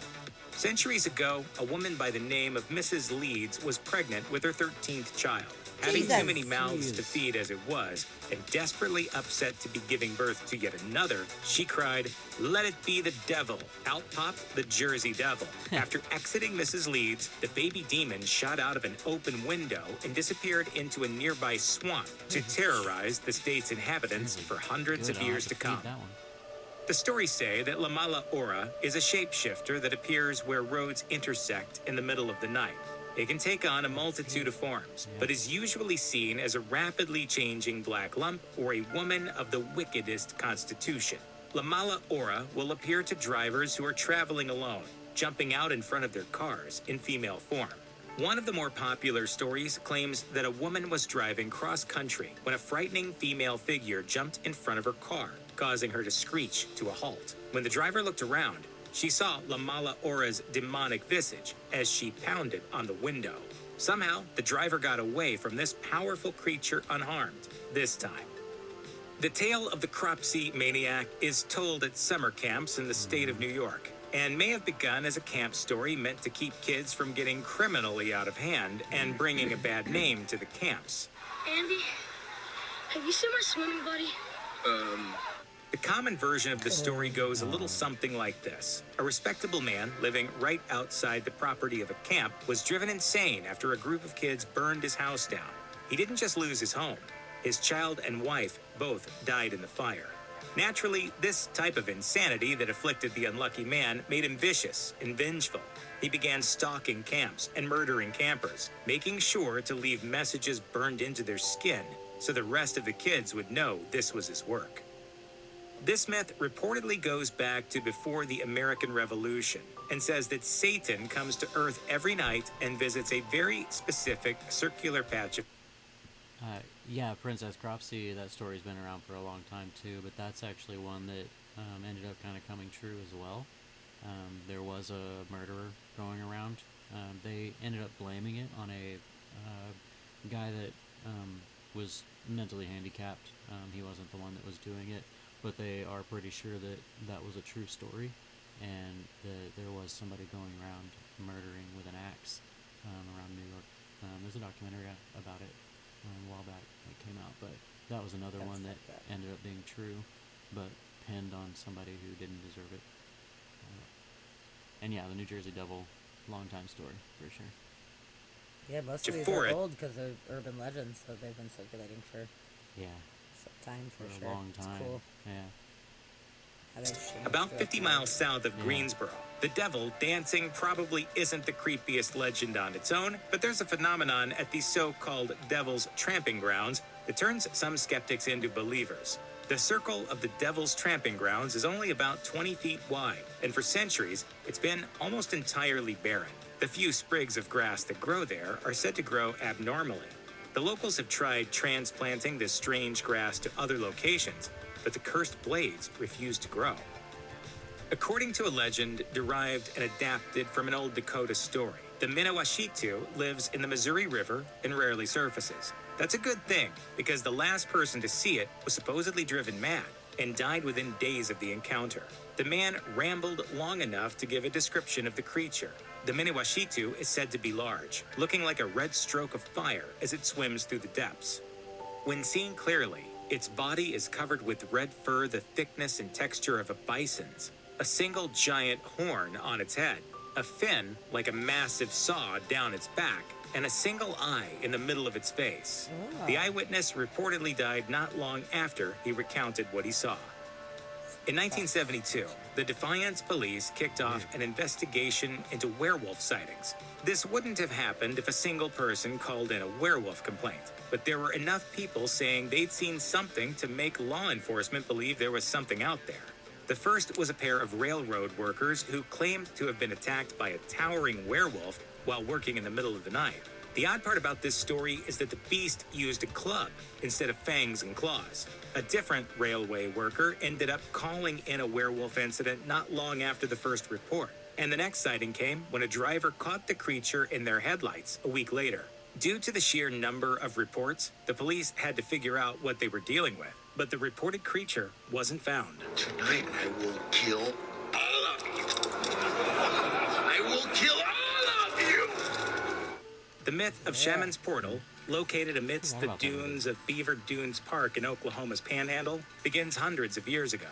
Centuries ago, a woman by the name of Mrs. Leeds was pregnant with her 13th child. Having too many mouths to feed as it was, and desperately upset to be giving birth to yet another, she cried, "Let it be the devil." Out popped the Jersey Devil. After exiting Mrs. Leeds, the baby demon shot out of an open window and disappeared into a nearby swamp to terrorize the state's inhabitants for hundreds of years to come. The stories say that La Mala Ora is a shapeshifter that appears where roads intersect in the middle of the night. It can take on a multitude of forms, but is usually seen as a rapidly changing black lump or a woman of the wickedest constitution. La Mala Ora will appear to drivers who are traveling alone, jumping out in front of their cars in female form. One of the more popular stories claims that a woman was driving cross-country when a frightening female figure jumped in front of her car, causing her to screech to a halt. When the driver looked around, she saw La Mala Ora's demonic visage as she pounded on the window. Somehow, the driver got away from this powerful creature unharmed, this time. The tale of the Cropsey maniac is told at summer camps in the state of New York, and may have begun as a camp story meant to keep kids from getting criminally out of hand and bringing a bad name to the camps. Andy, have you seen my swimming buddy? The common version of the story goes a little something like this. A respectable man living right outside the property of a camp was driven insane after a group of kids burned his house down. He didn't just lose his home. His child and wife both died in the fire. Naturally, this type of insanity that afflicted the unlucky man made him vicious and vengeful. He began stalking camps and murdering campers, making sure to leave messages burned into their skin so the rest of the kids would know this was his work. This myth reportedly goes back to before the American Revolution and says that Satan comes to Earth every night and visits a very specific circular patch of... Yeah, Princess Cropsey, that story's been around for a long time too, but that's actually one that ended up kind of coming true as well. There was a murderer going around. They ended up blaming it on a guy that was mentally handicapped. He wasn't the one that was doing it, but they are pretty sure that that was a true story, and that there was somebody going around murdering with an axe around New York. There's a documentary about it a while back that came out, but that was another one that ended up being true, but pinned on somebody who didn't deserve it. And yeah, the New Jersey Devil, long time story for sure. Yeah, most of these are old because they're urban legends, so they've been circulating for some time for sure. A long time. It's cool. Yeah. About 50 miles south of Greensboro, the devil dancing probably isn't the creepiest legend on its own, but there's a phenomenon at the so-called Devil's Tramping Grounds that turns some skeptics into believers. The circle of the Devil's Tramping Grounds is only about 20 feet wide, and for centuries, it's been almost entirely barren. The few sprigs of grass that grow there are said to grow abnormally. The locals have tried transplanting this strange grass to other locations, but the cursed blades refuse to grow. According to a legend derived and adapted from an old Dakota story, the Minawashitu lives in the Missouri River and rarely surfaces. That's a good thing, because the last person to see it was supposedly driven mad and died within days of the encounter. The man rambled long enough to give a description of the creature. The Minawashitu is said to be large, looking like a red stroke of fire as it swims through the depths. When seen clearly, its body is covered with red fur the thickness and texture of a bison's, a single giant horn on its head, a fin like a massive saw down its back, and a single eye in the middle of its face. The eyewitness reportedly died not long after he recounted what he saw. In 1972, the Defiance Police kicked off an investigation into werewolf sightings. This wouldn't have happened if a single person called in a werewolf complaint, but there were enough people saying they'd seen something to make law enforcement believe there was something out there. The first was a pair of railroad workers who claimed to have been attacked by a towering werewolf while working in the middle of the night. The odd part about this story is that the beast used a club instead of fangs and claws. A different railway worker ended up calling in a werewolf incident not long after the first report. And the next sighting came when a driver caught the creature in their headlights a week later. Due to the sheer number of reports, the police had to figure out what they were dealing with. But the reported creature wasn't found. Tonight I will kill all of you. I will kill all of you. The myth of Shaman's Portal, located amidst the dunes of Beaver Dunes Park in Oklahoma's Panhandle, begins hundreds of years ago.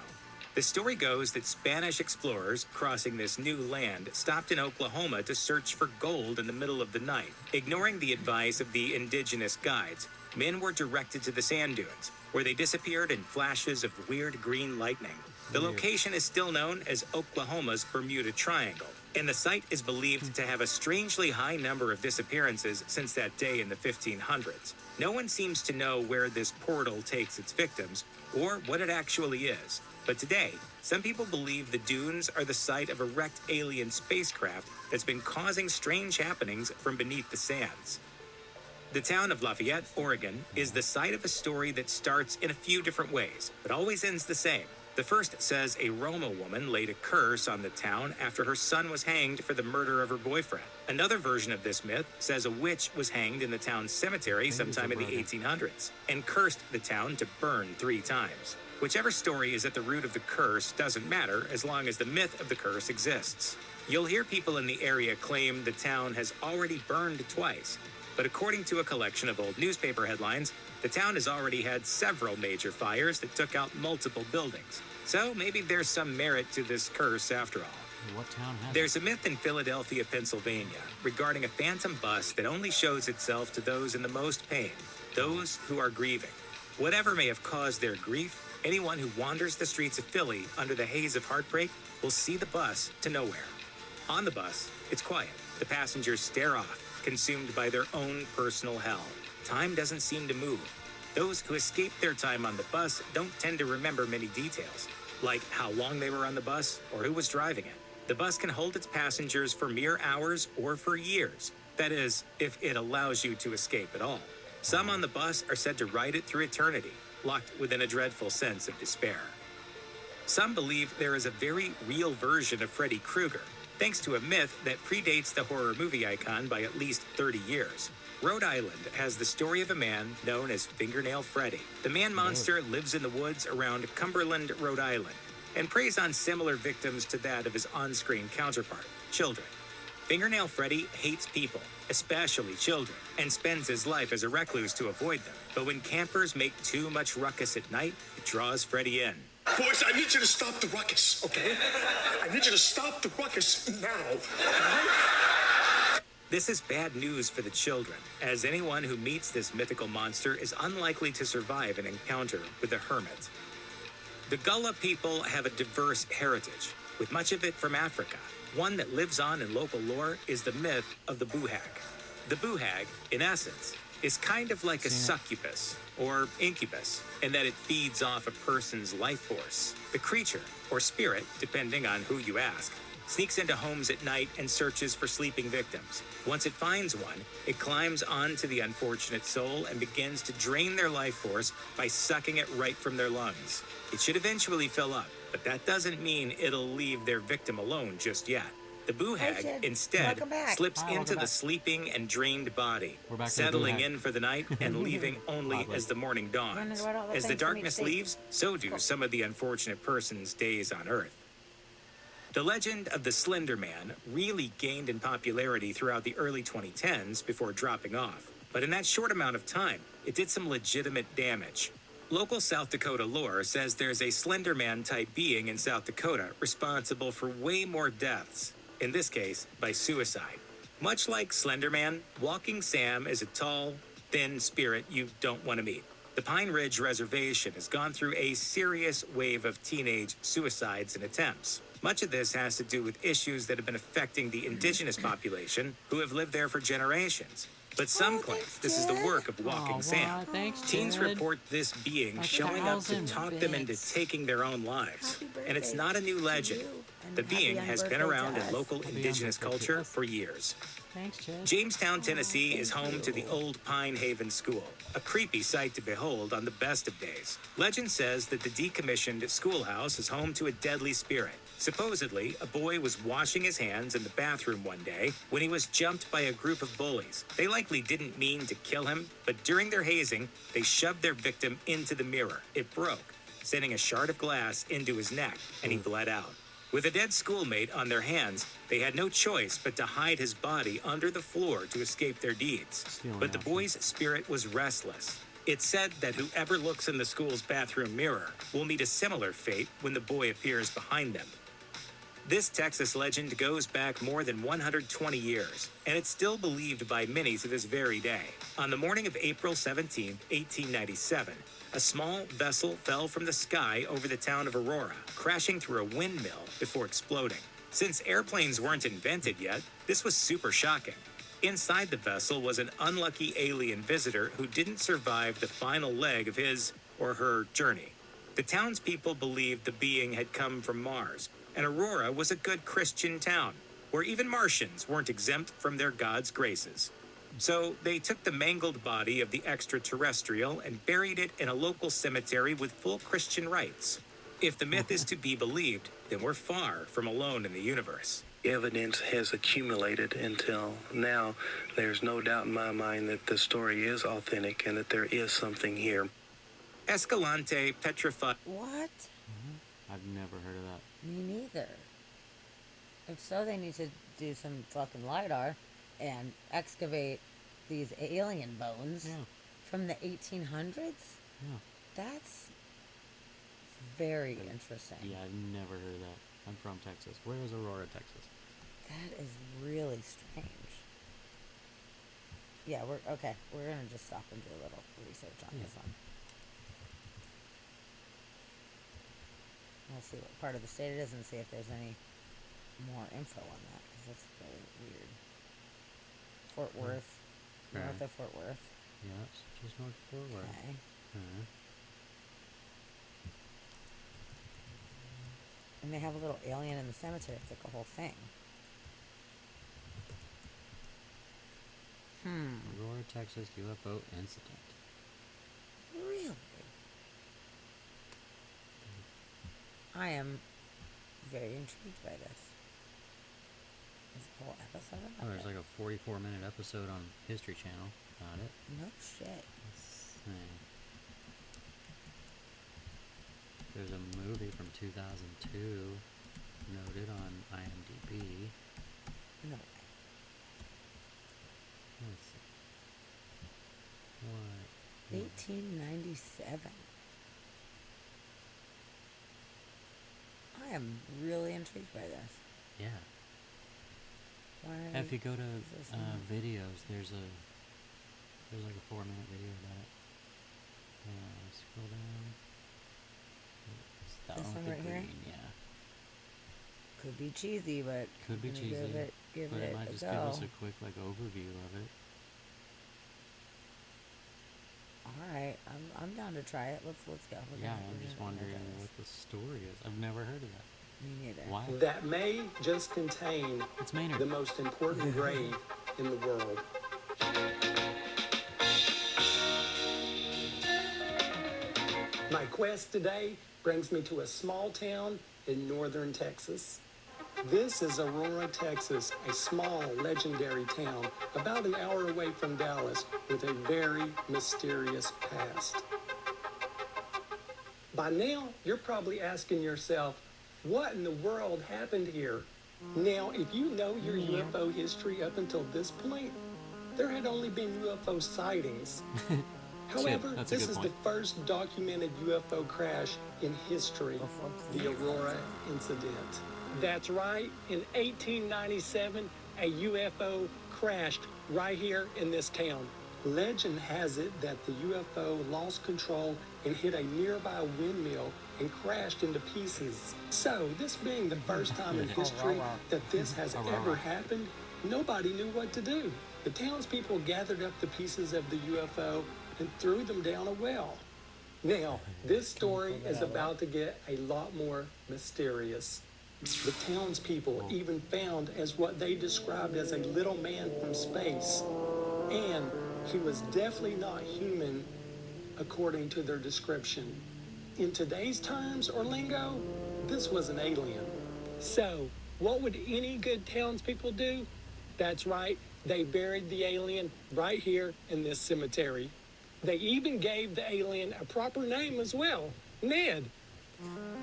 The story goes that Spanish explorers crossing this new land stopped in Oklahoma to search for gold in the middle of the night. Ignoring the advice of the indigenous guides, men were directed to the sand dunes, where they disappeared in flashes of weird green lightning. The location is still known as Oklahoma's Bermuda Triangle, and the site is believed to have a strangely high number of disappearances since that day in the 1500s. No one seems to know where this portal takes its victims, or what it actually is. But today, some people believe the dunes are the site of a wrecked alien spacecraft that's been causing strange happenings from beneath the sands. The town of Lafayette, Oregon, is the site of a story that starts in a few different ways, but always ends the same. The first says a Roma woman laid a curse on the town after her son was hanged for the murder of her boyfriend. Another version of this myth says a witch was hanged in the town's cemetery sometime in the 1800s and cursed the town to burn 3 times. Whichever story is at the root of the curse doesn't matter as long as the myth of the curse exists. You'll hear people in the area claim the town has already burned twice, but according to a collection of old newspaper headlines, the town has already had several major fires that took out multiple buildings. So maybe there's some merit to this curse after all. What town has There's a myth in Philadelphia, Pennsylvania, regarding a phantom bus that only shows itself to those in the most pain, those who are grieving. Whatever may have caused their grief, anyone who wanders the streets of Philly under the haze of heartbreak will see the bus to nowhere. On the bus, it's quiet. The passengers stare off, consumed by their own personal hell. Time doesn't seem to move. Those who escape their time on the bus don't tend to remember many details, like how long they were on the bus or who was driving it. The bus can hold its passengers for mere hours or for years. That is, if it allows you to escape at all. Some on the bus are said to ride it through eternity, locked within a dreadful sense of despair. Some believe there is a very real version of Freddy Krueger, thanks to a myth that predates the horror movie icon by at least 30 years. Rhode Island has the story of a man known as Fingernail Freddy. The man-monster lives in the woods around Cumberland, Rhode Island, and preys on similar victims to that of his on-screen counterpart, children. Fingernail Freddy hates people, especially children, and spends his life as a recluse to avoid them. But when campers make too much ruckus at night, it draws Freddy in. Boys, I need you to stop the ruckus, okay? I need you to stop the ruckus now. This is bad news for the children, as anyone who meets this mythical monster is unlikely to survive an encounter with a hermit. The Gullah people have a diverse heritage, with much of it from Africa. One that lives on in local lore is the myth of the Buhag. The Buhag, in essence, is kind of like a succubus or incubus in that it feeds off a person's life force. The creature, or spirit, depending on who you ask, sneaks into homes at night and searches for sleeping victims. Once it finds one, it climbs onto the unfortunate soul and begins to drain their life force by sucking it right from their lungs. It should eventually fill up, but that doesn't mean it'll leave their victim alone just yet. The Buhag, instead, slips into the sleeping and drained body, settling in for the night and leaving only as the morning dawns. As the darkness leaves, so do some of the unfortunate person's days on Earth. The legend of the Slender Man really gained in popularity throughout the early 2010s before dropping off. But in that short amount of time, it did some legitimate damage. Local South Dakota lore says there's a Slender Man-type being in South Dakota responsible for way more deaths, in this case, by suicide. Much like Slender Man, Walking Sam is a tall, thin spirit you don't want to meet. The Pine Ridge Reservation has gone through a serious wave of teenage suicides and attempts. Much of this has to do with issues that have been affecting the indigenous population who have lived there for generations. But some claim this is the work of walking sand. Teens report this being showing up to talk them into taking their own lives. And it's not a new legend. The being has been around in local indigenous culture for years. Thanks, Chad. Jamestown, Tennessee is home to the old Pine Haven School, a creepy sight to behold on the best of days. Legend says that the decommissioned schoolhouse is home to a deadly spirit. Supposedly, a boy was washing his hands in the bathroom one day when he was jumped by a group of bullies. They likely didn't mean to kill him, but during their hazing, they shoved their victim into the mirror. It broke, sending a shard of glass into his neck, and he bled out. With a dead schoolmate on their hands, they had no choice but to hide his body under the floor to escape their deeds. But the boy's spirit was restless. It's said that whoever looks in the school's bathroom mirror will meet a similar fate when the boy appears behind them. This Texas legend goes back more than 120 years, and it's still believed by many to this very day. On the morning of April 17, 1897, a small vessel fell from the sky over the town of Aurora, crashing through a windmill before exploding. Since airplanes weren't invented yet, this was super shocking. Inside the vessel was an unlucky alien visitor who didn't survive the final leg of his or her journey. The townspeople believed the being had come from Mars, and Aurora was a good Christian town, where even Martians weren't exempt from their God's graces. So they took the mangled body of the extraterrestrial and buried it in a local cemetery with full Christian rites. If the myth is to be believed, then we're far from alone in the universe. Evidence has accumulated until now. There's no doubt in my mind that the story is authentic and that there is something here. Escalante petrified. What? I've never heard of that. Me neither. If so, they need to do some fucking LiDAR and excavate these alien bones from the 1800s. Yeah. That's very interesting. Yeah, I've never heard of that. I'm from Texas. Where is Aurora, Texas? That is really strange. Yeah, we're gonna just stop and do a little research on this one. We'll see what part of the state it is and see if there's any more info on that, because that's really weird. Fort Worth, north of Fort Worth. Yeah, it's just north of Fort Worth. Okay. And they have a little alien in the cemetery. It's like a whole thing. Aurora, Texas UFO incident. Really? I am very intrigued by this. There's a whole episode about there's like a 44-minute episode on History Channel about it. No shit. Let's see. There's a movie from 2002 noted on IMDb. No way. Let's see. What? 1897. I am really intrigued by this. Yeah. Why If you go to is this not- videos, there's like a 4-minute video about it. Scroll down. It's that This one one with right the here? green, yeah. Could be cheesy, but Could be I'm gonna cheesy, Give but it it might a just go. give us a quick overview of it. All right, I'm down to try it. Let's go. Yeah, I'm just wondering what the story is. I've never heard of that. Me neither. Why? That may just contain It's Maynard. the most important grave in the world. My quest today brings me to a small town in northern Texas. This is Aurora, Texas, a small, legendary town about an hour away from Dallas with a very mysterious past. By now, you're probably asking yourself, what in the world happened here? Now, if you know your UFO history up until this point, there had only been UFO sightings. However, That's a this good is point. the first documented UFO crash in history, the Aurora incident. That's right, in 1897, a UFO crashed right here in this town. Legend has it that the UFO lost control and hit a nearby windmill and crashed into pieces. So, this being the first time in history that this has ever happened, nobody knew what to do. The townspeople gathered up the pieces of the UFO and threw them down a well. Now, this story is about to get a lot more mysterious. The townspeople even found as what they described as a little man from space. And he was definitely not human, according to their description. In today's terms or lingo, this was an alien. So, what would any good townspeople do? That's right, they buried the alien right here in this cemetery. They even gave the alien a proper name as well, Ned.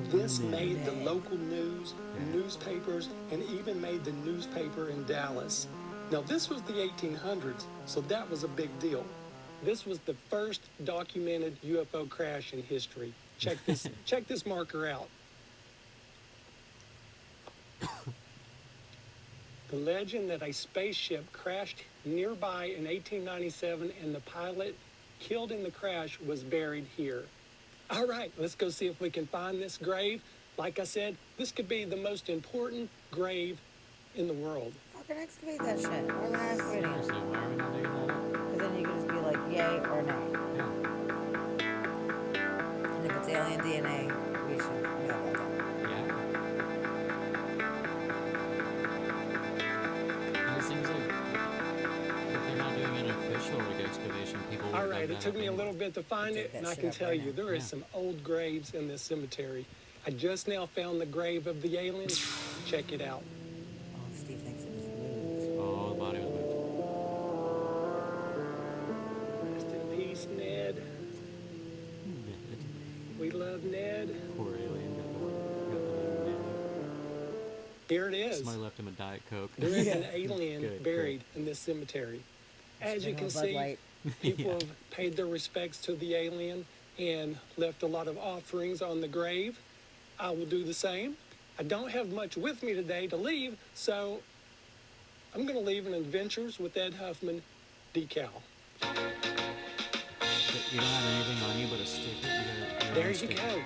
This made the local news, newspapers, and even made the newspaper in Dallas. Now, this was the 1800s, so that was a big deal. This was the first documented UFO crash in history. Check this marker out. The legend that a spaceship crashed nearby in 1897 and the pilot killed in the crash was buried here. All right, let's go see if we can find this grave. Like I said, this could be the most important grave in the world. Fucking excavate that shit. Why are we not excavating it? Seriously, why are we not doing that? Because then you can just be like, yay or nay. And if it's alien DNA, we should know about that. And it seems like if they're not doing an official like excavation, people. All right, it took me a little bit to find it, and I can tell you there is some old graves in this cemetery. I just now found the grave of the alien. Check it out. Oh, Steve thinks it was moved. Oh, the body was moved. Rest in peace, Ned. We love Ned. Poor alien got the name. Here it is. Somebody left him a Diet Coke. There is an alien Good, buried in this cemetery. As you can see, people have paid their respects to the alien and left a lot of offerings on the grave. I will do the same. I don't have much with me today to leave, so I'm going to leave an Adventures with Ed Huffman decal. But you don't have anything on you but a sticker. There you go.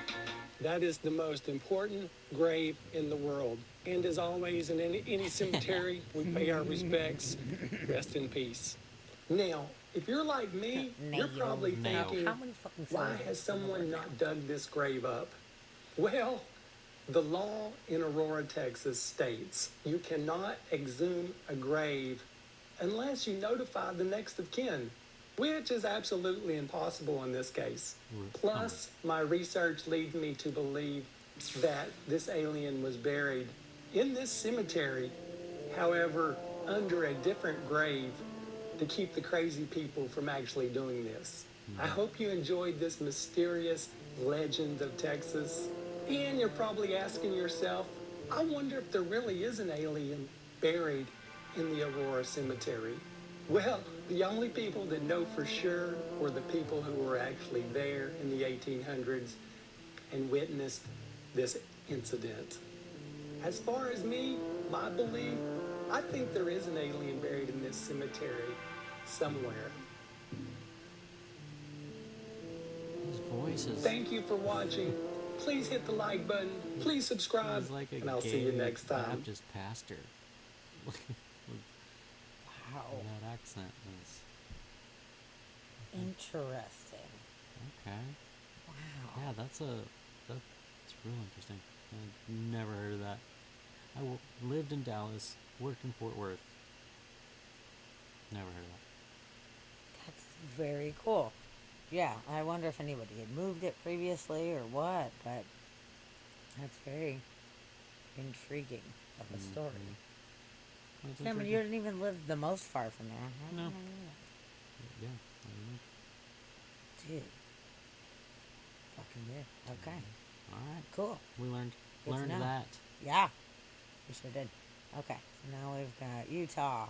That is the most important grave in the world. And as always, in any cemetery, we pay our respects. Rest in peace. Now, if you're like me, you're probably thinking, why has someone not dug this grave up? Well, the law in Aurora, Texas states you cannot exhume a grave unless you notify the next of kin, which is absolutely impossible in this case. Plus, my research leads me to believe that this alien was buried in this cemetery, however, under a different grave to keep the crazy people from actually doing this. I hope you enjoyed this mysterious legend of Texas. And you're probably asking yourself, I wonder if there really is an alien buried in the Aurora Cemetery. Well, the only people that know for sure were the people who were actually there in the 1800s and witnessed this incident. As far as me, my belief, I think there is an alien buried in this cemetery somewhere. His voice is... Thank you for watching. Please hit the like button. Please subscribe. like and I'll see you next time. Baptist pastor. Wow. That accent is... Interesting. Okay. Wow. Yeah, that's real interesting. I've never heard of that. I lived in Dallas, worked in Fort Worth. Never heard of that. That's very cool. Yeah, I wonder if anybody had moved it previously or what, but that's very intriguing of a story. Cameron, you didn't even live the most far from there. How No. did I know that? Yeah, I don't know. Dude. Fucking good. Okay. All right. Cool. We learned Good to know. that. Yeah. We sure did. Okay. So now we've got Utah.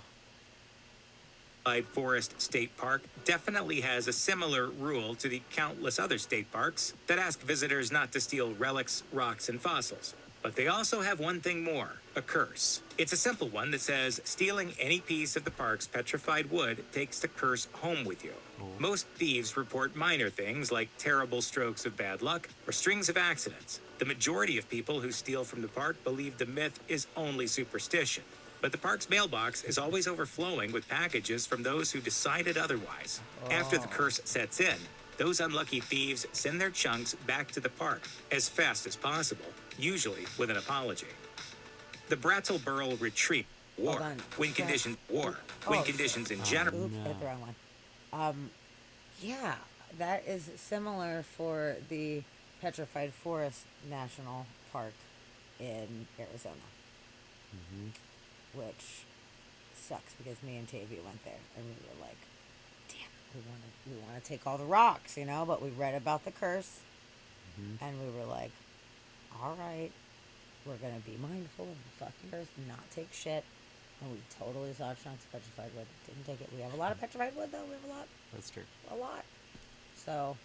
Forest State Park definitely has a similar rule to the countless other state parks that ask visitors not to steal relics, rocks, and fossils. But they also have one thing more, a curse. It's a simple one that says stealing any piece of the park's petrified wood takes the curse home with you. Most thieves report minor things like terrible strokes of bad luck or strings of accidents. The majority of people who steal from the park believe the myth is only superstition. But the park's mailbox is always overflowing with packages from those who decided otherwise. After the curse sets in, those unlucky thieves send their chunks back to the park as fast as possible, usually with an apology. The Brattleboro Retreat, war. Hold on. Wind conditions, war. Wind conditions in general. Oops, hit the wrong one. Yeah, that is similar for the Petrified Forest National Park in Arizona, which sucks because me and Tavia went there and we were like, damn, we want to take all the rocks, you know, but we read about the curse and we were like, all right, we're going to be mindful of the fucking curse, not take shit. And we totally saw chunks of petrified wood. Didn't take it. We have a lot of petrified wood, though. We have a lot. That's true. A lot. So,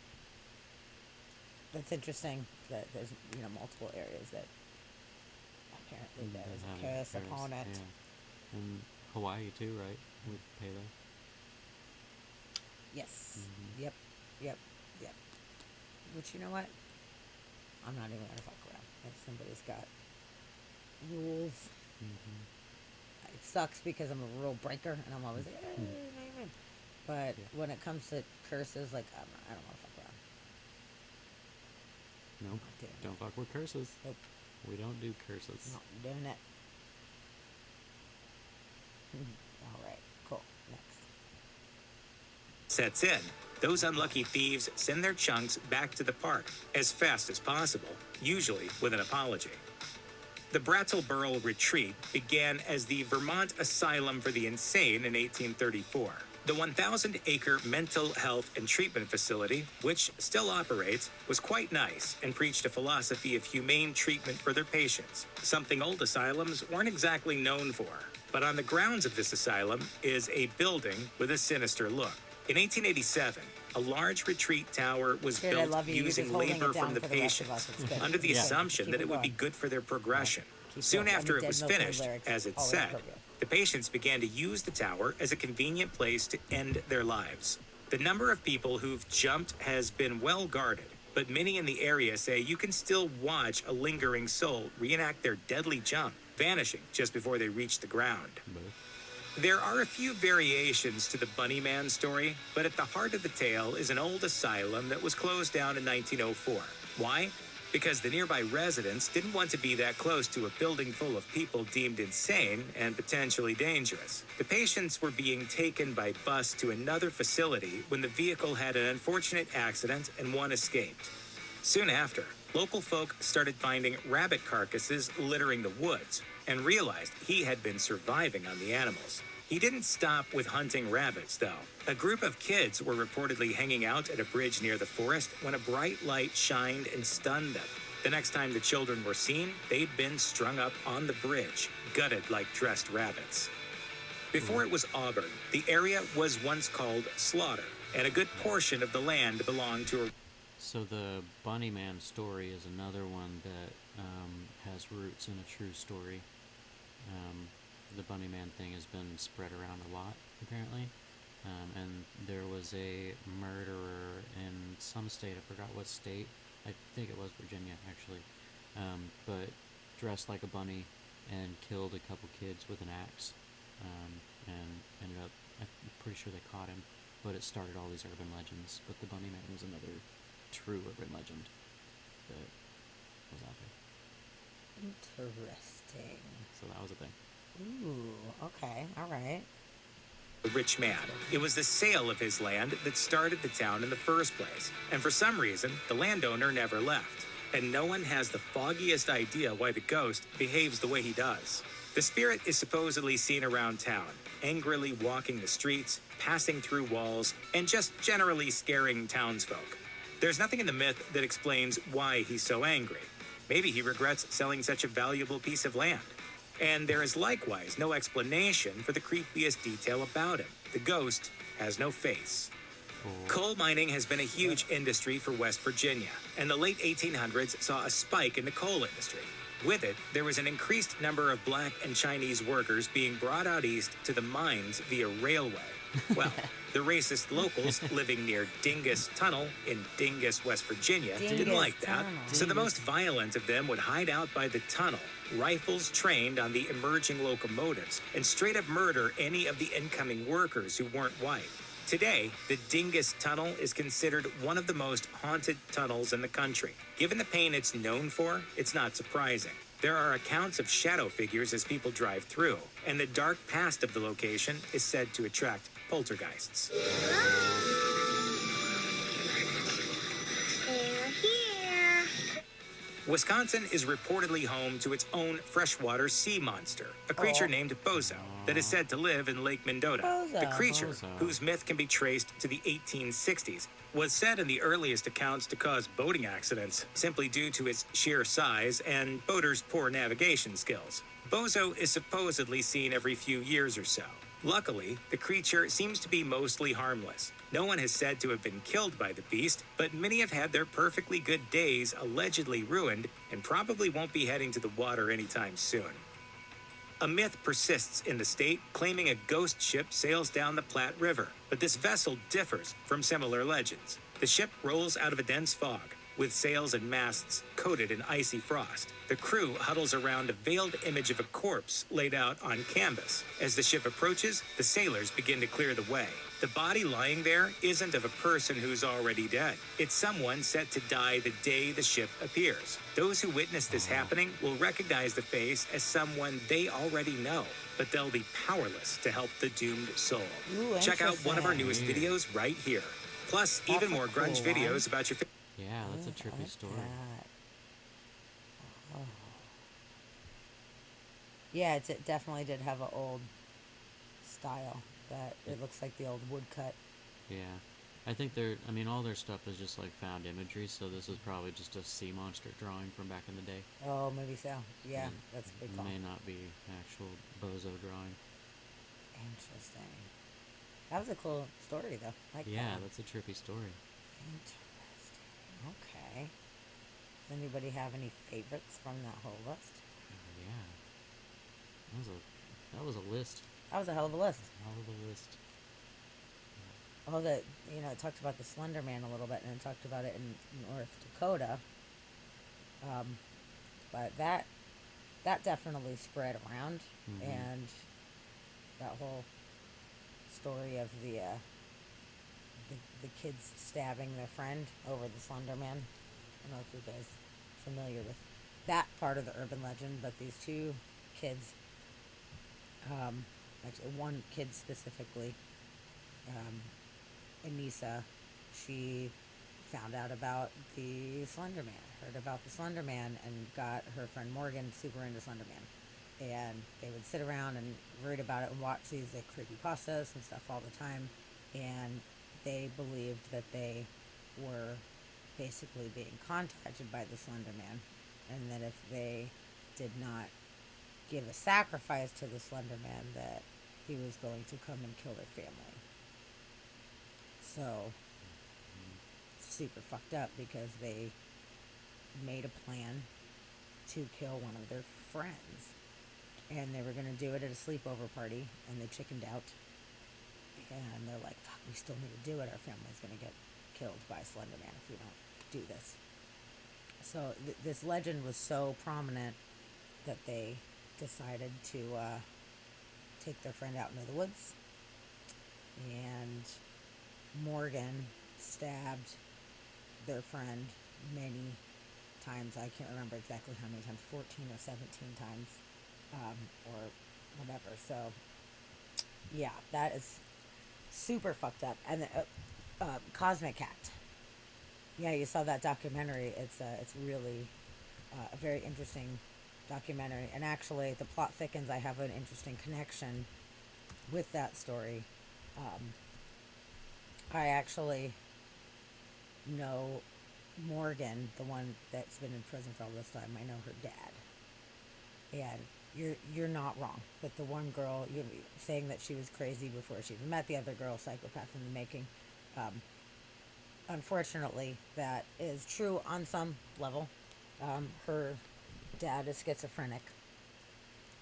that's interesting that there's, you know, multiple areas that apparently there is a curse upon it. Yeah. And Hawaii, too, right? With Pele. Yes. Yep. Which, you know what? I'm not even going to fuck around. If somebody's got rules. It sucks because I'm a rule breaker and I'm always like, but when it comes to curses, like, I don't want to fuck around. Nope. Don't fuck with curses. Nope. We don't do curses. Not doing it. All right. Cool. Next. Sets in, those unlucky thieves send their chunks back to the park as fast as possible, usually with an apology. The Brattleboro Retreat began as the Vermont Asylum for the Insane in 1834. The 1,000-acre mental health and treatment facility, which still operates, was quite nice and preached a philosophy of humane treatment for their patients, something old asylums weren't exactly known for. But on the grounds of this asylum is a building with a sinister look. In 1887, a large retreat tower was built using labor from the patients, under the assumption that it would be good for their progression. Soon after it was finished, as it said, the patients began to use the tower as a convenient place to end their lives. The number of people who've jumped has been well guarded, but many in the area say you can still watch a lingering soul reenact their deadly jump, vanishing just before they reach the ground. There are a few variations to the Bunny Man story, but at the heart of the tale is an old asylum that was closed down in 1904. Why? Because the nearby residents didn't want to be that close to a building full of people deemed insane and potentially dangerous. The patients were being taken by bus to another facility when the vehicle had an unfortunate accident and one escaped. Soon after, local folk started finding rabbit carcasses littering the woods and realized he had been surviving on the animals. He didn't stop with hunting rabbits, though. A group of kids were reportedly hanging out at a bridge near the forest when a bright light shined and stunned them. The next time the children were seen, they'd been strung up on the bridge, gutted like dressed rabbits. Before it was Auburn, the area was once called Slaughter, and a good portion of the land belonged to a... So the Bunny Man story is another one that has roots in a true story. The Bunny Man thing has been spread around a lot, apparently. And there was a murderer in some state, I forgot what state, I think it was Virginia, actually, but dressed like a bunny and killed a couple kids with an axe, and ended up, I'm pretty sure they caught him, but it started all these urban legends. But the Bunny Man was another true urban legend that was out there. Interesting. So that was a thing. Ooh, okay, all right. A rich man. It was the sale of his land that started the town in the first place. And for some reason, the landowner never left. And no one has the foggiest idea why the ghost behaves the way he does. The spirit is supposedly seen around town, angrily walking the streets, passing through walls, and just generally scaring townsfolk. There's nothing in the myth that explains why he's so angry. Maybe he regrets selling such a valuable piece of land. And there is likewise no explanation for the creepiest detail about him. The ghost has no face. Coal mining has been a huge industry for West Virginia, and the late 1800s saw a spike in the coal industry. With it, there was an increased number of black and Chinese workers being brought out east to the mines via railway. Well, the racist locals living near Dingus Tunnel in Dingus, West Virginia, didn't Dingus like that. Tunnel. So the most violent of them would hide out by the tunnel, rifles trained on the emerging locomotives, and straight up murder any of the incoming workers who weren't white. Today, the Dingus Tunnel is considered one of the most haunted tunnels in the country. Given the pain it's known for, it's not surprising. There are accounts of shadow figures as people drive through, and the dark past of the location is said to attract poltergeists. They're here. Wisconsin is reportedly home to its own freshwater sea monster, a creature named Bozo, that is said to live in Lake Mendota. Bozo. The creature, Bozo. whose myth can be traced to the 1860s, was said in the earliest accounts to cause boating accidents simply due to its sheer size and boaters' poor navigation skills. Bozo is supposedly seen every few years or so. Luckily, the creature seems to be mostly harmless. No one has said to have been killed by the beast, but many have had their perfectly good days allegedly ruined and probably won't be heading to the water anytime soon. A myth persists in the state, claiming a ghost ship sails down the Platte River, but this vessel differs from similar legends. The ship rolls out of a dense fog, with sails and masts coated in icy frost. The crew huddles around a veiled image of a corpse laid out on canvas. As the ship approaches, the sailors begin to clear the way. The body lying there isn't of a person who's already dead. It's someone set to die the day the ship appears. Those who witness this happening will recognize the face as someone they already know, but they'll be powerless to help the doomed soul. Ooh, Check out one of our newest Weird. videos right here. Plus, That's even a more grunge cool videos about your Yeah, that's a trippy story. Oh. Yeah, it definitely did have an old style. That it looks like the old woodcut. Yeah. I think all their stuff is just like found imagery, so this is probably just a sea monster drawing from back in the day. Oh, maybe so. Yeah, that's a big It call. may not be actual Bozo drawing. Interesting. That was a cool story, though. Like Yeah, that. that's a trippy story. Interesting. Okay. Does anybody have any favorites from that whole list? Yeah. That was a list. That was a hell of a list. Hell of a list. Oh, it talked about the Slender Man a little bit, and it talked about it in North Dakota. But that definitely spread around, Mhm. and that whole story of the kids stabbing their friend over the Slender Man. I don't know if you guys are familiar with that part of the urban legend, but these two kids, actually one kid specifically, Anissa, she found out about the Slender Man, heard about the Slender Man, and got her friend Morgan super into Slender Man. And they would sit around and read about it and watch these creepypastas and stuff all the time. And they believed that they were basically being contacted by the Slender Man, and that if they did not give a sacrifice to the Slender Man, that he was going to come and kill their family. So, it's super fucked up because they made a plan to kill one of their friends. And they were going to do it at a sleepover party, and they chickened out. And they're like, fuck, we still need to do it. Our family's going to get killed by Slender Man if we don't do this. So this legend was so prominent that they decided to take their friend out into the woods. And Morgan stabbed their friend many times. I can't remember exactly how many times, 14 or 17 times, or whatever. So, yeah, that is super fucked up. And the Cosmic Cat. Yeah, you saw that documentary. It's really a very interesting documentary. And actually, the plot thickens. I have an interesting connection with that story. I actually know Morgan, the one that's been in prison for all this time. I know her dad. And you're not wrong. But the one girl, you're saying that she was crazy before she even met the other girl, psychopath in the making. Unfortunately, that is true on some level. Her dad is schizophrenic,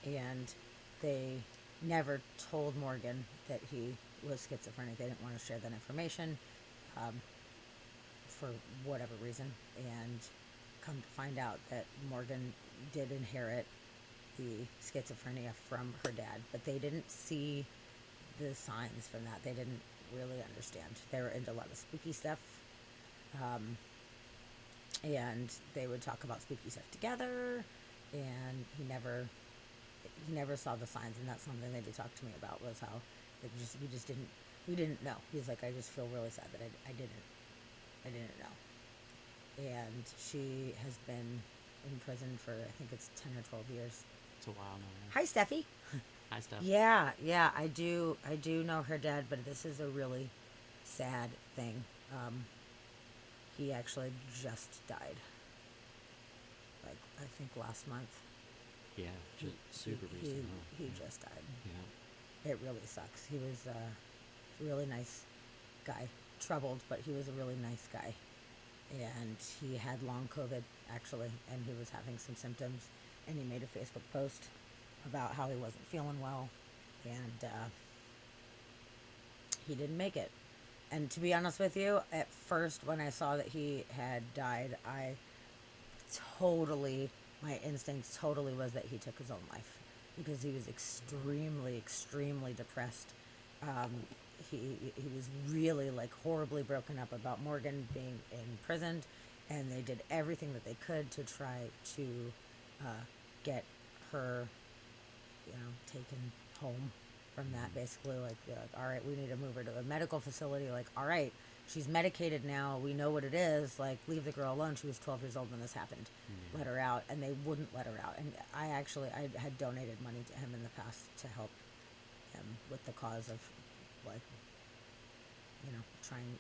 and they never told Morgan that he was schizophrenic. They didn't want to share that information for whatever reason, and come to find out that Morgan did inherit the schizophrenia from her dad, but they didn't see the signs from that. They didn't really understand. They were into a lot of spooky stuff, and they would talk about spooky stuff together, and he never saw the signs, and that's something they did talk to me about, was how we didn't know. He's like, I just feel really sad that I didn't know. And she has been in prison for, I think it's 10 or 12 years. It's a while now. Hi, Steffi. Hi, Steph. Yeah, I do know her dad, but this is a really sad thing. He actually just died, like, I think last month. Yeah, just super recent. He just died. Yeah. It really sucks. He was a really nice guy. Troubled, but he was a really nice guy. And he had long COVID, actually, and he was having some symptoms, and he made a Facebook post about how he wasn't feeling well, and he didn't make it. And to be honest with you, at first when I saw that he had died, my instincts totally was that he took his own life, because he was extremely, extremely depressed. He was really, like, horribly broken up about Morgan being imprisoned, and they did everything that they could to try to get her, taken home from that. Basically, like, all right, we need to move her to a medical facility. Like, all right, she's medicated now. We know what it is. Like, leave the girl alone. She was 12 years old when this happened. Let her out. And they wouldn't let her out. And I had donated money to him in the past to help him with the cause of, like,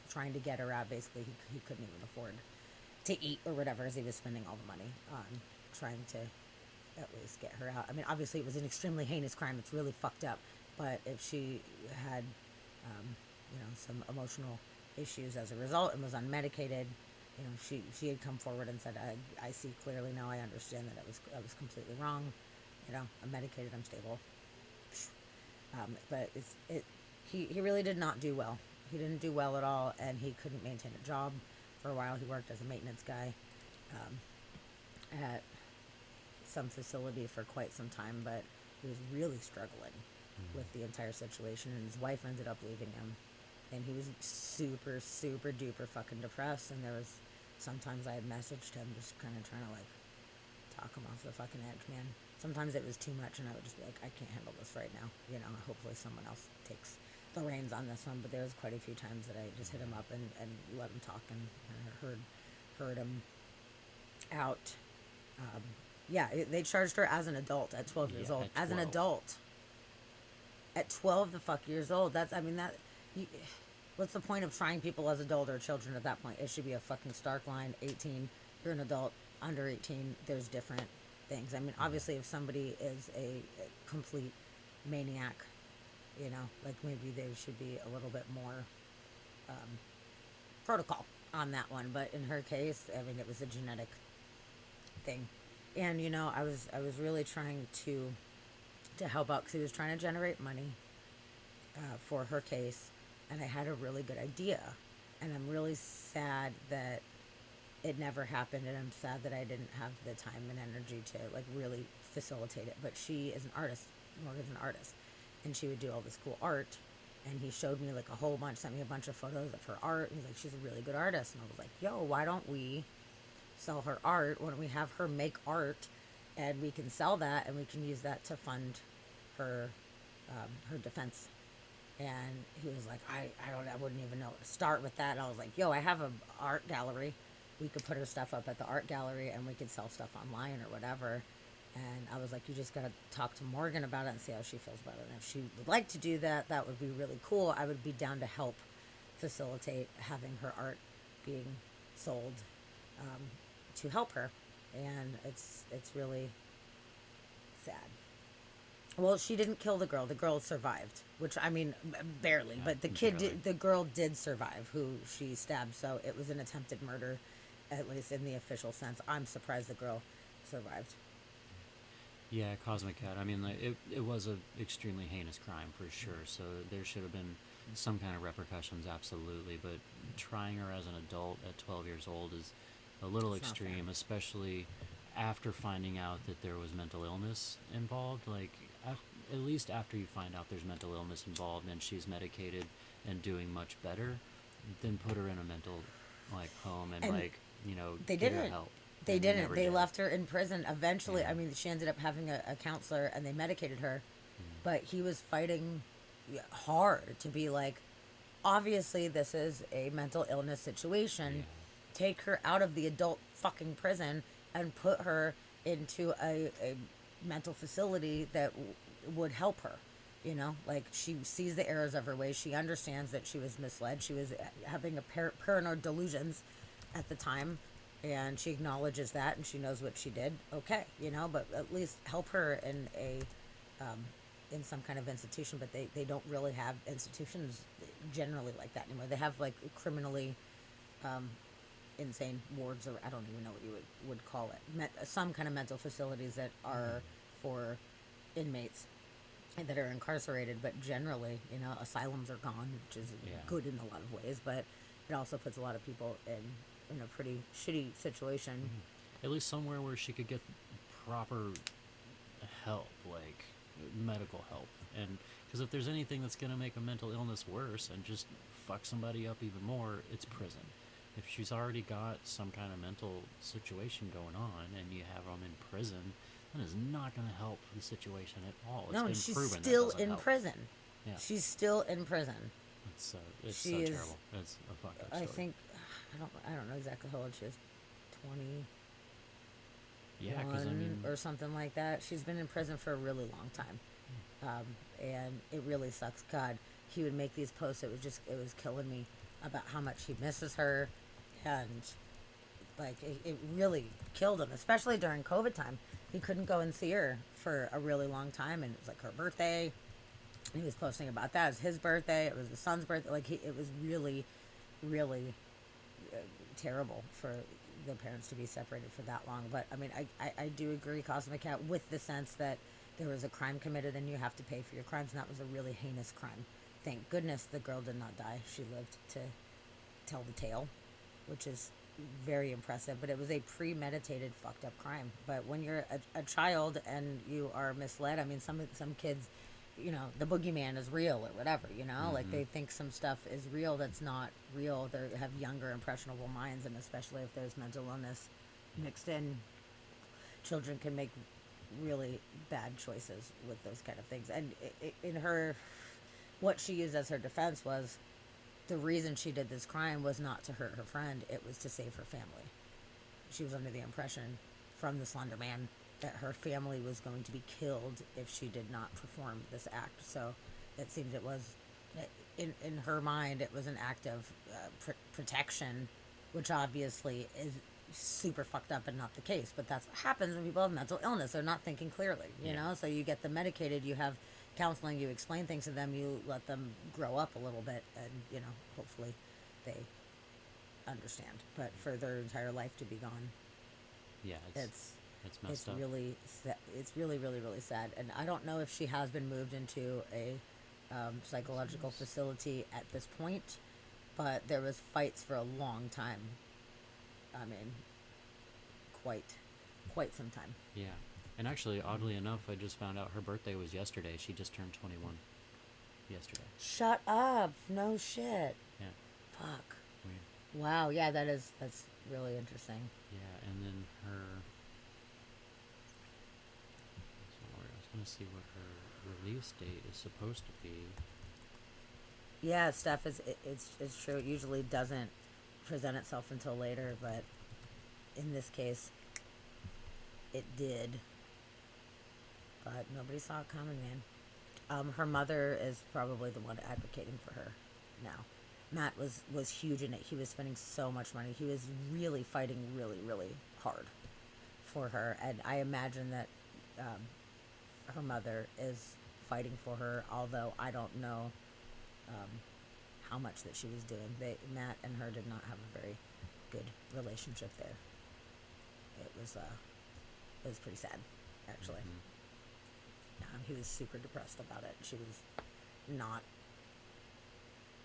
trying to get her out. Basically, he couldn't even afford to eat or whatever, as he was spending all the money on trying to at least get her out. I mean, obviously it was an extremely heinous crime. It's really fucked up. But if she had, some emotional issues as a result and was unmedicated, she had come forward and said, I see clearly now. I understand that I was completely wrong. I'm medicated. I'm stable. But he really did not do well. He didn't do well at all, and he couldn't maintain a job for a while. He worked as a maintenance guy at some facility for quite some time, but he was really struggling with the entire situation, and his wife ended up leaving him, and he was super, super duper fucking depressed. And there was sometimes I had messaged him just kind of trying to, like, talk him off the fucking edge, man. Sometimes it was too much, and I would just be like, I can't handle this right now. Hopefully someone else takes the reins on this one. But there was quite a few times that I just hit him up and let him talk, and heard him out. They charged her as an adult at 12 years old. As an adult. At 12 the fuck years old. What's the point of trying people as adult or children at that point? It should be a fucking stark line. 18, you're an adult. Under 18, there's different things. I mean, obviously, if somebody is a complete maniac, like, maybe there should be a little bit more protocol on that one. But in her case, I mean, it was a genetic thing. And, I was really trying to help out, because he was trying to generate money for her case, and I had a really good idea. And I'm really sad that it never happened, and I'm sad that I didn't have the time and energy to, like, really facilitate it. But she is an artist. Morgan's an artist, and she would do all this cool art, and he showed me, like, a whole bunch, sent me a bunch of photos of her art. He's like, she's a really good artist. And I was like, yo, why don't we sell her art? Why don't we have her make art, and we can sell that, and we can use that to fund her defense. And he was like, I wouldn't even know where to start with that. And I was like, yo, I have an art gallery. We could put her stuff up at the art gallery, and we could sell stuff online or whatever. And I was like, you just got to talk to Morgan about it and see how she feels about it. And if she would like to do that, that would be really cool. I would be down to help facilitate having her art being sold to help her. And it's really sad. Well, she didn't kill the girl. The girl survived, which, I mean, barely. But the girl did survive, who she stabbed. So it was an attempted murder, at least in the official sense. I'm surprised the girl survived. Yeah, Cosmic Cat. I mean, like, it was a extremely heinous crime for sure. So there should have been some kind of repercussions, absolutely. But trying her as an adult at 12 years old is a little It's not fair. extreme, especially after finding out that there was mental illness involved. Like, at least after you find out there's mental illness involved and she's medicated and doing much better, then put her in a mental home and, And they give her didn't. help. They And didn't. never They did. left her in prison. Eventually, Yeah. I mean, she ended up having a counselor, and they medicated her. But he was fighting hard to be like, obviously, this is a mental illness situation. Take her out of the adult fucking prison and put her into a mental facility that would help her. You know, like, she sees the errors of her ways. She understands that she was misled. She was having a paranoid delusions at the time, and she acknowledges that, and she knows what she did. Okay, you know, but at least help her in in some kind of institution. But they don't really have institutions generally like that anymore. They have, like, criminally insane wards, or I don't even know what you would call it. Some kind of mental facilities that are for inmates that are incarcerated, but generally, you know, asylums are gone, which is good in a lot of ways, but it also puts a lot of people in a pretty shitty situation. At least somewhere where she could get proper help, like medical help. And because if there's anything that's going to make a mental illness worse and just fuck somebody up even more, it's prison. If she's already got some kind of mental situation going on and you have them in prison, that is not going to help the situation at all. No, and been she's proven that still doesn't in help. prison. Yeah. She's still in prison. It's so She is- terrible. It's a fucked up story. I think I don't know exactly how old she is. 20. Yeah, 'cause I mean, or something like that. She's been in prison for a really long time, and it really sucks. God, he would make these posts. It was killing me about how much he misses her, and like it really killed him, especially during COVID time. He couldn't go and see her for a really long time, and it was like her birthday. And he was posting about that. It was his birthday. It was the son's birthday. Like, it was really, really terrible for the parents to be separated for that long. But I mean, I do agree, Cosmic Cat, with the sense that there was a crime committed and you have to pay for your crimes, and that was a really heinous crime. Thank goodness the girl did not die. She lived to tell the tale, which is very impressive. But it was a premeditated, fucked up crime. But when you're a child and you are misled, I mean, some kids, you know, the boogeyman is real or whatever, you know, like they think some stuff is real that's not real. They have younger, impressionable minds, and especially if there's mental illness mixed in, children can make really bad choices with those kind of things. And in her, what she used as her defense was the reason she did this crime was not to hurt her friend, it was to save her family. She was under the impression from the Slender Man that her family was going to be killed if she did not perform this act. So it seemed it was, in her mind, it was an act of protection, which obviously is super fucked up and not the case. But that's what happens when people have mental illness. They're not thinking clearly, you know? So you get them medicated, you have counseling, you explain things to them, you let them grow up a little bit, and, you know, hopefully they understand. But for their entire life to be gone, yeah, it's messed up. really it's really, really, really sad. And I don't know if she has been moved into a psychological facility at this point, but there was fights for a long time. I mean, quite some time. Yeah. And actually, oddly enough, I just found out her birthday was yesterday. She just turned 21 yesterday. Shut up. No shit. Yeah. Fuck. Weird. Wow, yeah, that's really interesting. Yeah, and then her... I was going to see what her release date is supposed to be. Yeah, stuff it's true. It usually doesn't present itself until later, but in this case, it did. But nobody saw it coming, man. Her mother is probably the one advocating for her now. Matt was huge in it. He was spending so much money. He was really fighting really, really hard for her. And I imagine that her mother is fighting for her, although I don't know how much that she was doing. Matt and her did not have a very good relationship there. It was pretty sad, actually. He was super depressed about it. She was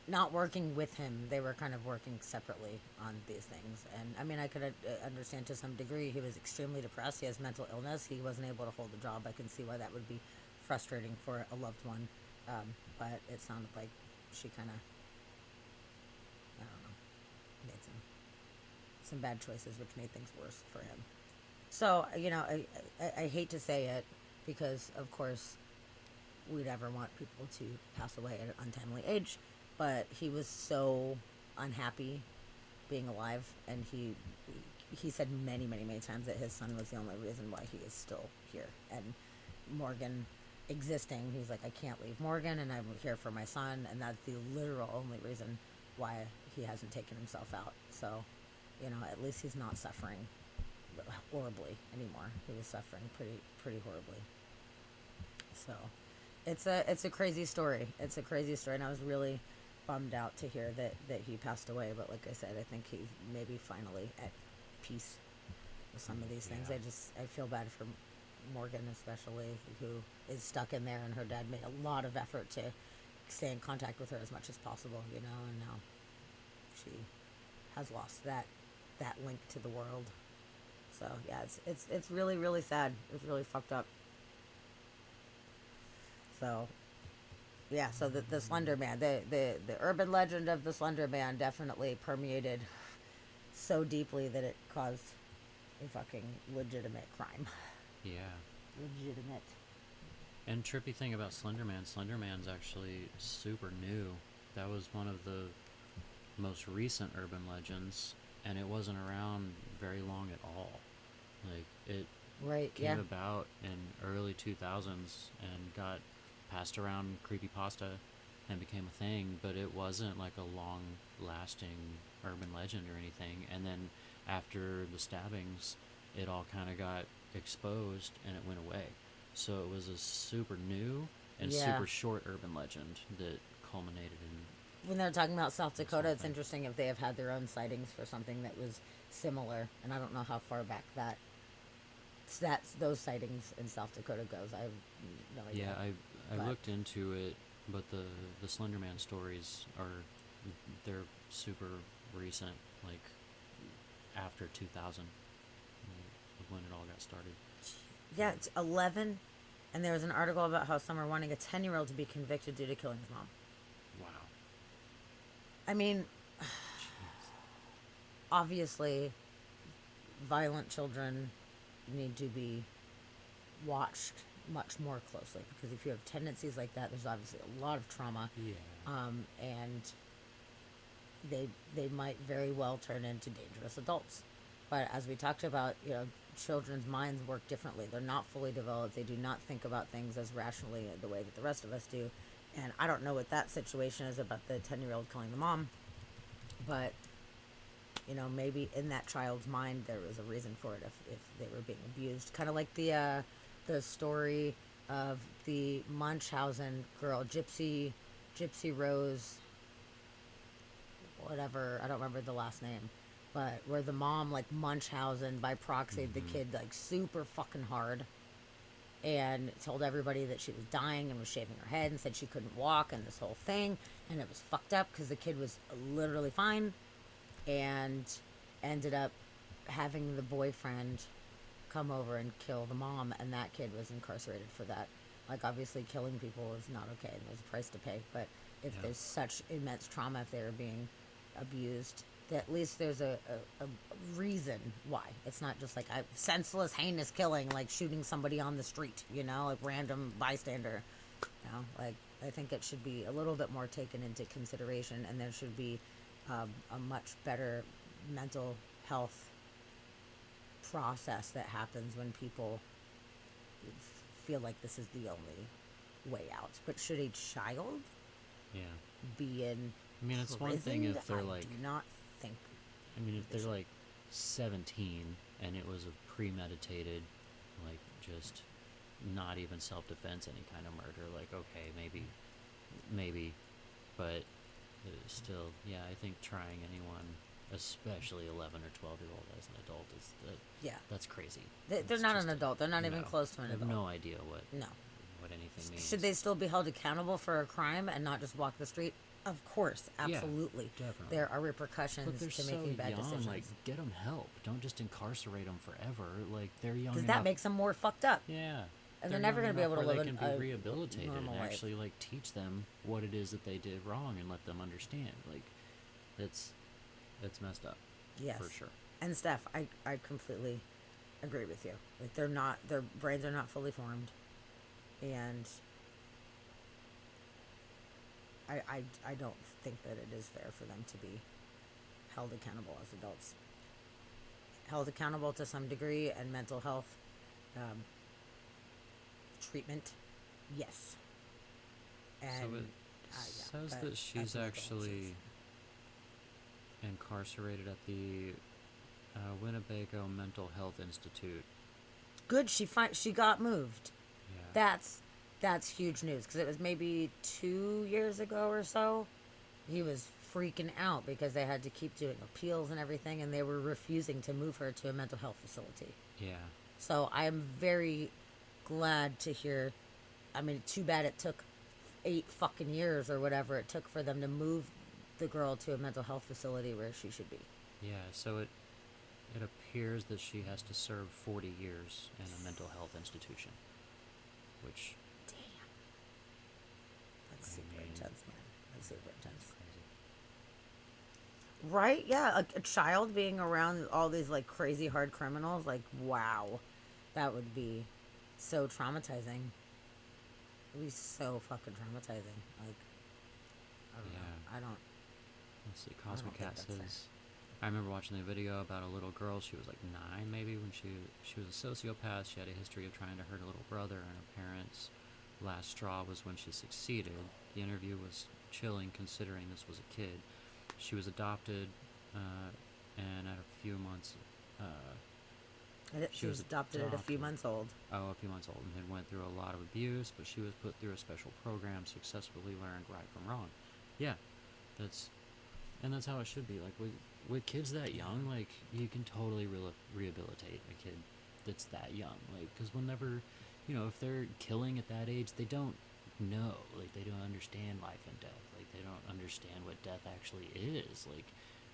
not working with him. They were kind of working separately on these things. And I mean, I could understand to some degree. He was extremely depressed. He has mental illness. He wasn't able to hold the job. I can see why that would be frustrating for a loved one. But it sounded like she kind of, I don't know, made some bad choices, which made things worse for him. So, you know, I hate to say it because, of course, we never want people to pass away at an untimely age. But he was so unhappy being alive, and he said many, many, many times that his son was the only reason why he is still here. And Morgan existing, he's like, I can't leave Morgan, and I'm here for my son, and that's the literal only reason why he hasn't taken himself out. So, you know, at least he's not suffering horribly anymore. He was suffering pretty horribly. So, it's a crazy story. It's a crazy story, and I was really bummed out to hear that he passed away. But like I said, I think he's maybe finally at peace with some of these things. I feel bad for Morgan especially, who is stuck in there, and her dad made a lot of effort to stay in contact with her as much as possible, you know, and now she has lost that link to the world. So yeah, it's really, really sad. It's really fucked up. So yeah, so the Slender Man, the urban legend of the Slender Man definitely permeated so deeply that it caused a fucking legitimate crime. Yeah. Legitimate. And trippy thing about Slenderman's actually super new. That was one of the most recent urban legends, and it wasn't around very long at all. Like, it came about in early 2000s and got passed around creepypasta and became a thing, but it wasn't like a long-lasting urban legend or anything. And then after the stabbings, it all kind of got exposed and it went away. So it was a super new and super short urban legend that culminated in... When they're talking about South Dakota, it's interesting if they have had their own sightings for something that was similar, and I don't know how far back those sightings in South Dakota goes. I have no idea. Yeah, I looked into it, but the Slenderman stories they're super recent, like after 2000, when it all got started. Yeah, it's 11, and there was an article about how some are wanting a 10-year-old to be convicted due to killing his mom. Wow. I mean, obviously, violent children need to be watched much more closely, because if you have tendencies like that, there's obviously a lot of trauma. Yeah. And they might very well turn into dangerous adults. But as we talked about, you know, children's minds work differently. They're not fully developed. They do not think about things as rationally the way that the rest of us do. And I don't know what that situation is about the 10-year-old killing the mom, but, you know, maybe in that child's mind there was a reason for it if they were being abused. Kind of like the story of the Munchausen girl, Gypsy Rose, whatever, I don't remember the last name, but where the mom, like, Munchausen by proxy the kid, like, super fucking hard, and told everybody that she was dying and was shaving her head and said she couldn't walk and this whole thing, and it was fucked up because the kid was literally fine, and ended up having the boyfriend come over and kill the mom, and that kid was incarcerated for that. Like, obviously killing people is not okay and there's a price to pay, but if there's such immense trauma, if they're being abused, that at least there's a reason why. It's not just like a senseless, heinous killing, like shooting somebody on the street, you know, like random bystander. You know, like, I think it should be a little bit more taken into consideration, and there should be a much better mental health process that happens when people feel like this is the only way out. But should a child be in I mean, it's one thing if they're like... I do not think... I mean, if they're like 17 and it was a premeditated, like, just not even self-defense, any kind of murder, like, okay, maybe, but still, yeah, I think trying anyone, especially 11 or 12-year-old as an adult, is that's crazy. They're not an adult. They're not even close to an adult. I have no idea what what anything means. Should they still be held accountable for a crime and not just walk the street? Of course, absolutely. Yeah, definitely. There are repercussions But they're to so making bad young, decisions. like, get them help. Don't just incarcerate them forever. Like, they're young Because enough. that makes them more fucked up. Yeah. And they're never going to be able to live they can a be rehabilitated and normal life. actually, like, teach them what it is that they did wrong and let them understand. Like, it's messed up. Yes. For sure. And Steph, I completely agree with you. Like, their brains are not fully formed. And I don't think that it is fair for them to be held accountable as adults. Held accountable to some degree, and mental health treatment, yes. And So it yeah, says but that she's that's actually incarcerated at the Winnebago Mental Health Institute. good. She got moved. Yeah. That's huge news, because it was maybe 2 years ago or so. He was freaking out because they had to keep doing appeals and everything, and they were refusing to move her to a mental health facility. Yeah. So I am very glad to hear. I mean, too bad it took 8 fucking years or whatever it took for them to move the girl to a mental health facility where she should be. Yeah, so it appears that she has to serve 40 years in a mental health institution, which That's super mean, intense, man. That's super intense. crazy. Right? Yeah, a child being around all these like crazy hard criminals, like wow, that would be so traumatizing. It would be so fucking traumatizing. Like, I don't know. I don't. Let's see, don't Cosmic think Cat that's fair. says, I remember watching the video about a little girl. She was like 9 maybe when she was a sociopath. She had a history of trying to hurt her little brother, and her parents' last straw was when she succeeded. The interview was chilling considering this was a kid. She was adopted, and at a few months, She was adopted at a few months old. a few months old, and had went through a lot of abuse, but she was put through a special program, successfully learned right from wrong. Yeah, that's how it should be. Like, with kids that young, like, you can totally rehabilitate a kid that's that young. Like, because whenever, if they're killing at that age, they don't know. Like, they don't understand life and death. Like, they don't understand what death actually is. Like,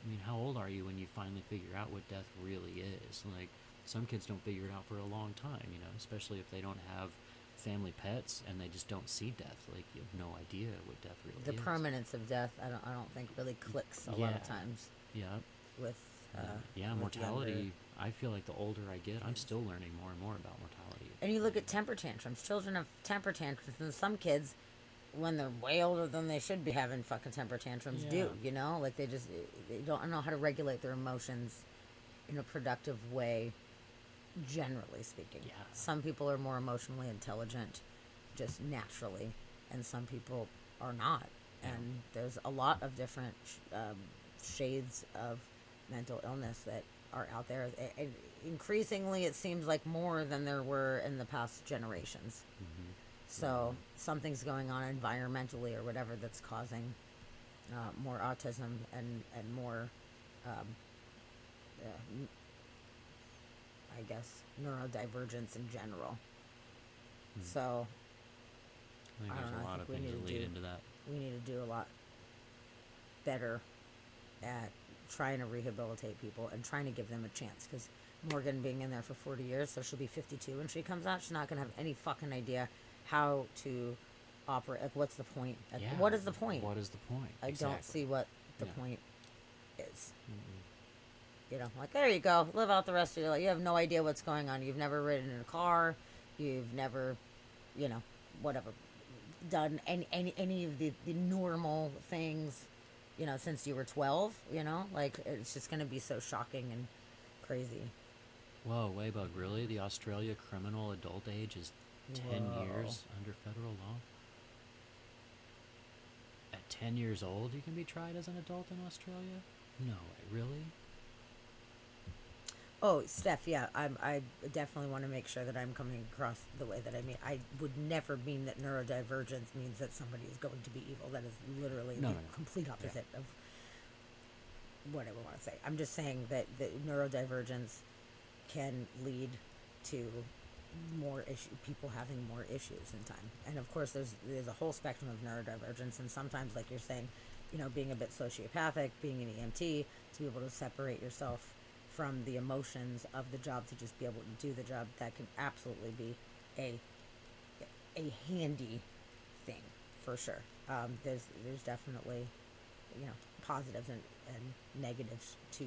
I mean, how old are you when you finally figure out what death really is? Like, some kids don't figure it out for a long time, especially if they don't have family pets and they just don't see death. Like, you have no idea what death really is. The permanence of death, I don't think really clicks a lot of times. Yeah. With yeah, with mortality. younger- I feel like the older I get, I'm still learning more and more about mortality. And you look at temper tantrums. Children have temper tantrums, and some kids, when they're way older than they should be having fucking temper tantrums, do. Like they don't know how to regulate their emotions in a productive way. Generally speaking, some people are more emotionally intelligent, just naturally, and some people are not. And there's a lot of different shades of mental illness that are out there. Increasingly, it seems like more than there were in the past generations. Mm-hmm. So something's going on environmentally or whatever that's causing more autism and more, I guess, neurodivergence in general. So I think I there's don't know, a I lot of think we things need that to lead do- into that. we need to do a lot better at trying to rehabilitate people and trying to give them a chance, because Morgan being in there for 40 years, so she'll be 52 when she comes out. She's not going to have any fucking idea how to operate. Like, what's the point? Like, Yeah, what is the point? What is the point? I don't see what the Yeah. point is. Like, there you go. Live out the rest of your life. You have no idea what's going on. You've never ridden in a car. You've never, whatever, done any of the normal things, since you were 12, Like, it's just going to be so shocking and crazy. Whoa, Waybug, really? The Australia criminal adult age is 10 Whoa. years under federal law? At 10 years old, you can be tried as an adult in Australia? No way, really? Oh, Steph, yeah, I definitely want to make sure that I'm coming across the way that I mean. I would never mean that neurodivergence means that somebody is going to be evil. That is literally No, the no, no. complete opposite of what I would want to say. I'm just saying that the neurodivergence can lead to more people having more issues in time. And of course, there's a whole spectrum of neurodivergence, and sometimes, like you're saying, being a bit sociopathic, being an EMT, to be able to separate yourself from the emotions of the job, to just be able to do the job, that can absolutely be a handy thing for sure. There's definitely positives and negatives to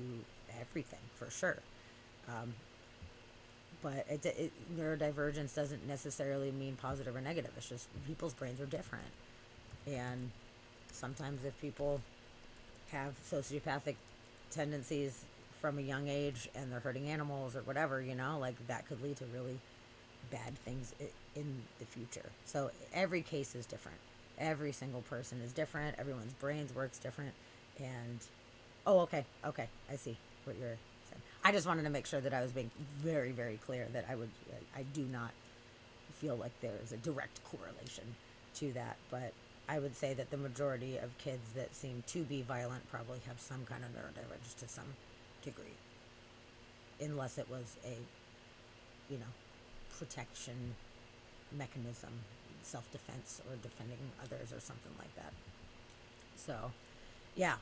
everything for sure. But neurodivergence doesn't necessarily mean positive or negative. It's just people's brains are different. And sometimes if people have sociopathic tendencies from a young age and they're hurting animals or whatever, that could lead to really bad things in the future. So every case is different. Every single person is different. Everyone's brains works different. And, okay, I see what you're saying. I just wanted to make sure that I was being very, very clear that I do not feel like there is a direct correlation to that. But I would say that the majority of kids that seem to be violent probably have some kind of neurodivergence to some degree. Unless it was a, protection mechanism, self-defense or defending others or something like that. So, yeah,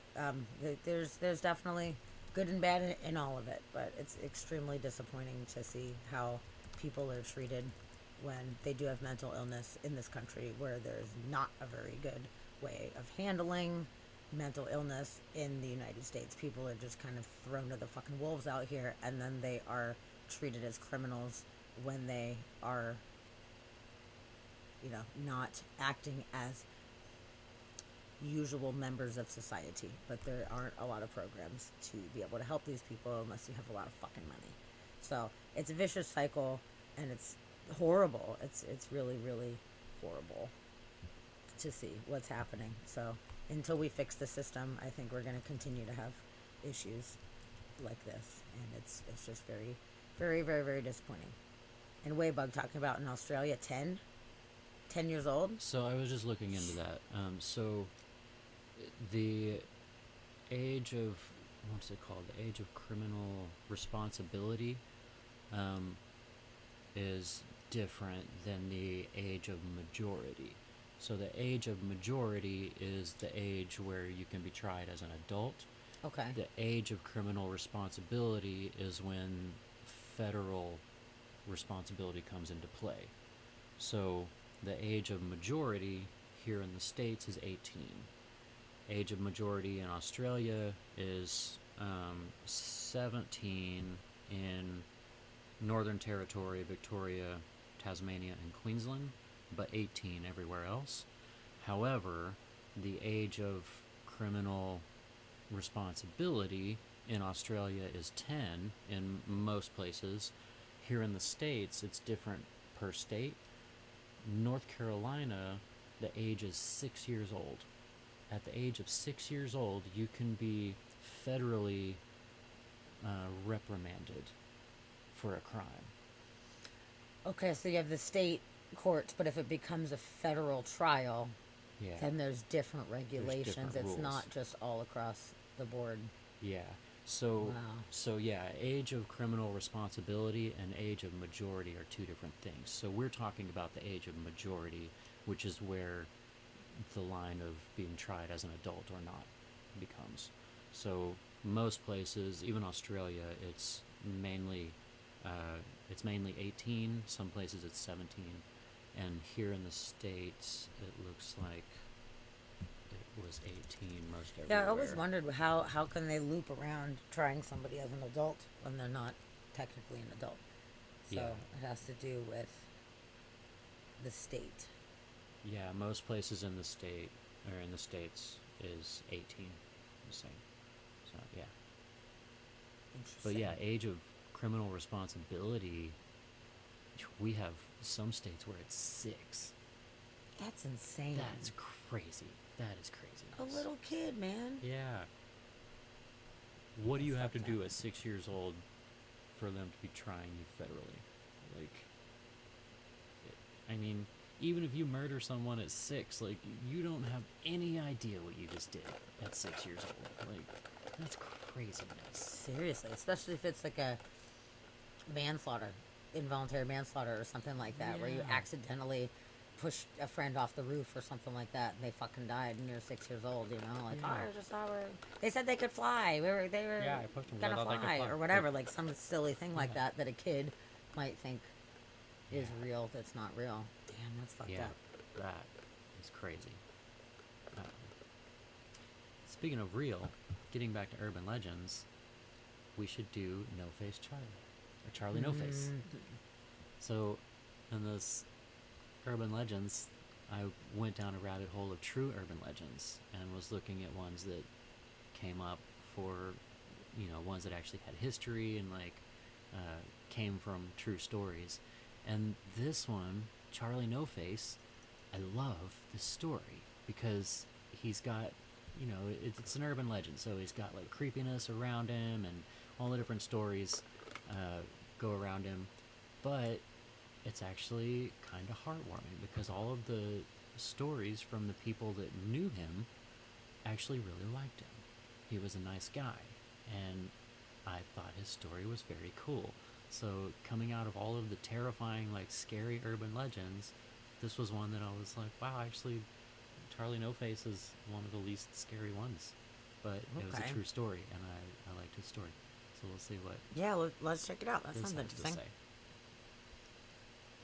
there's definitely good and bad in all of it, but it's extremely disappointing to see how people are treated when they do have mental illness in this country, where there's not a very good way of handling mental illness in the United States. People are just kind of thrown to the fucking wolves out here, and then they are treated as criminals when they are, not acting as usual members of society. But there aren't a lot of programs to be able to help these people unless you have a lot of fucking money. So it's a vicious cycle, and it's horrible. It's really, really horrible to see what's happening. So until we fix the system, I think we're going to continue to have issues like this, and it's just very, very, very, very disappointing. And Waybug talking about in Australia, 10 years old. So I was just looking into that. So the age of, what's it called? The age of criminal responsibility is different than the age of majority. So the age of majority is the age where you can be tried as an adult. Okay. The age of criminal responsibility is when federal responsibility comes into play. So the age of majority here in the States is 18. Age of majority in Australia is 17 in Northern Territory, Victoria, Tasmania, and Queensland, but 18 everywhere else. However, the age of criminal responsibility in Australia is 10 in most places. Here in the States, it's different per state. North Carolina, the age is 6 years old. At the age of 6 years old, you can be federally reprimanded for a crime. Okay, so you have the state courts, but if it becomes a federal trial, then there's different regulations. It's rules. not just all across the board. Yeah. So age of criminal responsibility and age of majority are two different things. So we're talking about the age of majority, which is where the line of being tried as an adult or not becomes. So most places, even Australia, it's mainly 18. Some places it's 17, and here in the States, it looks like it was 18 most everywhere. Yeah, I always wondered how can they loop around trying somebody as an adult when they're not technically an adult. So it has to do with the state. Yeah, most places in the state or in the States is 18, the same. So yeah. But yeah, age of criminal responsibility, we have some states where it's 6. That's insane. That's crazy. That is crazy. A little kid, man. Yeah. What do you have to do at 6 years old for them to be trying you federally? Like, I mean, even if you murder someone at 6, like, you don't have any idea what you just did at 6 years old. Like, that's craziness. Seriously, especially if it's like a manslaughter. involuntary manslaughter or something like that, where you Yeah. accidentally pushed a friend off the roof or something like that, and they fucking died, and you're 6 years old, you know, like, Yeah. oh, I just saw her. They said they could fly. They were Yeah, I pushed them 'cause I gonna thought they could fly, fly. or whatever, like some silly thing like Yeah. that a kid might think is real that's not real. Damn, that's fucked Yeah, up. that is crazy. Speaking of real, getting back to urban legends, we should do No Face Charlie, or Charlie No Face. So, in this urban legends, I went down a rabbit hole of true urban legends and was looking at ones that came up for, ones that actually had history and came from true stories. And this one, Charlie No Face, I love this story because he's got, it's an urban legend, so he's got like creepiness around him and all the different stories go around him, but it's actually kind of heartwarming because all of the stories from the people that knew him actually really liked him. He was a nice guy, and I thought his story was very cool. So coming out of all of the terrifying, scary urban legends, this was one that I was like, wow, actually, Charlie No Face is one of the least scary ones. But it was Okay. a true story, and I liked his story. So we'll see what Yeah, let's check it out. That this sounds has interesting. to say.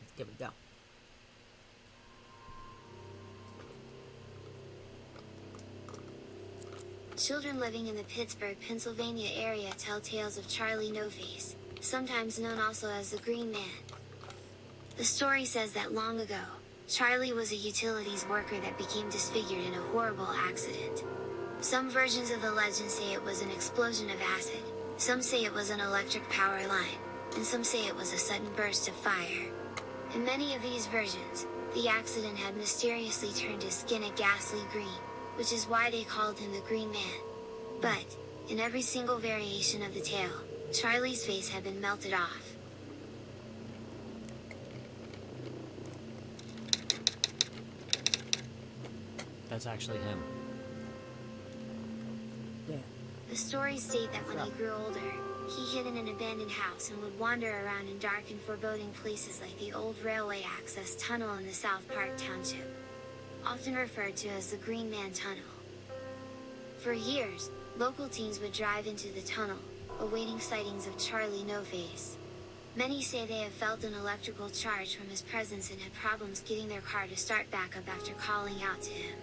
Let's give it a go. Children living in the Pittsburgh, Pennsylvania area tell tales of Charlie No Face, sometimes known also as the Green Man. The story says that long ago, Charlie was a utilities worker that became disfigured in a horrible accident. Some versions of the legend say it was an explosion of acid, some say it was an electric power line, and some say it was a sudden burst of fire. In many of these versions, the accident had mysteriously turned his skin a ghastly green, which is why they called him the Green Man. But, in every single variation of the tale, Charlie's face had been melted off. That's actually him. Yeah. The stories state that when he grew older, he hid in an abandoned house and would wander around in dark and foreboding places like the old railway access tunnel in the South Park Township, often referred to as the Green Man Tunnel. For years, local teens would drive into the tunnel, awaiting sightings of Charlie No Face. Many say they have felt an electrical charge from his presence and had problems getting their car to start back up after calling out to him.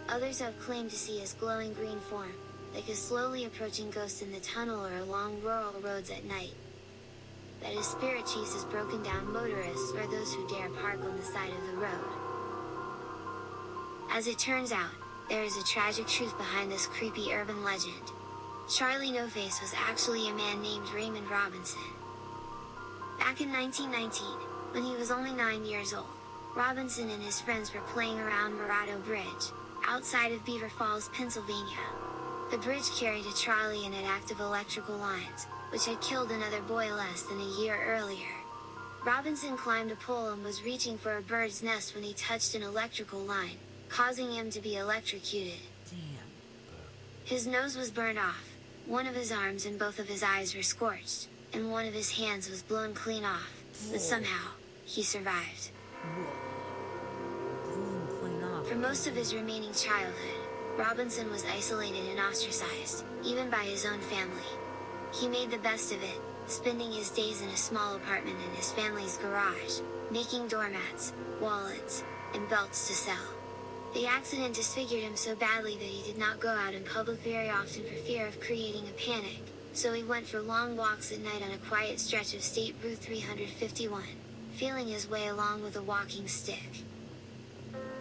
Others have claimed to see his glowing green form, like a slowly approaching ghost in the tunnel or along rural roads at night. That his spirit chases broken down motorists or those who dare park on the side of the road. As it turns out, there is a tragic truth behind this creepy urban legend. Charlie No Face was actually a man named Raymond Robinson. Back in 1919, when he was only 9 years old, Robinson and his friends were playing around Murado Bridge, outside of Beaver Falls, Pennsylvania. The bridge carried a trolley and had active electrical lines, which had killed another boy less than a year earlier. Robinson climbed a pole and was reaching for a bird's nest when he touched an electrical line, causing him to be electrocuted. Damn. His nose was burned off, one of his arms and both of his eyes were scorched, and one of his hands was blown clean off, but somehow, he survived. Clean off. For most of his remaining childhood, Robinson was isolated and ostracized, even by his own family. He made the best of it, spending his days in a small apartment in his family's garage, making doormats, wallets, and belts to sell. The accident disfigured him so badly that he did not go out in public very often for fear of creating a panic, so he went for long walks at night on a quiet stretch of State Route 351, feeling his way along with a walking stick.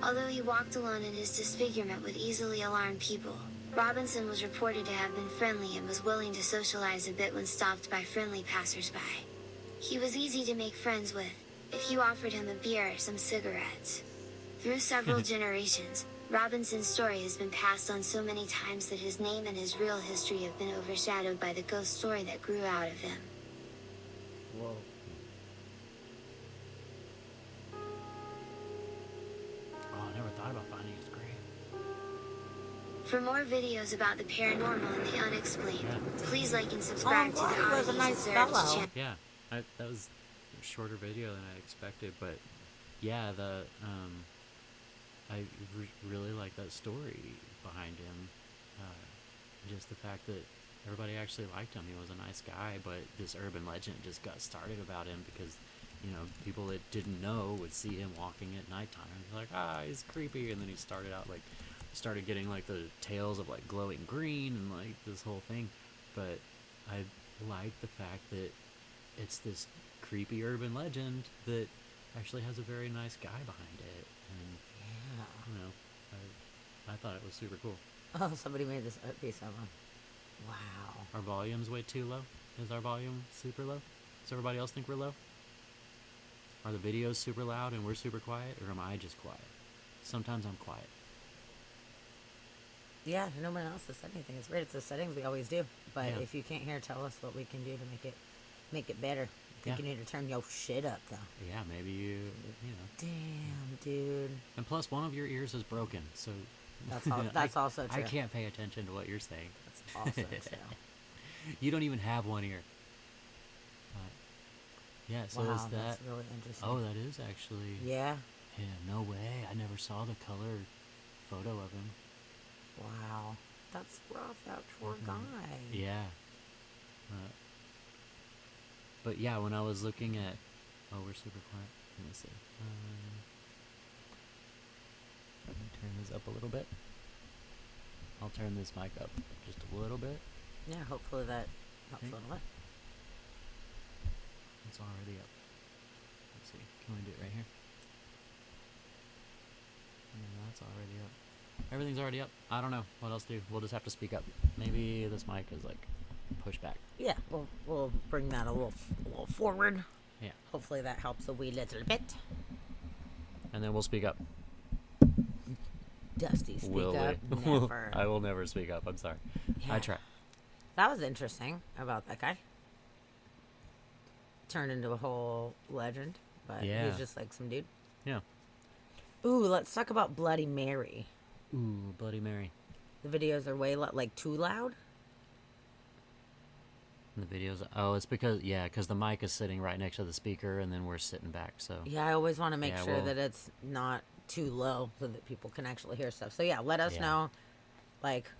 Although he walked alone and his disfigurement would easily alarm people, Robinson was reported to have been friendly and was willing to socialize a bit when stopped by friendly passersby. He was easy to make friends with, if you offered him a beer or some cigarettes. Through several generations, Robinson's story has been passed on so many times that his name and his real history have been overshadowed by the ghost story that grew out of him. Whoa. Oh, I never thought about finding his grave. For more videos about the paranormal and the unexplained, Yeah. please like and subscribe to the he was a Oddities nice Observed fellow. channel. Yeah, that was shorter video than I expected, but yeah, I really like that story behind him. Just the fact that everybody actually liked him. He was a nice guy, but this urban legend just got started about him because, you know, people that didn't know would see him walking at nighttime and be like, he's creepy. And then he started getting like the tales of like glowing green and like this whole thing. But I like the fact that it's this creepy urban legend that actually has a very nice guy behind it. And, you know, I thought it was super cool. Oh, somebody made this art piece of them. Wow. Our volume's way too low? Is our volume super low? Does everybody else think we're low? Are the videos super loud and we're super quiet, or am I just quiet? Sometimes I'm quiet. Yeah, no one else has said anything. It's weird. It's the settings we always do. But Yeah. if you can't hear, tell us what we can do to make it better. I think Yeah. you need to turn your shit up, though. Yeah, maybe you know. Damn, dude. And plus, one of your ears is broken, so That's also true. I can't pay attention to what you're saying. That's also true. You don't even have one ear. Yeah, so wow, is that... that's really interesting. Oh, that is actually... Yeah. Yeah, no way. I never saw the color photo of him. Wow. That's rough, that poor guy. Yeah. But yeah, when I was looking at... Oh, we're super quiet. Let me see. Let me turn this up a little bit. I'll turn this mic up just a little bit. Yeah, hopefully that helps a little bit. It's already up. Let's see. Can we do it right here? That's already up. Everything's already up. I don't know what else to do. We'll just have to speak up. Maybe this mic is like pushed back. Yeah, we'll bring that a little forward. Yeah. Hopefully that helps a wee little bit. And then we'll speak up. Dusty, speak Will up. we? Never. I will never speak up. I'm sorry. Yeah. I try. That was interesting about that guy. Turned into a whole legend, but Yeah. he's just like some dude. Yeah. Ooh, let's talk about Bloody Mary. Ooh, Bloody Mary. The videos are way like too loud. And the videos. Oh, it's because the mic is sitting right next to the speaker, and then we're sitting back. So. Yeah, I always want to make Yeah, sure well- that it's not too low so that people can actually hear stuff. So yeah, let us Yeah. know, like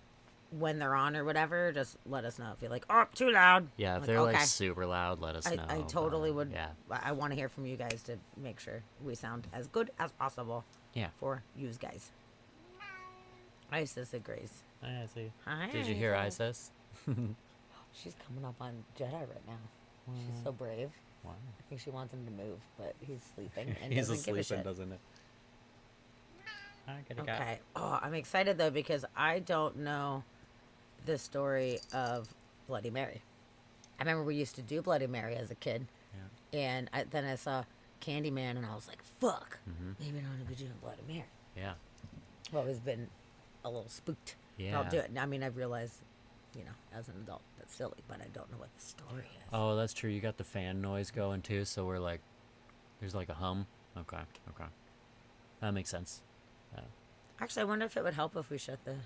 when they're on or whatever. Just let us know if you're like, oh, too loud. Yeah, if Like, they're okay. like super loud, let us know. I totally would. Yeah. I want to hear from you guys to make sure we sound as good as possible. Yeah. For you guys. Isis agrees. I see. Hi. Did you hear Isis? She's coming up on Jedi right now. She's so brave. Wow. I think she wants him to move, but he's sleeping and He's doesn't give a asleep shit. and doesn't it? Okay. Oh, I'm excited though because I don't know the story of Bloody Mary. I remember we used to do Bloody Mary as a kid, and then I saw Candyman, and I was like, "Fuck, maybe I don't want to be doing Bloody Mary." Yeah. I've always been a little spooked. But Yeah. I'll do it. I mean, I realize, as an adult, that's silly, but I don't know what the story is. Oh, that's true. You got the fan noise going too, so we're like, there's like a hum. Okay. That makes sense. Actually, I wonder if it would help if we shut the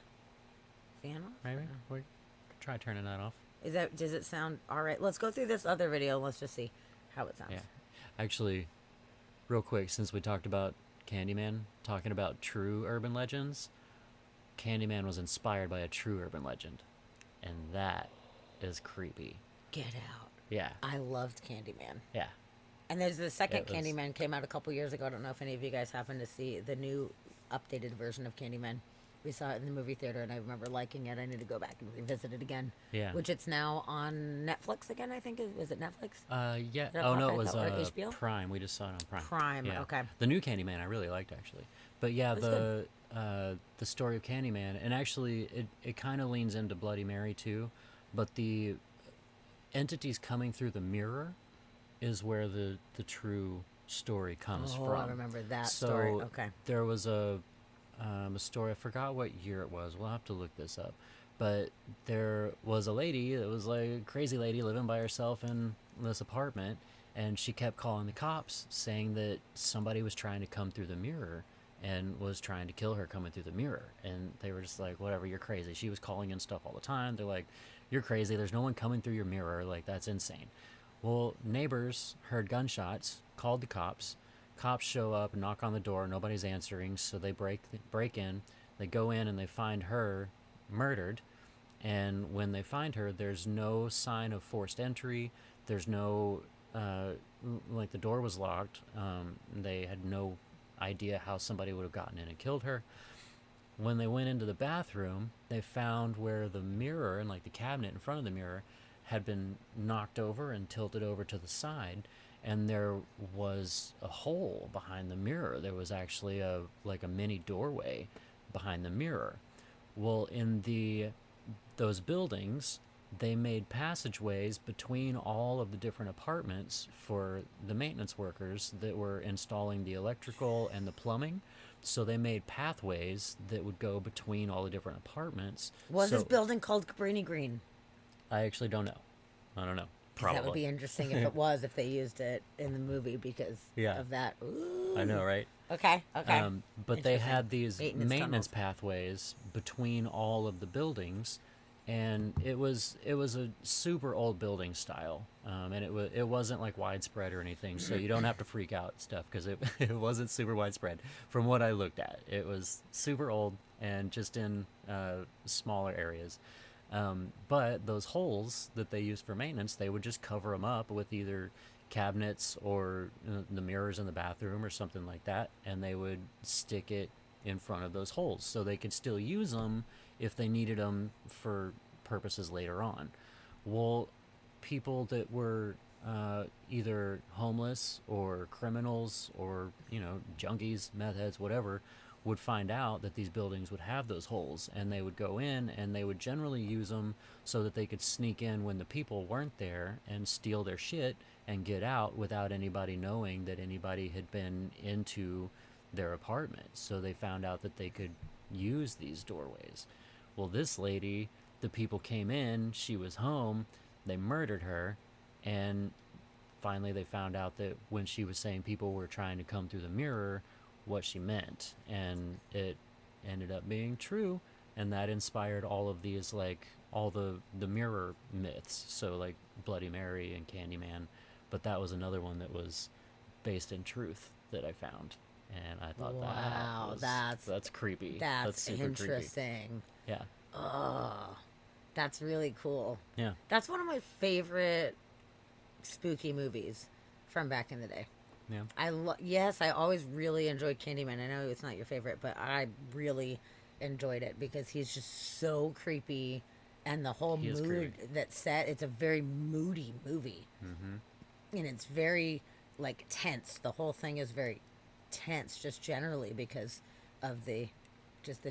fan off. Maybe we could try turning that off. Does it sound all right? Let's go through this other video. Let's just see how it sounds. Yeah. Actually, real quick, since we talked about Candyman, talking about true urban legends, Candyman was inspired by a true urban legend, and that is creepy. Get out. Yeah. I loved Candyman. Yeah. And there's the second It was- Candyman came out a couple years ago. I don't know if any of you guys happened to see the new updated version of Candyman. We saw it in the movie theater, and I remember liking it. I need to go back and revisit it again. Yeah. Which it's now on Netflix again, I think. Is it Netflix? Yeah. Did it Oh pop no, it back was out, or HBO? Prime. We just saw it on Prime. Prime, Yeah. okay. The new Candyman I really liked actually, but yeah, It was the story of Candyman, and actually it kind of leans into Bloody Mary too, but the entities coming through the mirror is where the true story comes Oh, from. I remember that So story. Okay. There was a story. I forgot what year it was. We'll have to look this up. But there was a lady that was like a crazy lady living by herself in this apartment, and she kept calling the cops saying that somebody was trying to come through the mirror and was trying to kill her coming through the mirror. And they were just like, whatever, you're crazy. She was calling in stuff all the time. They're like, you're crazy. There's no one coming through your mirror. Like, that's insane. Well, neighbors heard gunshots, called the cops. Cops show up and knock on the door. Nobody's answering, so they break in. They go in and they find her murdered. And when they find her, there's no sign of forced entry. There's no, like the door was locked. They had no idea how somebody would have gotten in and killed her. When they went into the bathroom, they found where the mirror and like the cabinet in front of the mirror had been knocked over and tilted over to the side, and there was a hole behind the mirror. There was actually a mini doorway behind the mirror. Well, in those buildings, they made passageways between all of the different apartments for the maintenance workers that were installing the electrical and the plumbing. So they made pathways that would go between all the different apartments. Was this building called Cabrini Green? I actually don't know. I don't know. 'Cause Probably. that would be interesting if it was, if they used it in the movie because of that. Ooh. I know, right? Okay. But they had these maintenance tunnels. pathways between all of the buildings, and it was a super old building style, and it wasn't like widespread or anything, so you don't have to freak out stuff because it wasn't super widespread. From what I looked at, it was super old and just in smaller areas. But those holes that they used for maintenance, they would just cover them up with either cabinets or the mirrors in the bathroom or something like that, and they would stick it in front of those holes so they could still use them if they needed them for purposes later on. Well, people that were either homeless or criminals or junkies, meth heads, whatever, would find out that these buildings would have those holes, and they would go in and they would generally use them so that they could sneak in when the people weren't there and steal their shit and get out without anybody knowing that anybody had been into their apartment. So they found out that they could use these doorways. Well, this lady, the people came in, she was home, they murdered her, and finally they found out that when she was saying people were trying to come through the mirror, what she meant, and it ended up being true, and that inspired all of these, like all the mirror myths, so like Bloody Mary and Candyman. But that was another one that was based in truth that I found, and I thought that's creepy. That's super interesting. Creepy. Yeah. Oh, that's really cool. Yeah. That's one of my favorite spooky movies from back in the day. Yeah. Yes, I always really enjoyed Candyman. I know it's not your favorite, but I really enjoyed it because he's just so creepy, and the whole mood that's set. It's a very moody movie, and it's very like tense. The whole thing is very tense, just generally because of the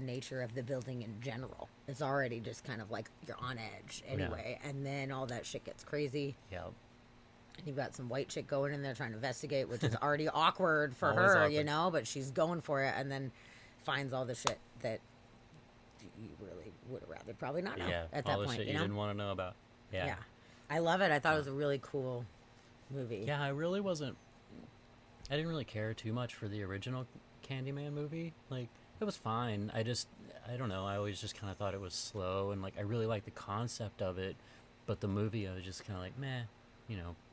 nature of the building in general. It's already just kind of like you're on edge anyway, and then all that shit gets crazy. Yeah. And you've got some white chick going in there trying to investigate, which is already awkward for Always her, awkward. but she's going for it, and then finds all the shit that you really would have rather probably not know at that all the point. shit you didn't want to know about. Yeah. I love it. I thought it was a really cool movie. Yeah, I didn't really care too much for the original Candyman movie. Like, it was fine. I don't know, I always just kind of thought it was slow, and like I really liked the concept of it, but the movie I was just kind of like meh,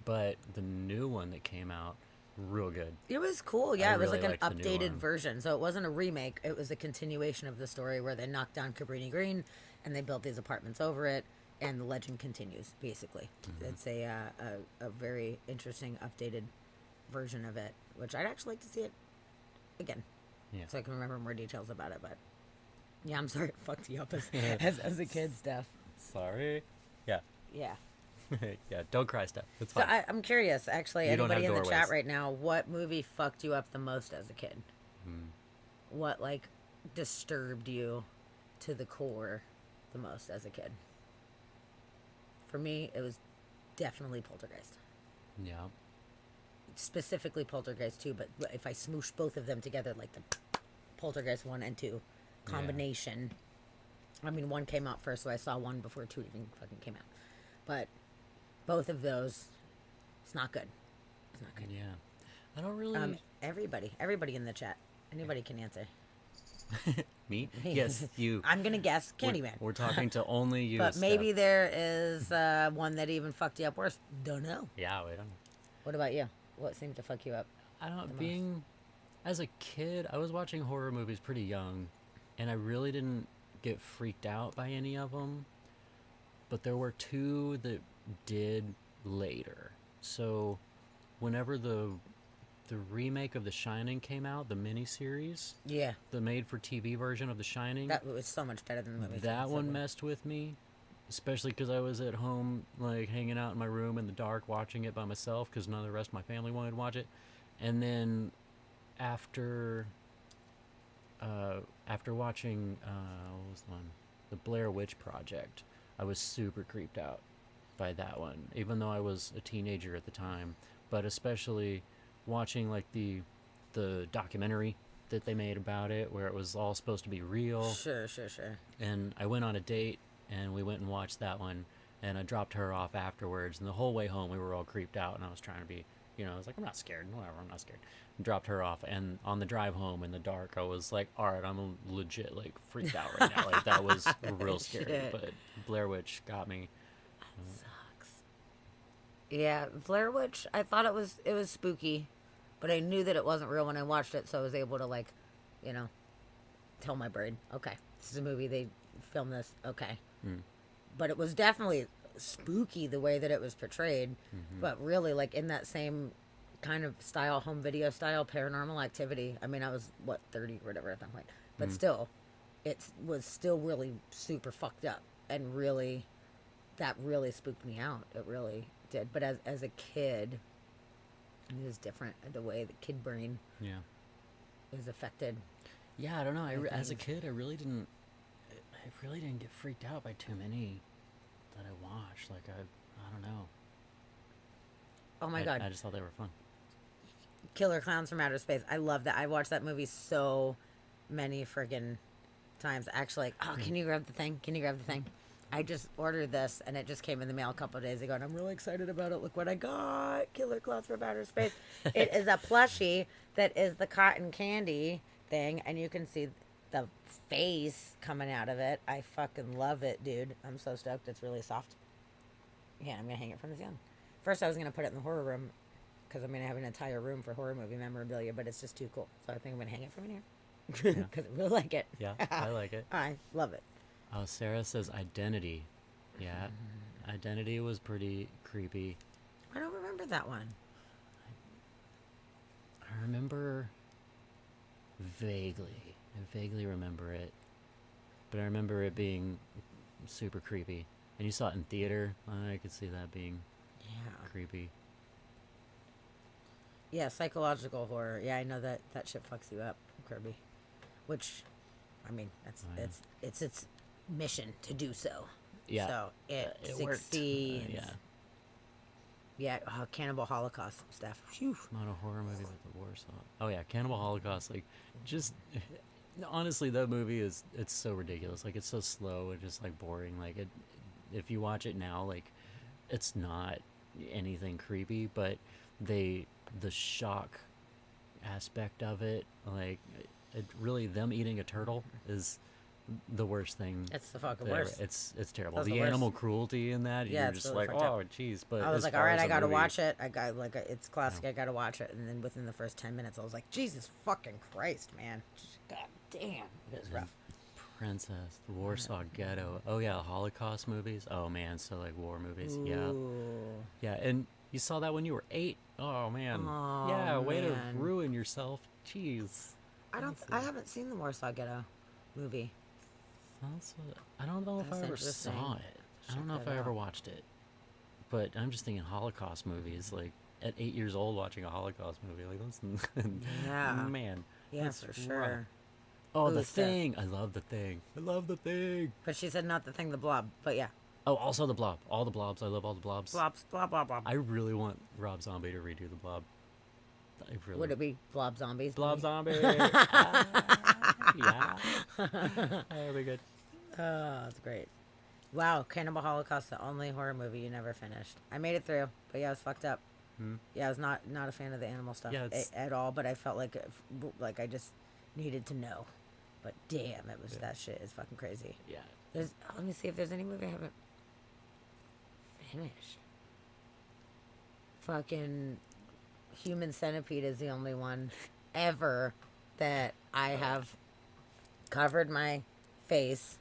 but the new one that came out, real good. It was cool. Yeah, I it was really like an liked the new updated one. version. So it wasn't a remake. It was a continuation of the story where they knocked down Cabrini Green and they built these apartments over it, and the legend continues, basically. It's a very interesting updated version of it, which I'd actually like to see it again. Yeah. So I can remember more details about it. But yeah, I'm sorry it fucked you up as a kid stuff. Sorry. Yeah. Yeah. Yeah, don't cry stuff. It's So fine. I'm curious, actually, You don't anybody in have the chat doorways. right now, what movie fucked you up the most as a kid? What, like, disturbed you to the core the most as a kid? For me, it was definitely Poltergeist. Yeah. Specifically Poltergeist 2, but if I smoosh both of them together, like the Poltergeist 1 and 2 combination. I mean, 1 came out first, so I saw 1 before 2 even fucking came out. But both of those, it's not good. It's not good. Yeah. I don't really... Everybody in the chat. Anybody can answer. Me? Yes, you. I'm gonna guess We're- Candyman. We're talking to only you. But maybe Steph. there is one that even fucked you up worse. Don't know. Yeah, we don't know. What about you? What seemed to fuck you up? I the don't. most? Being as a kid, I was watching horror movies pretty young, and I really didn't get freaked out by any of them. But there were two that did later. So, whenever the remake of The Shining came out, the miniseries, Yeah. the made-for-TV version of The Shining, That was so much better than the movie. that So one good. messed with me, especially because I was at home, like hanging out in my room in the dark, watching it by myself because none of the rest of my family wanted to watch it. And then after watching what was the one, the Blair Witch Project, I was super creeped out by that one, even though I was a teenager at the time. But especially watching like the documentary that they made about it, where it was all supposed to be real. Sure. And I went on a date, and we went and watched that one, and I dropped her off afterwards. And the whole way home, we were all creeped out, and I was trying to be, I was like, I'm not scared. Whatever, I'm not scared. And dropped her off, and on the drive home in the dark, I was like, all right, I'm legit, like, freaked out right now. Like, that was real scary. Shit. But Blair Witch got me. Yeah, Blair Witch. I thought it was spooky, but I knew that it wasn't real when I watched it, so I was able to tell my brain, okay, this is a movie. They filmed this. Okay, but it was definitely spooky the way that it was portrayed. But really, like in that same kind of style, home video style, Paranormal Activity. I mean, I was 30 or whatever at that point, but still, it was still really super fucked up and really. That really spooked me out. It really did. But as a kid, it was different. The way the kid brain is affected. Yeah, I don't know. As a things. kid, I really didn't get freaked out by too many that I watched. Like, I don't know. Oh my God. I just thought they were fun. Killer Clowns from Outer Space. I love that. I watched that movie so many friggin' times. Actually, can you grab the thing? Can you grab the thing? I just ordered this, and it just came in the mail a couple of days ago, and I'm really excited about it. Look what I got. Killer Clowns from Outer Space. It is a plushie that is the cotton candy thing, and you can see the face coming out of it. I fucking love it, dude. I'm so stoked. It's really soft. Yeah, I'm going to hang it from the ceiling. First, I was going to put it in the horror room, because I'm going to have an entire room for horror movie memorabilia, but it's just too cool. So I think I'm going to hang it from in here, because I really like it. Yeah, I like it. I love it. Oh, Sarah says Identity. Yeah, Identity was pretty creepy. I don't remember that one. I remember vaguely. I vaguely remember it. But I remember it being super creepy. And you saw it in theater. I could see that being creepy. Yeah, psychological horror. Yeah, I know that shit fucks you up, Kirby. Which, I mean, it's its mission to do so. Yeah. So it succeeds. Worked. Yeah, Cannibal Holocaust stuff. Phew. Not a horror movie with the Warsaw. Oh yeah, Cannibal Holocaust. Like, just honestly, that movie it's so ridiculous. Like, it's so slow and just like boring. Like, if you watch it now, like, it's not anything creepy, but the shock aspect of it, like, really, them eating a turtle is the worst thing. It's the fucking ever. worst. It's terrible. That's The the worst. animal cruelty in that, Yeah, you're it's just really like, fucked up. oh, jeez. But I was as like, far all right, as I a gotta movie- watch it. I got it's classic. I gotta watch it. And then within the first 10 minutes, I was like, Jesus fucking Christ, man. God damn, it was rough. Princess, the Warsaw Ghetto. Oh yeah, Holocaust movies. Oh man, so like war movies. Yeah, and you saw that when you were 8. Oh man. Oh, yeah, way to man. ruin yourself. Jeez. I haven't seen the Warsaw Ghetto movie. I don't know if That's I ever interesting. saw it. I don't know Check if that I ever out. watched it. But I'm just thinking Holocaust movies. Like, at 8 years old watching a Holocaust movie. Like, listen. Yeah. Man. Yeah, that's for rough. sure. Oh, Ooh, The so- Thing. I love The Thing. I love The Thing. But she said not the thing, the blob. But yeah. Oh, also The Blob. All the Blobs. I love all the Blobs. Blobs, blah, blah, blah. I really want Rob Zombie to redo The Blob. I really Would it be Blob Zombies? Blob maybe? Zombie. Yeah. That'd be good. Oh, that's great. Wow, Cannibal Holocaust, the only horror movie you never finished. I made it through, but yeah, I was fucked up. Yeah, I was not a fan of the animal stuff Yeah, it's- at all, but I felt like I just needed to know. But damn, it was that shit is fucking crazy. Yeah. Let me see if there's any movie I haven't finished. Fucking Human Centipede is the only one ever that I have covered my face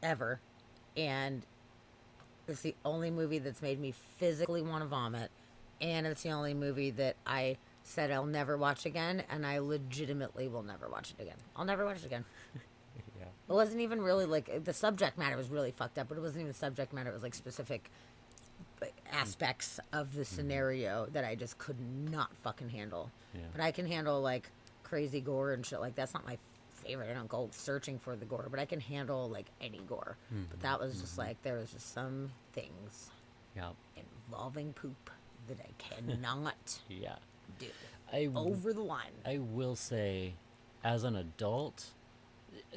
ever, and it's the only movie that's made me physically want to vomit, and it's the only movie that I said I'll never watch again, and I legitimately will never watch it again. I'll never watch it again. Yeah. It wasn't even really like the subject matter was really fucked up, but it wasn't even subject matter. It was like specific aspects of the scenario that I just could not fucking handle. Yeah. But I can handle like crazy gore and shit. Like that's not my favorite. I don't go searching for the gore, but I can handle like any gore. But that was just like there was just some things involving poop that I cannot do. Over the line. I will say, as an adult,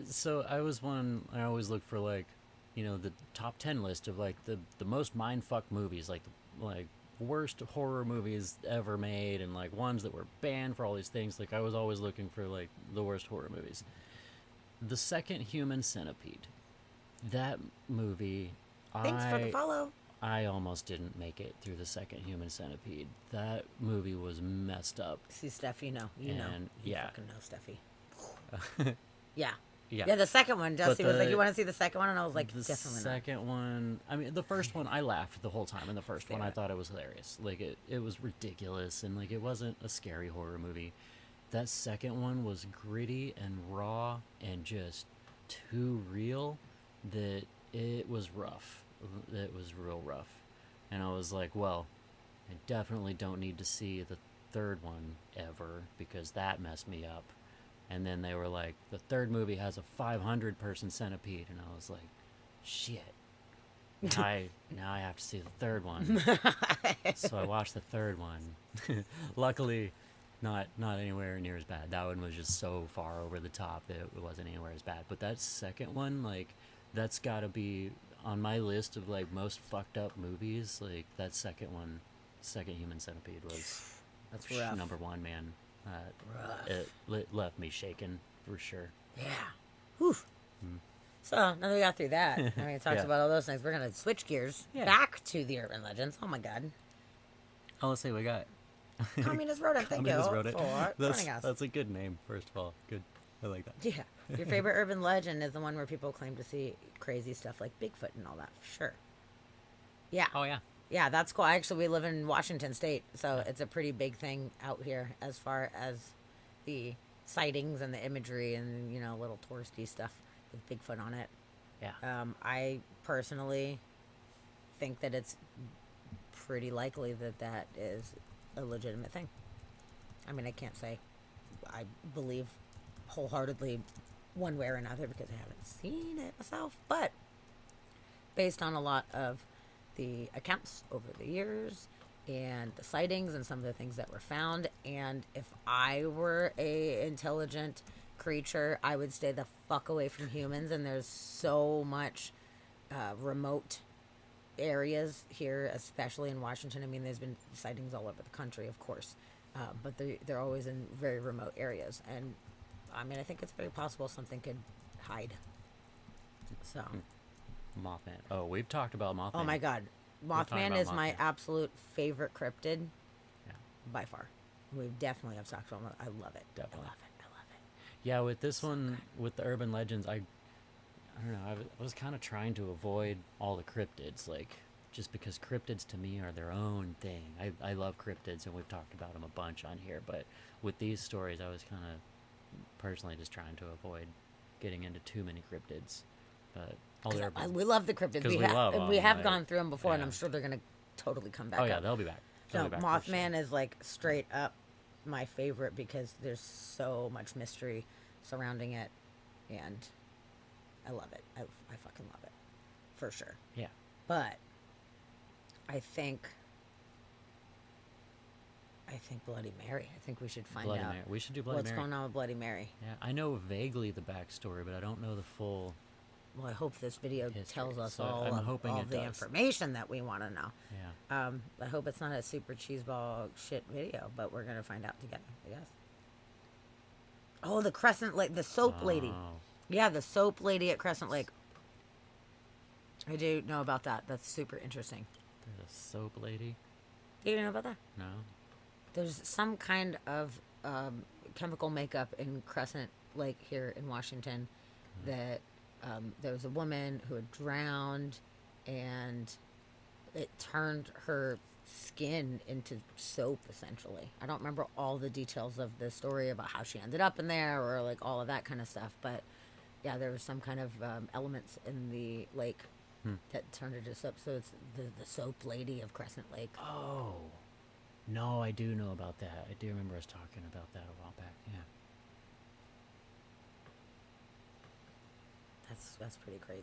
so I always look for like, you know, the top 10 list of like the most mindfuck movies, like worst horror movies ever made, and like ones that were banned for all these things. Like I was always looking for like the worst horror movies. The second Human Centipede, that movie, Thanks for the follow. I almost didn't make it through the second Human Centipede. That movie was messed up. See, Steph, you know. You fucking know, Steffi. Yeah. Yeah, the second one, Dusty was like, you want to see the second one? And I was like, definitely not. The second one, I mean, the first one, I laughed the whole time. In the first one, I thought it was hilarious. Like, it was ridiculous, and, like, it wasn't a scary horror movie. That second one was gritty and raw and just too real that it was rough. It was real rough. And I was like, well, I definitely don't need to see the third one ever, because that messed me up. And then they were like, the third movie has a 500-person centipede, and I was like, shit. Now I have to see the third one. So I watched the third one. Luckily, not anywhere near as bad. That one was just so far over the top that it wasn't anywhere as bad. But that second one, like, that's got to be on my list of like most fucked up movies. Like that second one, second Human Centipede was that's rough. Number one, man. It left me shaking for sure. Yeah. Whew. So now that we got through that, I mean, talked about all those things. We're gonna switch gears back to the urban legends. Oh my god. Oh, let's see. We got Communist Rodent. Thank Communist you Rodent. for joining us. That's a good name. First of all, good. I like that. Yeah. Your favorite urban legend is the one where people claim to see crazy stuff like Bigfoot and all that. Sure. Yeah. Oh yeah. Yeah, that's cool. Actually, we live in Washington State, so it's a pretty big thing out here as far as the sightings and the imagery and, you know, little touristy stuff with Bigfoot on it. Yeah. I personally think that it's pretty likely that that is a legitimate thing. I mean, I can't say I believe wholeheartedly one way or another because I haven't seen it myself, but based on a lot of the accounts over the years and the sightings and some of the things that were found, and if I were a intelligent creature, I would stay the fuck away from humans. And there's so much remote areas here, especially in Washington. I mean, there's been sightings all over the country, of course, but they're always in very remote areas. And I mean, I think it's very possible something could hide. So Mothman. Oh, we've talked about Mothman. Oh my god. Mothman is my absolute favorite cryptid. Yeah. By far. We definitely have talked about it. I love it. Definitely. I love it. Yeah, with this one, with the urban legends, I don't know, I was kind of trying to avoid all the cryptids, like, just because cryptids to me are their own thing. I love cryptids, and we've talked about them a bunch on here, but with these stories, I was kind of personally just trying to avoid getting into too many cryptids. But we love the cryptids. We have gone through them before, and I'm sure they're going to totally come back. Oh, yeah, they'll be back. Mothman is like straight up my favorite because there's so much mystery surrounding it, and I love it. I fucking love it, for sure. Yeah. But I think Bloody Mary. I think we should find out. Mary. We should do Bloody what's Mary. going on with Bloody Mary. Yeah, I know vaguely the backstory, but I don't know the full. Well, I hope this video tells us So all of the information that we want to know. Yeah. I hope it's not a super cheeseball shit video, but we're gonna find out together, I guess. Oh, the Crescent Lake, the soap lady. Oh. Yeah, the soap lady at Crescent Lake. I do know about that. That's super interesting. There's a soap lady. You didn't know about that? No. There's some kind of chemical makeup in Crescent Lake here in Washington that there was a woman who had drowned and it turned her skin into soap, essentially. I don't remember all the details of the story about how she ended up in there or like all of that kind of stuff, but yeah, there was some kind of elements in the lake that turned it into soap. So it's the soap lady of Crescent Lake. Oh. No, I do know about that. I do remember us talking about that a while back. Yeah. That's pretty crazy.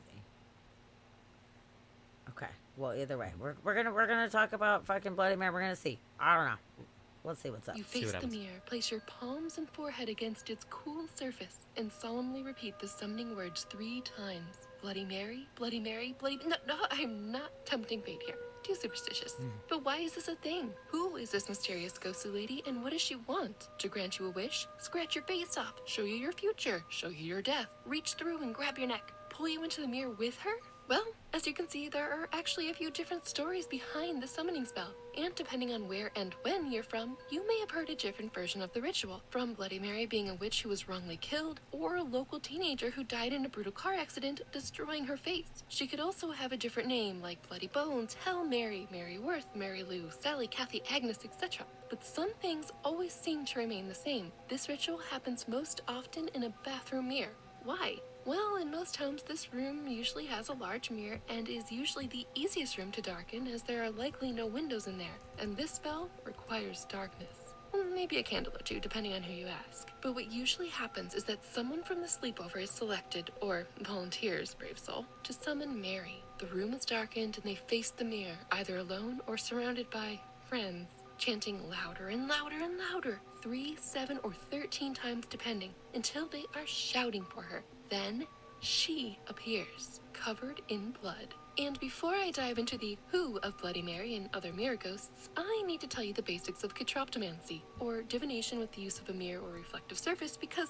Okay. Well, either way, we're gonna talk about fucking Bloody Mary. We're gonna see. I don't know. Let's see what's up. You face the mirror, place your palms and forehead against its cool surface, and solemnly repeat the summoning words 3 times. Bloody Mary, Bloody Mary, Bloody... No, I'm not tempting fate here. Too superstitious. But why is this a thing? Who is this mysterious ghostly lady, and what does she want? To grant you a wish? Scratch your face off, show you your future, show you your death, reach through and grab your neck, pull you into the mirror with her? Well, as you can see, there are actually a few different stories behind the summoning spell, and depending on where and when you're from, you may have heard a different version of the ritual, from Bloody Mary being a witch who was wrongly killed, or a local teenager who died in a brutal car accident, destroying her face. She could also have a different name, like Bloody Bones, Hell Mary, Mary Worth, Mary Lou, Sally, Kathy, Agnes, etc. But some things always seem to remain the same. This ritual happens most often in a bathroom mirror. Why? Well, in most homes, this room usually has a large mirror and is usually the easiest room to darken, as there are likely no windows in there, and this spell requires darkness. Well, maybe a candle or two, depending on who you ask. But what usually happens is that someone from the sleepover is selected, or volunteers, brave soul, to summon Mary. The room is darkened and they face the mirror, either alone or surrounded by friends, chanting louder and louder and louder, 3, 7, or 13 times depending, until they are shouting for her. Then she appears, covered in blood. And before I dive into the who of Bloody Mary and other mirror ghosts, I need to tell you the basics of Katroptomancy, or divination with the use of a mirror or reflective surface, because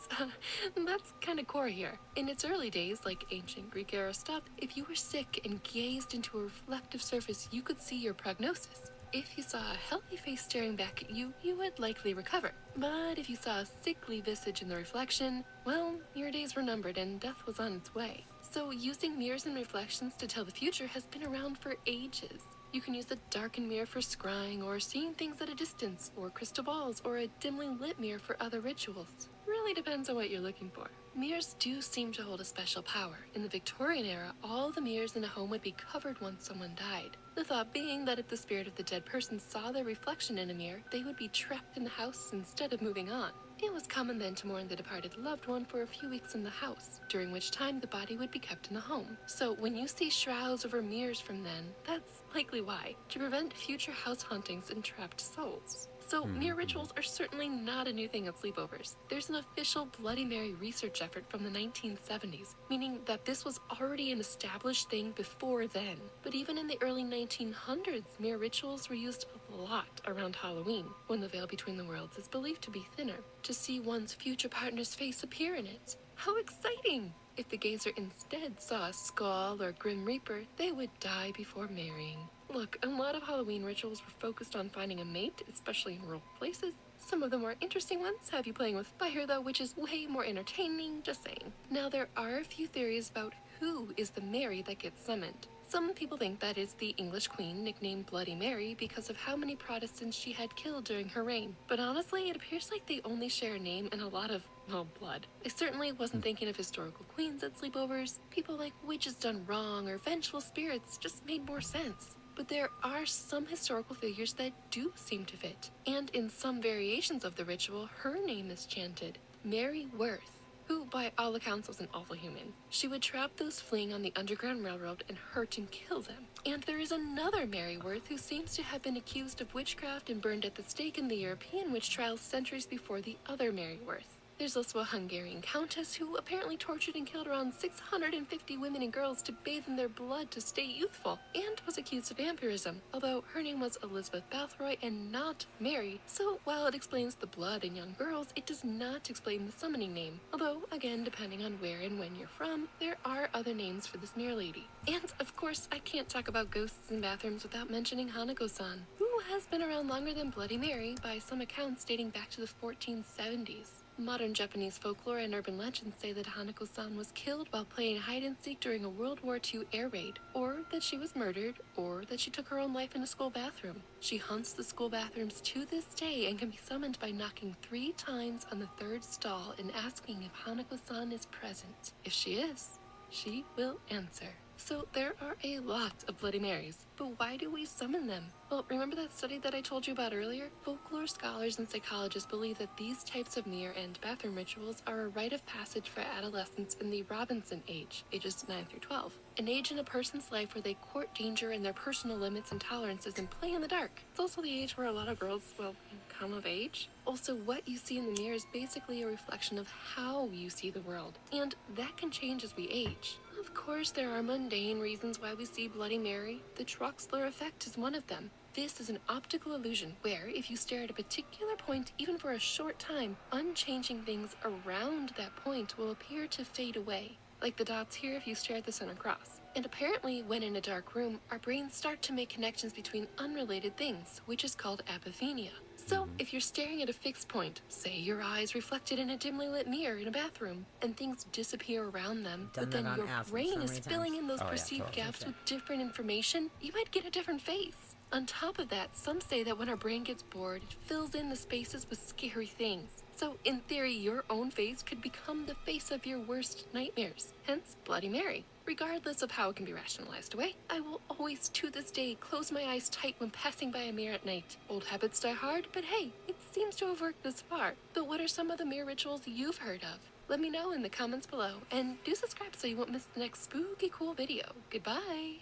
that's kind of core here. In its early days, like ancient Greek era stuff, if you were sick and gazed into a reflective surface, you could see your prognosis. If you saw a healthy face staring back at you, you would likely recover. But if you saw a sickly visage in the reflection, well, your days were numbered and death was on its way. So using mirrors and reflections to tell the future has been around for ages. You can use a darkened mirror for scrying or seeing things at a distance, or crystal balls, or a dimly lit mirror for other rituals. Really depends on what you're looking for. Mirrors do seem to hold a special power. In the Victorian era, all the mirrors in a home would be covered once someone died. The thought being that if the spirit of the dead person saw their reflection in a mirror, they would be trapped in the house instead of moving on. It was common then to mourn the departed loved one for a few weeks in the house, during which time the body would be kept in the home. So when you see shrouds over mirrors from then, that's likely why, to prevent future house hauntings and trapped souls. So mirror rituals are certainly not a new thing at sleepovers. There's an official Bloody Mary research effort from the 1970s, meaning that this was already an established thing before then. But even in the early 1900s, mirror rituals were used a lot around Halloween, when the veil between the worlds is believed to be thinner, to see one's future partner's face appear in it. How exciting! If the gazer instead saw a skull or grim reaper, they would die before marrying. Look, a lot of Halloween rituals were focused on finding a mate, especially in rural places. Some of the more interesting ones have you playing with fire, though, which is way more entertaining, just saying. Now, there are a few theories about who is the Mary that gets summoned. Some people think that is the English queen, nicknamed Bloody Mary, because of how many Protestants she had killed during her reign. But honestly, it appears like they only share a name and a lot of, well, blood. I certainly wasn't thinking of historical queens at sleepovers. People like witches done wrong or vengeful spirits just made more sense. But there are some historical figures that do seem to fit. And in some variations of the ritual, her name is chanted, Mary Worth, who by all accounts was an awful human. She would trap those fleeing on the Underground Railroad and hurt and kill them. And there is another Mary Worth who seems to have been accused of witchcraft and burned at the stake in the European witch trials centuries before the other Mary Worth. There's also a Hungarian countess who apparently tortured and killed around 650 women and girls to bathe in their blood to stay youthful, and was accused of vampirism, although her name was Elizabeth Balthroy and not Mary. So while it explains the blood in young girls, it does not explain the summoning name. Although, again, depending on where and when you're from, there are other names for this mirror lady. And, of course, I can't talk about ghosts in bathrooms without mentioning Hanako-san, who has been around longer than Bloody Mary by some accounts dating back to the 1470s. Modern Japanese folklore and urban legends say that Hanako-san was killed while playing hide-and-seek during a World War II air raid, or that she was murdered, or that she took her own life in a school bathroom. She haunts the school bathrooms to this day and can be summoned by knocking 3 times on the 3rd stall and asking if Hanako-san is present. If she is, she will answer. So there are a lot of Bloody Marys, but why do we summon them? Well, remember that study that I told you about earlier? Folklore scholars and psychologists believe that these types of mirror and bathroom rituals are a rite of passage for adolescents in the Robinson age, ages 9 through 12, an age in a person's life where they court danger and their personal limits and tolerances and play in the dark. It's also the age where a lot of girls, well, come of age. Also, what you see in the mirror is basically a reflection of how you see the world, and that can change as we age. Of course, there are mundane reasons why we see Bloody Mary. The Troxler effect is one of them. This is an optical illusion where, if you stare at a particular point even for a short time, unchanging things around that point will appear to fade away, like the dots here if you stare at the center cross. And apparently, when in a dark room, our brains start to make connections between unrelated things, which is called apophenia. So, if you're staring at a fixed point, say your eyes reflected in a dimly lit mirror in a bathroom, and things disappear around them, but then your brain is filling in those perceived gaps with different information, you might get a different face. On top of that, some say that when our brain gets bored, it fills in the spaces with scary things. So, in theory, your own face could become the face of your worst nightmares, hence Bloody Mary. Regardless of how it can be rationalized away, I will always, to this day, close my eyes tight when passing by a mirror at night. Old habits die hard, but hey, it seems to have worked this far. But what are some of the mirror rituals you've heard of? Let me know in the comments below, and do subscribe so you won't miss the next spooky cool video. Goodbye!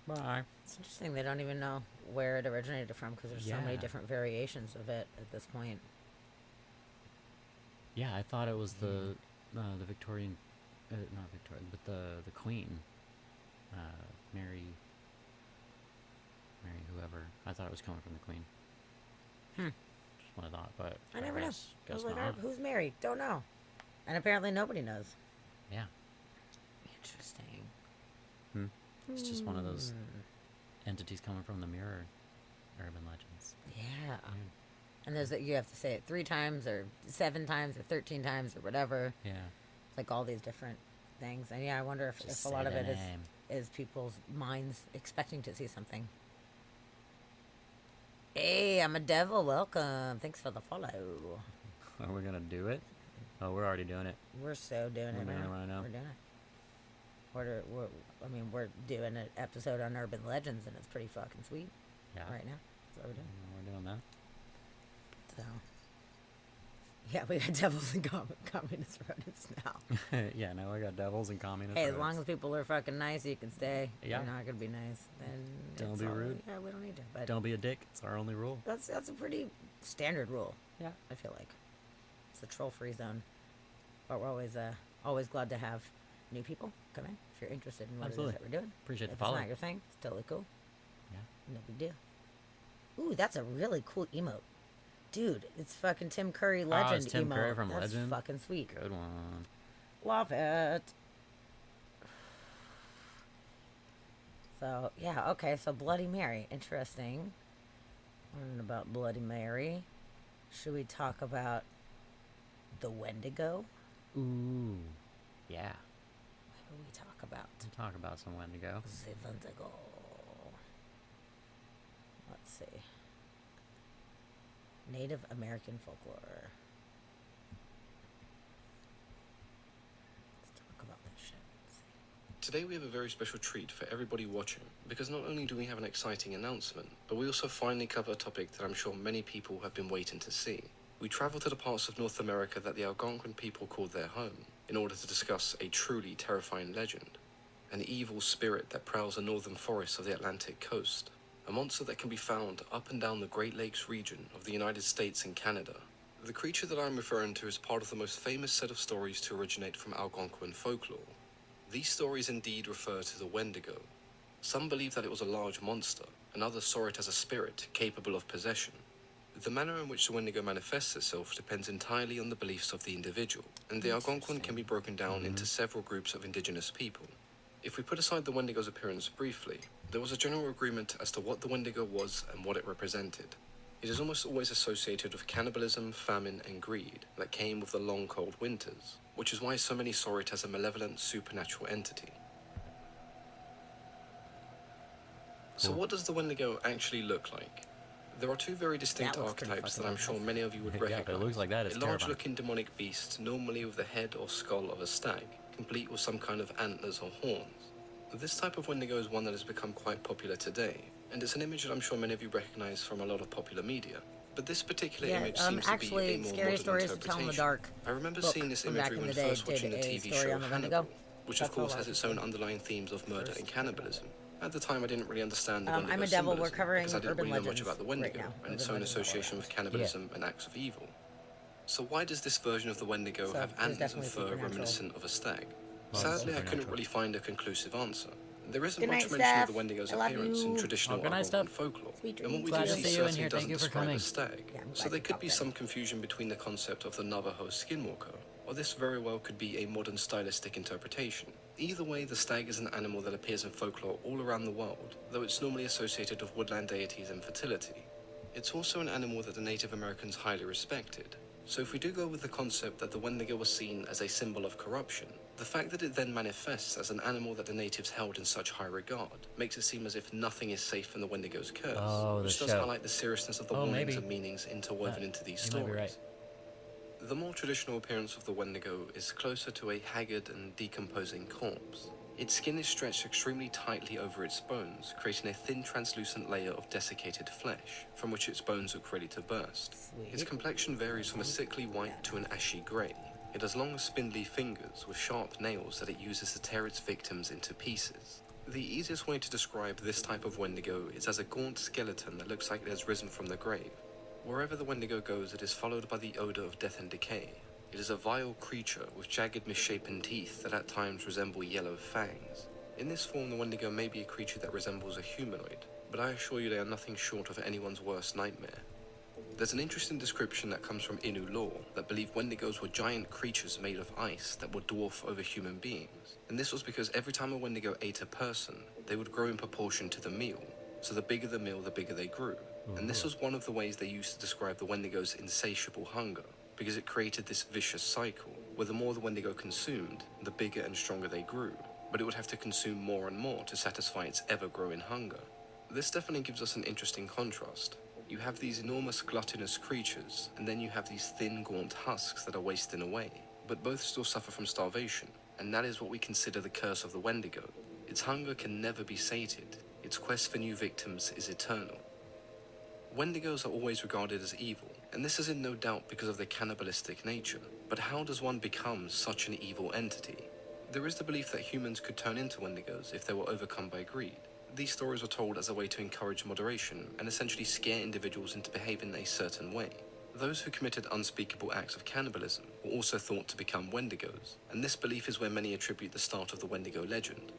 Bye. It's interesting they don't even know where it originated from because there's so many different variations of it at this point. Yeah, I thought it was the Victorian, not Victorian, but the Queen, Mary whoever. I thought it was coming from the Queen. Just what I thought, but I never know. I was like, not. who's Mary? Don't know. And apparently nobody knows. Yeah. Interesting. It's just one of those entities coming from the mirror urban legends. Yeah. And there's that you have to say it 3 times or 7 times or 13 times or whatever. Yeah. Like all these different things. And yeah, I wonder if a lot of it is people's minds expecting to see something. Hey, I'm a devil. Welcome. Thanks for the follow. Are we gonna do it? Oh, we're already doing it. We're so doing it right now. We're doing it. We're doing an episode on urban legends, and it's pretty fucking sweet. Yeah. Right now, that's what we're doing. We're doing that. So, yeah, we got devils and communist rodents now. Yeah, now we got devils and communist. Hey, rodents. as long as people are fucking nice, you can stay. Yeah. If you're not gonna be nice, then Don't be rude. Yeah, we don't need to. But don't be a dick. It's our only rule. That's a pretty standard rule. Yeah, I feel like it's a troll-free zone. But we're always glad to have new people come in if you're interested in what it is that we're doing. Appreciate the if follow. it's not your thing, it's totally cool. Yeah. No big deal. Ooh, that's a really cool emote. Dude, it's fucking Tim Curry Legend it's Tim emote. Curry from That's Legend. fucking sweet. Good one. Love it. So, yeah, okay, so Bloody Mary. Interesting. Learning about Bloody Mary. Should we talk about the Wendigo? Ooh. Yeah. What do we talk about? We'll talk about some Wendigo. The Wendigo. Let's see. Native American folklore. Let's talk about this shit. Today we have a very special treat for everybody watching, because not only do we have an exciting announcement, but we also finally cover a topic that I'm sure many people have been waiting to see. We travel to the parts of North America that the Algonquin people called their home, in order to discuss a truly terrifying legend. An evil spirit that prowls the northern forests of the Atlantic coast. A monster that can be found up and down the Great Lakes region of the United States and Canada. The creature that I'm referring to is part of the most famous set of stories to originate from Algonquin folklore. These stories indeed refer to the Wendigo. Some believe that it was a large monster, and others saw it as a spirit capable of possession. The manner in which the Wendigo manifests itself depends entirely on the beliefs of the individual, and the Algonquin can be broken down into several groups of indigenous people. If we put aside the Wendigo's appearance briefly, there was a general agreement as to what the Wendigo was and what it represented. It is almost always associated with cannibalism, famine, and greed that came with the long cold winters, which is why so many saw it as a malevolent supernatural entity. So what does the Wendigo actually look like? There are two very distinct archetypes that I'm sure many of you would recognize. But it looks like that. It's a large-looking demonic beast, normally with the head or skull of a stag, complete with some kind of antlers or horns. This type of Wendigo is one that has become quite popular today, and it's an image that I'm sure many of you recognize from a lot of popular media. But this particular image seems to be a more modern Stories to Tell in the interpretation. Dark. I remember seeing this imagery when first watching the TV show Hannibal, which of course has its own underlying themes of murder and cannibalism. At the time, I didn't really understand the Wendigo's I'm a devil. symbolism, We're covering because I didn't urban really know much legends about the Wendigo right now. and its Urban own legends all association around. with cannibalism and acts of evil. So why does this version of the Wendigo So, have there's antlers and definitely fur supernatural. reminiscent of a stag? Well, Sadly, I couldn't supernatural. really find a conclusive answer. There isn't Good much night, mention of Steph. the Wendigo's I love appearance in you. traditional Good night, Algonquin Steph. folklore, Sweet and what we dreams. do Glad to see see you in certainly here. Thank doesn't you for describe coming. a stag. Yeah, I'm So glad there you could popped be in. some confusion between the concept of the Navajo skinwalker, or this very well could be a modern stylistic interpretation. Either way, the stag is an animal that appears in folklore all around the world, though it's normally associated with woodland deities and fertility. It's also an animal that the Native Americans highly respected. So if we do go with the concept that the Wendigo was seen as a symbol of corruption, the fact that it then manifests as an animal that the natives held in such high regard makes it seem as if nothing is safe from the Wendigo's curse, Oh, the which does show. highlight the seriousness of the Oh, warnings maybe. and meanings interwoven into these You might be stories. right. The more traditional appearance of the Wendigo is closer to a haggard and decomposing corpse. Its skin is stretched extremely tightly over its bones, creating a thin translucent layer of desiccated flesh, from which its bones look ready to burst. Its complexion varies from a sickly white to an ashy grey. It has long spindly fingers with sharp nails that it uses to tear its victims into pieces. The easiest way to describe this type of Wendigo is as a gaunt skeleton that looks like it has risen from the grave. Wherever the Wendigo goes, it is followed by the odor of death and decay. It is a vile creature with jagged, misshapen teeth that at times resemble yellow fangs. In this form, the Wendigo may be a creature that resembles a humanoid, but I assure you they are nothing short of anyone's worst nightmare. There's an interesting description that comes from Innu lore that believed Wendigos were giant creatures made of ice that would dwarf over human beings. And this was because every time a Wendigo ate a person, they would grow in proportion to the meal. So the bigger the meal, the bigger they grew. And this was one of the ways they used to describe the Wendigo's insatiable hunger, because it created this vicious cycle, where the more the Wendigo consumed, the bigger and stronger they grew, but it would have to consume more and more to satisfy its ever-growing hunger. This definitely gives us an interesting contrast. You have these enormous gluttonous creatures, and then you have these thin, gaunt husks that are wasting away, but both still suffer from starvation, and that is what we consider the curse of the Wendigo. Its hunger can never be sated, its quest for new victims is eternal. Wendigos are always regarded as evil, and this is in no doubt because of their cannibalistic nature. But how does one become such an evil entity? There is the belief that humans could turn into Wendigos if they were overcome by greed. These stories were told as a way to encourage moderation and essentially scare individuals into behaving a certain way. Those who committed unspeakable acts of cannibalism were also thought to become Wendigos, and this belief is where many attribute the start of the Wendigo legend.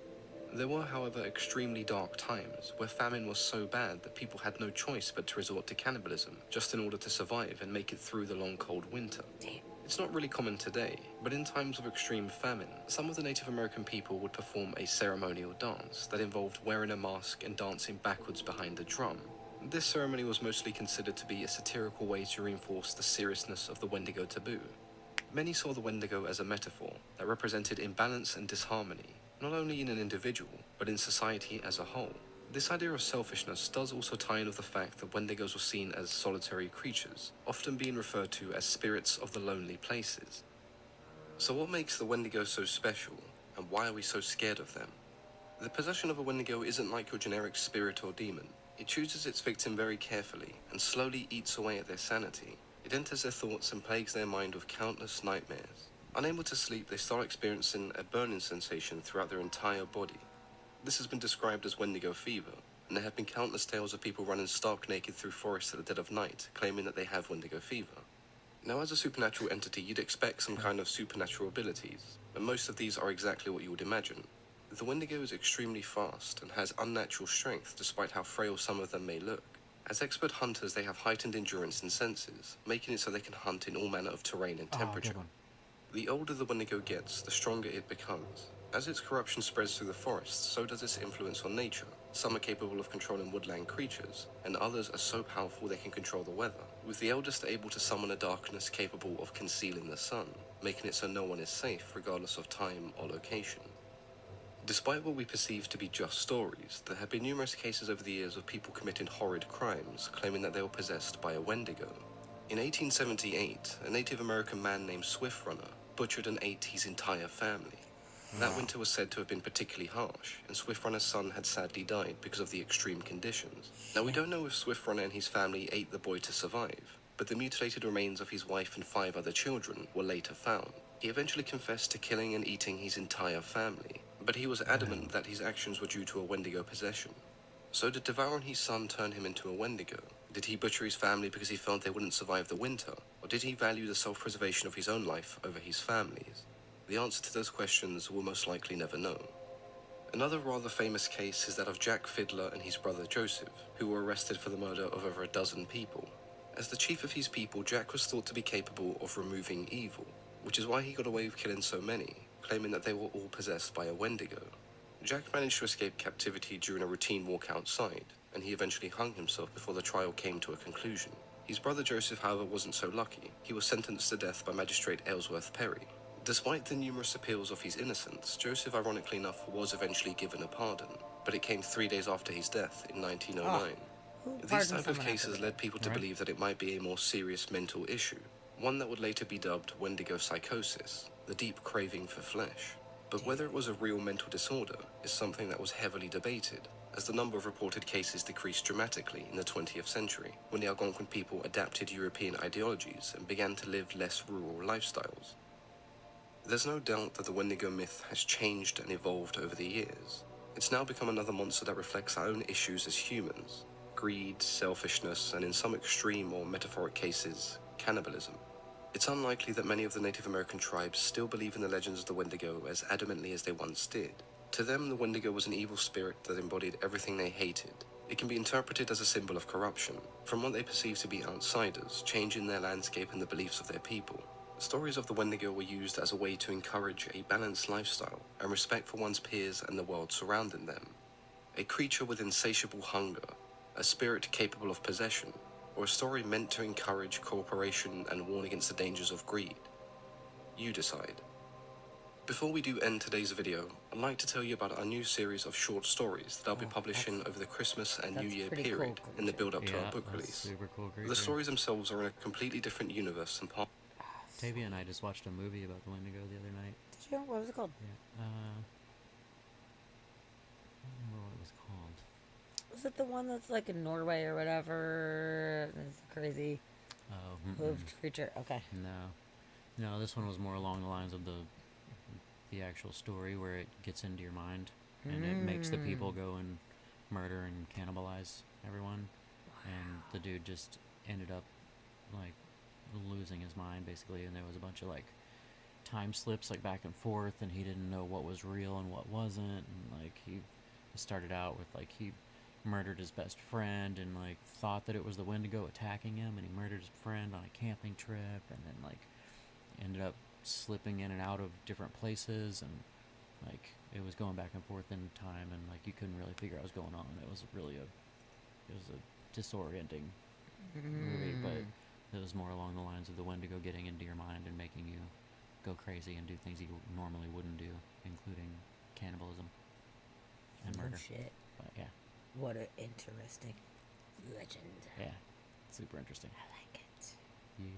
There were, however, extremely dark times where famine was so bad that people had no choice but to resort to cannibalism just in order to survive and make it through the long cold winter. It's not really common today, but in times of extreme famine, some of the Native American people would perform a ceremonial dance that involved wearing a mask and dancing backwards behind a drum. This ceremony was mostly considered to be a satirical way to reinforce the seriousness of the Wendigo taboo. Many saw the Wendigo as a metaphor that represented imbalance and disharmony, not only in an individual, but in society as a whole. This idea of selfishness does also tie in with the fact that Wendigos were seen as solitary creatures, often being referred to as spirits of the lonely places. So what makes the Wendigo so special, and why are we so scared of them? The possession of a Wendigo isn't like your generic spirit or demon. It chooses its victim very carefully, and slowly eats away at their sanity. It enters their thoughts and plagues their mind with countless nightmares. Unable to sleep, they start experiencing a burning sensation throughout their entire body. This has been described as Wendigo fever, and there have been countless tales of people running stark naked through forests at the dead of night, claiming that they have Wendigo fever. Now, as a supernatural entity, you'd expect some kind of supernatural abilities, and most of these are exactly what you would imagine. The Wendigo is extremely fast and has unnatural strength despite how frail some of them may look. As expert hunters, they have heightened endurance and senses, making it so they can hunt in all manner of terrain and temperature. The older the Wendigo gets, the stronger it becomes. As its corruption spreads through the forests, so does its influence on nature. Some are capable of controlling woodland creatures, and others are so powerful they can control the weather, with the eldest able to summon a darkness capable of concealing the sun, making it so no one is safe regardless of time or location. Despite what we perceive to be just stories, there have been numerous cases over the years of people committing horrid crimes, claiming that they were possessed by a Wendigo. In 1878, a Native American man named Swift Runner butchered and ate his entire family. That winter was said to have been particularly harsh, and Swift Runner's son had sadly died because of the extreme conditions. Now, we don't know if Swift Runner and his family ate the boy to survive, but the mutilated remains of his wife and 5 other children were later found. He eventually confessed to killing and eating his entire family, but he was adamant that his actions were due to a Wendigo possession. So did devouring his son turn him into a Wendigo? Did he butcher his family because he felt they wouldn't survive the winter? Or did he value the self-preservation of his own life over his family's? The answer to those questions we'll most likely never know. Another rather famous case is that of Jack Fiddler and his brother Joseph, who were arrested for the murder of over a dozen people. As the chief of his people, Jack was thought to be capable of removing evil, which is why he got away with killing so many, claiming that they were all possessed by a Wendigo. Jack managed to escape captivity during a routine walk outside, and he eventually hung himself before the trial came to a conclusion. His brother Joseph, however, wasn't so lucky. He was sentenced to death by Magistrate Ellsworth Perry. Despite the numerous appeals of his innocence, Joseph, ironically enough, was eventually given a pardon, but it came 3 days after his death in 1909. These type of cases led people to believe that it might be a more serious mental issue, one that would later be dubbed Wendigo psychosis, the deep craving for flesh. But whether it was a real mental disorder is something that was heavily debated, as the number of reported cases decreased dramatically in the 20th century, when the Algonquin people adapted European ideologies and began to live less rural lifestyles. There's no doubt that the Wendigo myth has changed and evolved over the years. It's now become another monster that reflects our own issues as humans: greed, selfishness, and in some extreme or metaphoric cases, cannibalism. It's unlikely that many of the Native American tribes still believe in the legends of the Wendigo as adamantly as they once did. To them, the Wendigo was an evil spirit that embodied everything they hated. It can be interpreted as a symbol of corruption, from what they perceive to be outsiders, changing their landscape and the beliefs of their people. Stories of the Wendigo were used as a way to encourage a balanced lifestyle and respect for one's peers and the world surrounding them. A creature with insatiable hunger, a spirit capable of possession, or a story meant to encourage cooperation and warn against the dangers of greed? You decide. Before we do end today's video, I'd like to tell you about our new series of short stories that I'll be publishing over the Christmas and New Year period in the build-up to our book release. Super cool The stories themselves are in a completely different universe and part. Tavia and I just watched a movie about the Wendigo the other night. Did you? What was it called? Yeah. I don't remember what it was called. Was it the one that's like in Norway or whatever? It's crazy hooved creature. Okay. No, this one was more along the lines of the actual story, where it gets into your mind and it makes the people go and murder and cannibalize everyone. And the dude just ended up like losing his mind basically, and there was a bunch of like time slips like back and forth, and he didn't know what was real and what wasn't, and like he started out with like he murdered his best friend and like thought that it was the Wendigo attacking him, and he murdered his friend on a camping trip, and then like ended up slipping in and out of different places, and like it was going back and forth in time, and like you couldn't really figure out what was going on. It was a disorienting movie, but it was more along the lines of the Wendigo getting into your mind and making you go crazy and do things you normally wouldn't do, including cannibalism and murder. Shit. But yeah. What an interesting legend. Yeah. Super interesting. I like it. Yeah.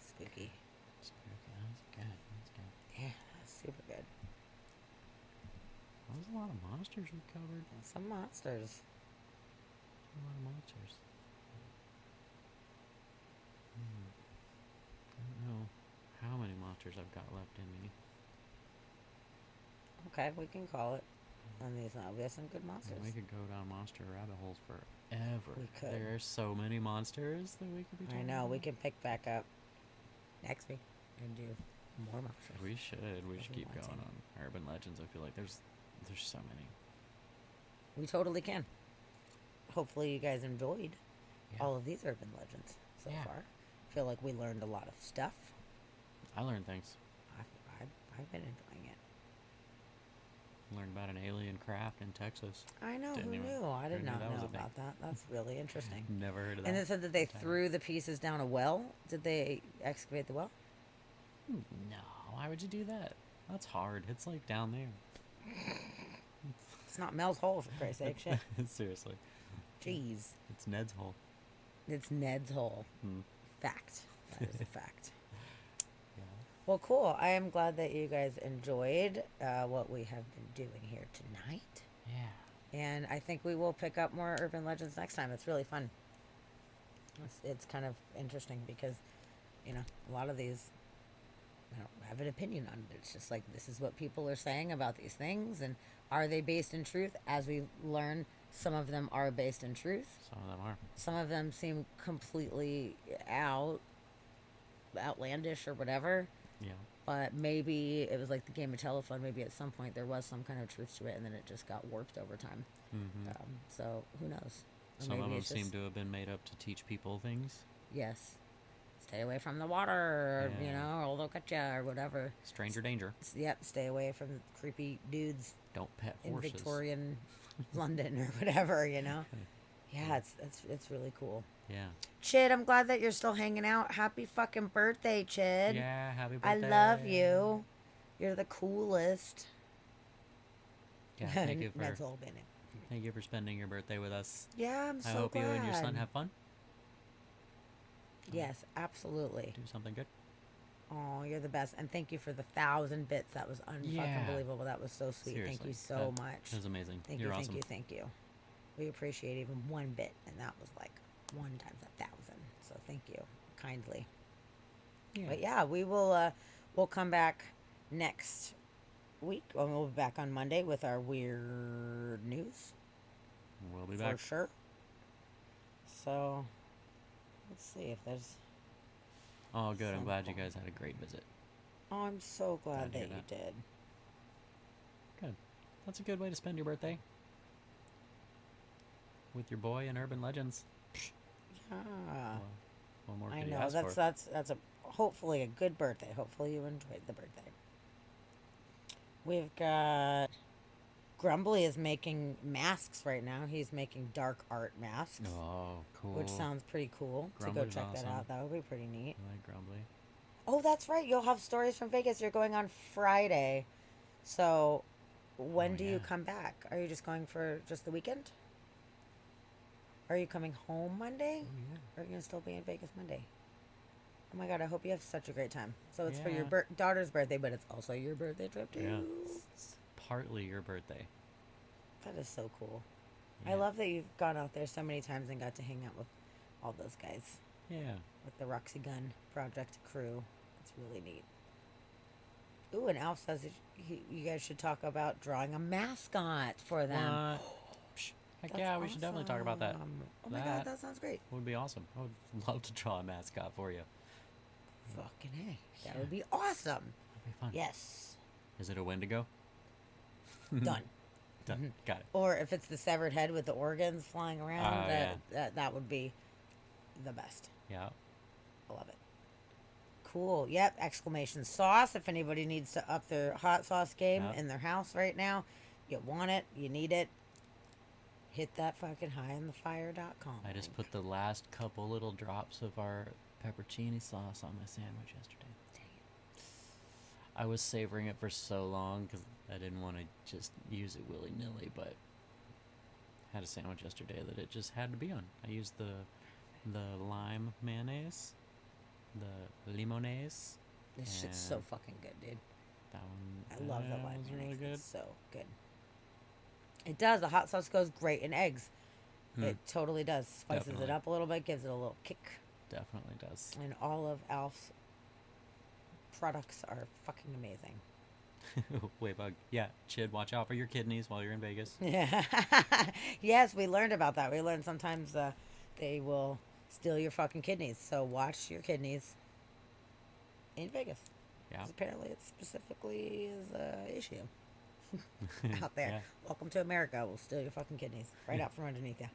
Spooky. That's good. That's good. Yeah, that's super good. That was a lot of monsters we covered. Some monsters. A lot of monsters. I don't know how many monsters I've got left in me. Okay, we can call it on these now. We have some good monsters. We could go down monster rabbit holes for ever. We could. There are so many monsters that we could be I talking know. We about. can pick back up next week and do more monsters. We should. We should we keep want going to. on urban legends. I feel like there's so many. We totally can. Hopefully, you guys enjoyed Yeah. all of these urban legends so Yeah. far. Feel like we learned a lot of stuff. I learned things. I've been enjoying it. Learned about an alien craft in Texas. I know. Didn't Who even- knew? I did who knew not that was know a thing. about that. That's really interesting. Never heard of that. And it said that they until- threw the pieces down a well. Did they excavate the well? No, why would you do that? That's hard. It's like down there. It's not Mel's hole, for Christ's sake. Shit. Seriously. Jeez. It's Ned's hole. It's Ned's hole. Hmm. Fact. That is a fact. Yeah. Well, cool. I am glad that you guys enjoyed what we have been doing here tonight. Yeah. And I think we will pick up more urban legends next time. It's really fun. It's kind of interesting because, you know, a lot of these, I don't have an opinion on it. It's just like, this is what people are saying about these things. And are they based in truth? As we learn, some of them are based in truth. Some of them are. Some of them seem completely outlandish or whatever. Yeah. But maybe it was like the game of telephone. Maybe at some point there was some kind of truth to it, and then it just got warped over time. Mm-hmm. So who knows? Or Some of maybe them it's seem just- to have been made up to teach people things. Yes. Stay away from the water, or, you Yeah. know, or they'll cut ya, or whatever. Stranger danger. Yep, stay away from creepy dudes Don't pet in horses. Victorian London or whatever, you know? Yeah, it's really cool. Yeah. Chid, I'm glad that you're still hanging out. Happy fucking birthday, Chid. Yeah, happy I birthday. love you. You're the coolest. Yeah, thank you for That's all been it. thank you for spending your birthday with us. Yeah, I'm so I hope glad. you and your son have fun. Yes, absolutely. Do something good. Oh, you're the best. And thank you for the 1,000 bits. That was unfucking Yeah. believable. That was so sweet. Thank Seriously, you so that much. was amazing. Thank You're you, awesome. thank you. We appreciate even 1 bit, and that was like 1 times 1,000. So thank you kindly. Yeah. But yeah, we will we'll come back next week. Well, we'll be back on Monday with our weird news. We'll be for back. sure. So let's see if there's. Oh, good. I'm some glad you fun. guys had a great visit. Oh, I'm so glad Glad to that hear you did. Good. That's a good way to spend your birthday. With your boy and Urban Legends. Yeah. What more I could you know ask for? that's a hopefully a good birthday. Hopefully you enjoyed the birthday. We've got Grumbly is making masks right now. He's making dark art masks. Oh, cool. Which sounds pretty cool. To Grumbly's go check that awesome. out. That would be pretty neat. I like Grumbly. Oh, that's right. You'll have stories from Vegas. You're going on Friday. So when do you come back? Are you just going for just the weekend? Are you coming home Monday? Or are you going to still be in Vegas Monday? Oh my God, I hope you have such a great time. So it's for your Yeah. daughter's birthday, but it's also your birthday trip too. Yeah. It's partly your birthday. That is so cool. Yeah. I love that you've gone out there so many times and got to hang out with all those guys. Yeah. With the Roxy Gun Project crew. It's really neat. Ooh, and Alf says that you guys should talk about drawing a mascot for them. Heck That's yeah, we should definitely talk about that. awesome. Oh my God, that sounds great. Would be awesome. I would love to draw a mascot for you. Fucking A. That would be awesome. That'd be fun. Yes. Is it a Wendigo? Done. Done. Got it. Or if it's the severed head with the organs flying around, Oh, yeah. that would be the best. Yeah. I love it. Cool. Yep. Exclamation sauce. If anybody needs to up their hot sauce game Yep. in their house right now, you want it, you need it, hit that fucking highinthefire.com. I just put the last couple little drops of our pepperoni sauce on my sandwich yesterday. Dang it. I was savoring it for so long because I didn't want to just use it willy-nilly, but had a sandwich yesterday that it just had to be on. I used the lime mayonnaise, the limonaise. This shit's so and fucking good, dude. That one. I love the lime was mayonnaise. really good. It's so good. It does. The hot sauce goes great in eggs. It totally does. Spices Definitely. it up a little bit, gives it a little kick. Definitely does. And all of Alf's products are fucking amazing. Waybug. Yeah, Chid, watch out for your kidneys while you're in Vegas. Yeah. Yes, we learned about that. We learned sometimes they will steal your fucking kidneys. So watch your kidneys in Vegas. Yeah. 'Cause apparently it specifically is an issue out there. Yeah. Welcome to America. We'll steal your fucking kidneys right out from underneath you.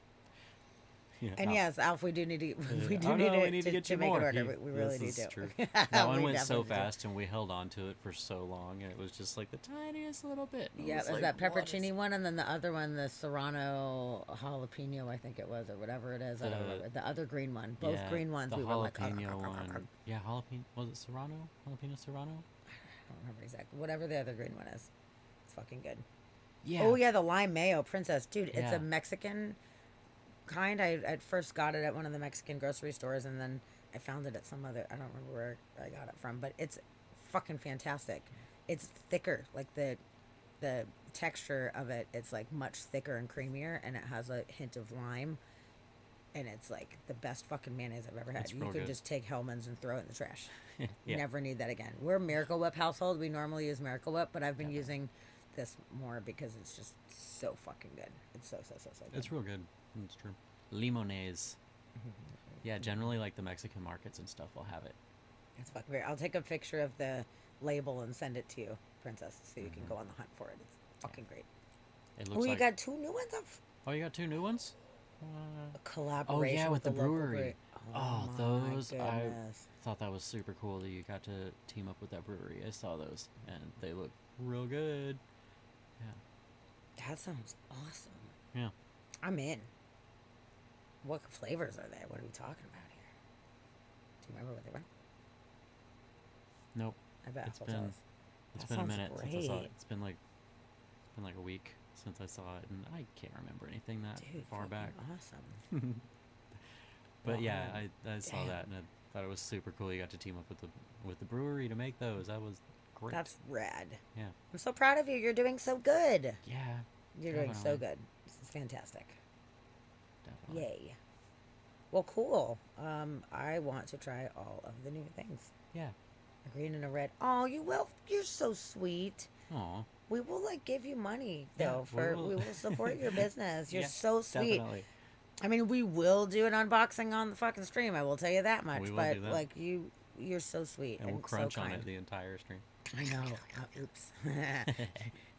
Yeah. And Oh. yes, Alf, we do need to. We do Oh, need, no, to, we need to get you make more. an order. We really This need is to. true. That one We went so definitely do. fast, and we held on to it for so long, and it was just like the tiniest little bit. And it Yeah, was it was like, that what is- pepperoni one, and then the other one, the Serrano jalapeno, I think it was, or whatever it is. I don't remember. The other green one. Both yeah, green ones. The We were like, jalapeno one. Yeah, jalapeno. Was it Serrano? Jalapeno Serrano? I don't remember exactly. Whatever the other green one is. It's fucking good. Yeah. Oh, yeah, the lime mayo, Princess. Dude, it's Yeah. a Mexican kind. I at first got it at one of the Mexican grocery stores, and then I found it at some other, I don't remember where I got it from, but it's fucking fantastic. It's thicker. Like the texture of it, it's like much thicker and creamier, and it has a hint of lime. And it's like the best fucking mayonnaise I've ever had. It's You real could good. just take Hellman's and throw it in the trash. Yeah. Never need that again. We're a Miracle Whip household. We normally use Miracle Whip, but I've been using this more because it's just so fucking good. It's so good. It's real good. It's true. Limonaise. Yeah, generally like the Mexican markets and stuff will have it. It's fucking great. I'll take a picture of the label and send it to you, Princess, so you can go on the hunt for it. It's fucking great. It Oh, looks you like. got 2 new ones of Oh, you got 2 new ones? a collaboration. Oh yeah, with the local brewery. Oh, my those I goodness. thought that was super cool that you got to team up with that brewery. I saw those and they look real good. Yeah. That sounds awesome. Yeah. I'm in. What flavors are they? What are we talking about here? Do you remember what they were? Nope. I bet It's I'll been tell us. it's That been a sounds minute since I saw it. great. It's been like a week since I saw it, and I can't remember anything that Dude, far fucking back. awesome. But yeah, Wow. I saw Damn. that and I thought it was super cool. You got to team up with the brewery to make those. That was great. That's rad. Yeah. I'm so proud of you. You're doing so good. Yeah. You're doing so definitely. good. This is fantastic. Definitely. Yay. Well, cool. I want to try all of the new things. Yeah. A green and a red. Oh, you will. You're so sweet. Aw. We will like give you money Yeah, though we will support your business. You're Yeah, so sweet. Definitely. I mean, we will do an unboxing on the fucking stream. I will tell you that much. We will But do that. like you're so sweet And we'll so crunch on kind. it the entire stream. I know. Oops.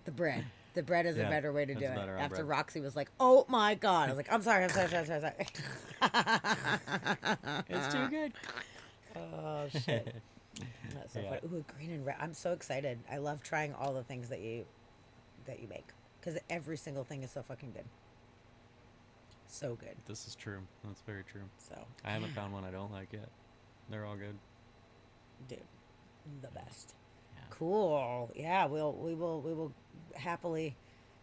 The bread. The bread is a Yeah, better way to do that's it. better on After bread. Roxy was like, "Oh my god," I was like, "I'm sorry. It's too good. Oh shit. That's so Yeah. funny. Ooh, green and red. I'm so excited. I love trying all the things that you make because every single thing is so fucking good. So good. This is true. That's very true. So I haven't found one I don't like yet. They're all good. dude, the best. Yeah. Cool. Yeah, we will happily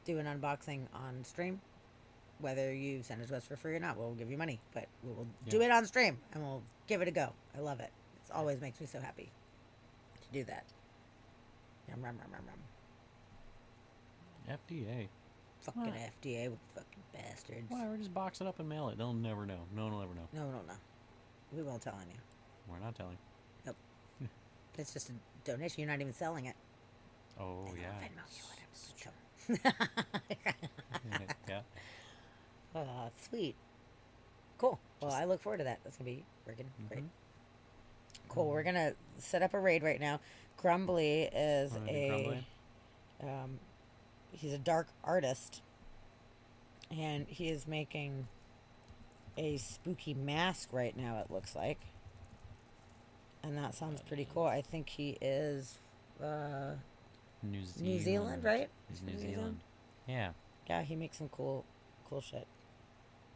do an unboxing on stream. Whether you send it to us for free or not, we'll give you money, but we will do Yeah. it on stream and we'll give it a go. I love it. It always makes me so happy to do that. Yum, yum, yum, yum, yum. FDA. Fucking What? FDA with fucking bastards. Whatever, just box it up and mail it. They'll never know. No one will ever know. No. We won't tell on you. We're not telling. Nope. It's just a donation. You're not even selling it. Oh Venmo, yeah. Venmo, whatever. Yeah. Sweet. Cool. Well, I look forward to that. That's gonna be freaking great. Cool. We're gonna set up a raid right now. Grumbly is Wanna do a Grumbly? he's a dark artist, and he is making a spooky mask right now. It looks like, and that sounds pretty cool. I think he is New Zealand, right? He's From New New Zealand. Zealand? Yeah. Yeah, he makes some cool shit.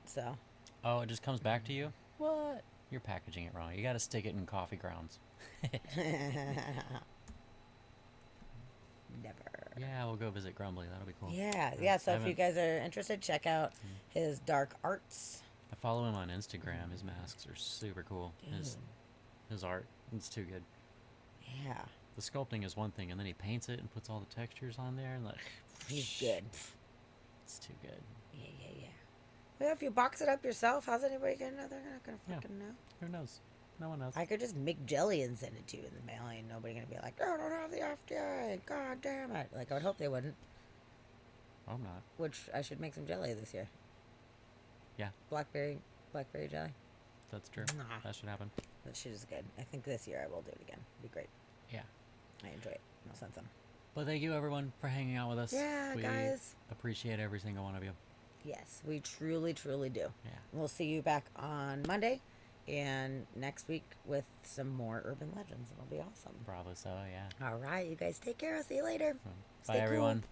So. Oh, it just comes back to you? What? You're packaging it wrong. You gotta stick it in coffee grounds. Never. Yeah, we'll go visit Grumbly. That'll be cool. Yeah. So I if you haven't- guys are interested, check out his dark arts. I follow him on Instagram. His masks are super cool. His art, it's too good. Yeah. The sculpting is one thing, and then he paints it and puts all the textures on there, and like, He's good. it's too good. Yeah. Well, if you box it up yourself, how's anybody gonna know? They're not gonna Yeah. fucking know. Who knows? No one knows. I could just make jelly and send it to you in the mail, and nobody gonna be like, "Oh, I don't have the FDA. God damn it!" Like I would hope they wouldn't. I'm not. Which I should make some jelly this year. Yeah. Blackberry jelly. That's true. Nah. That should happen. That shit is good. I think this year I will do it again. It'd be great. Yeah. I enjoy it. I'll send some. But thank you everyone for hanging out with us. Yeah, we guys. appreciate every single one of you. Yes, we truly, truly do. Yeah. We'll see you back on Monday and next week with some more urban legends. It'll be awesome. Probably so, yeah. All right, you guys take care. I'll see you later. Bye, Stay cool. everyone.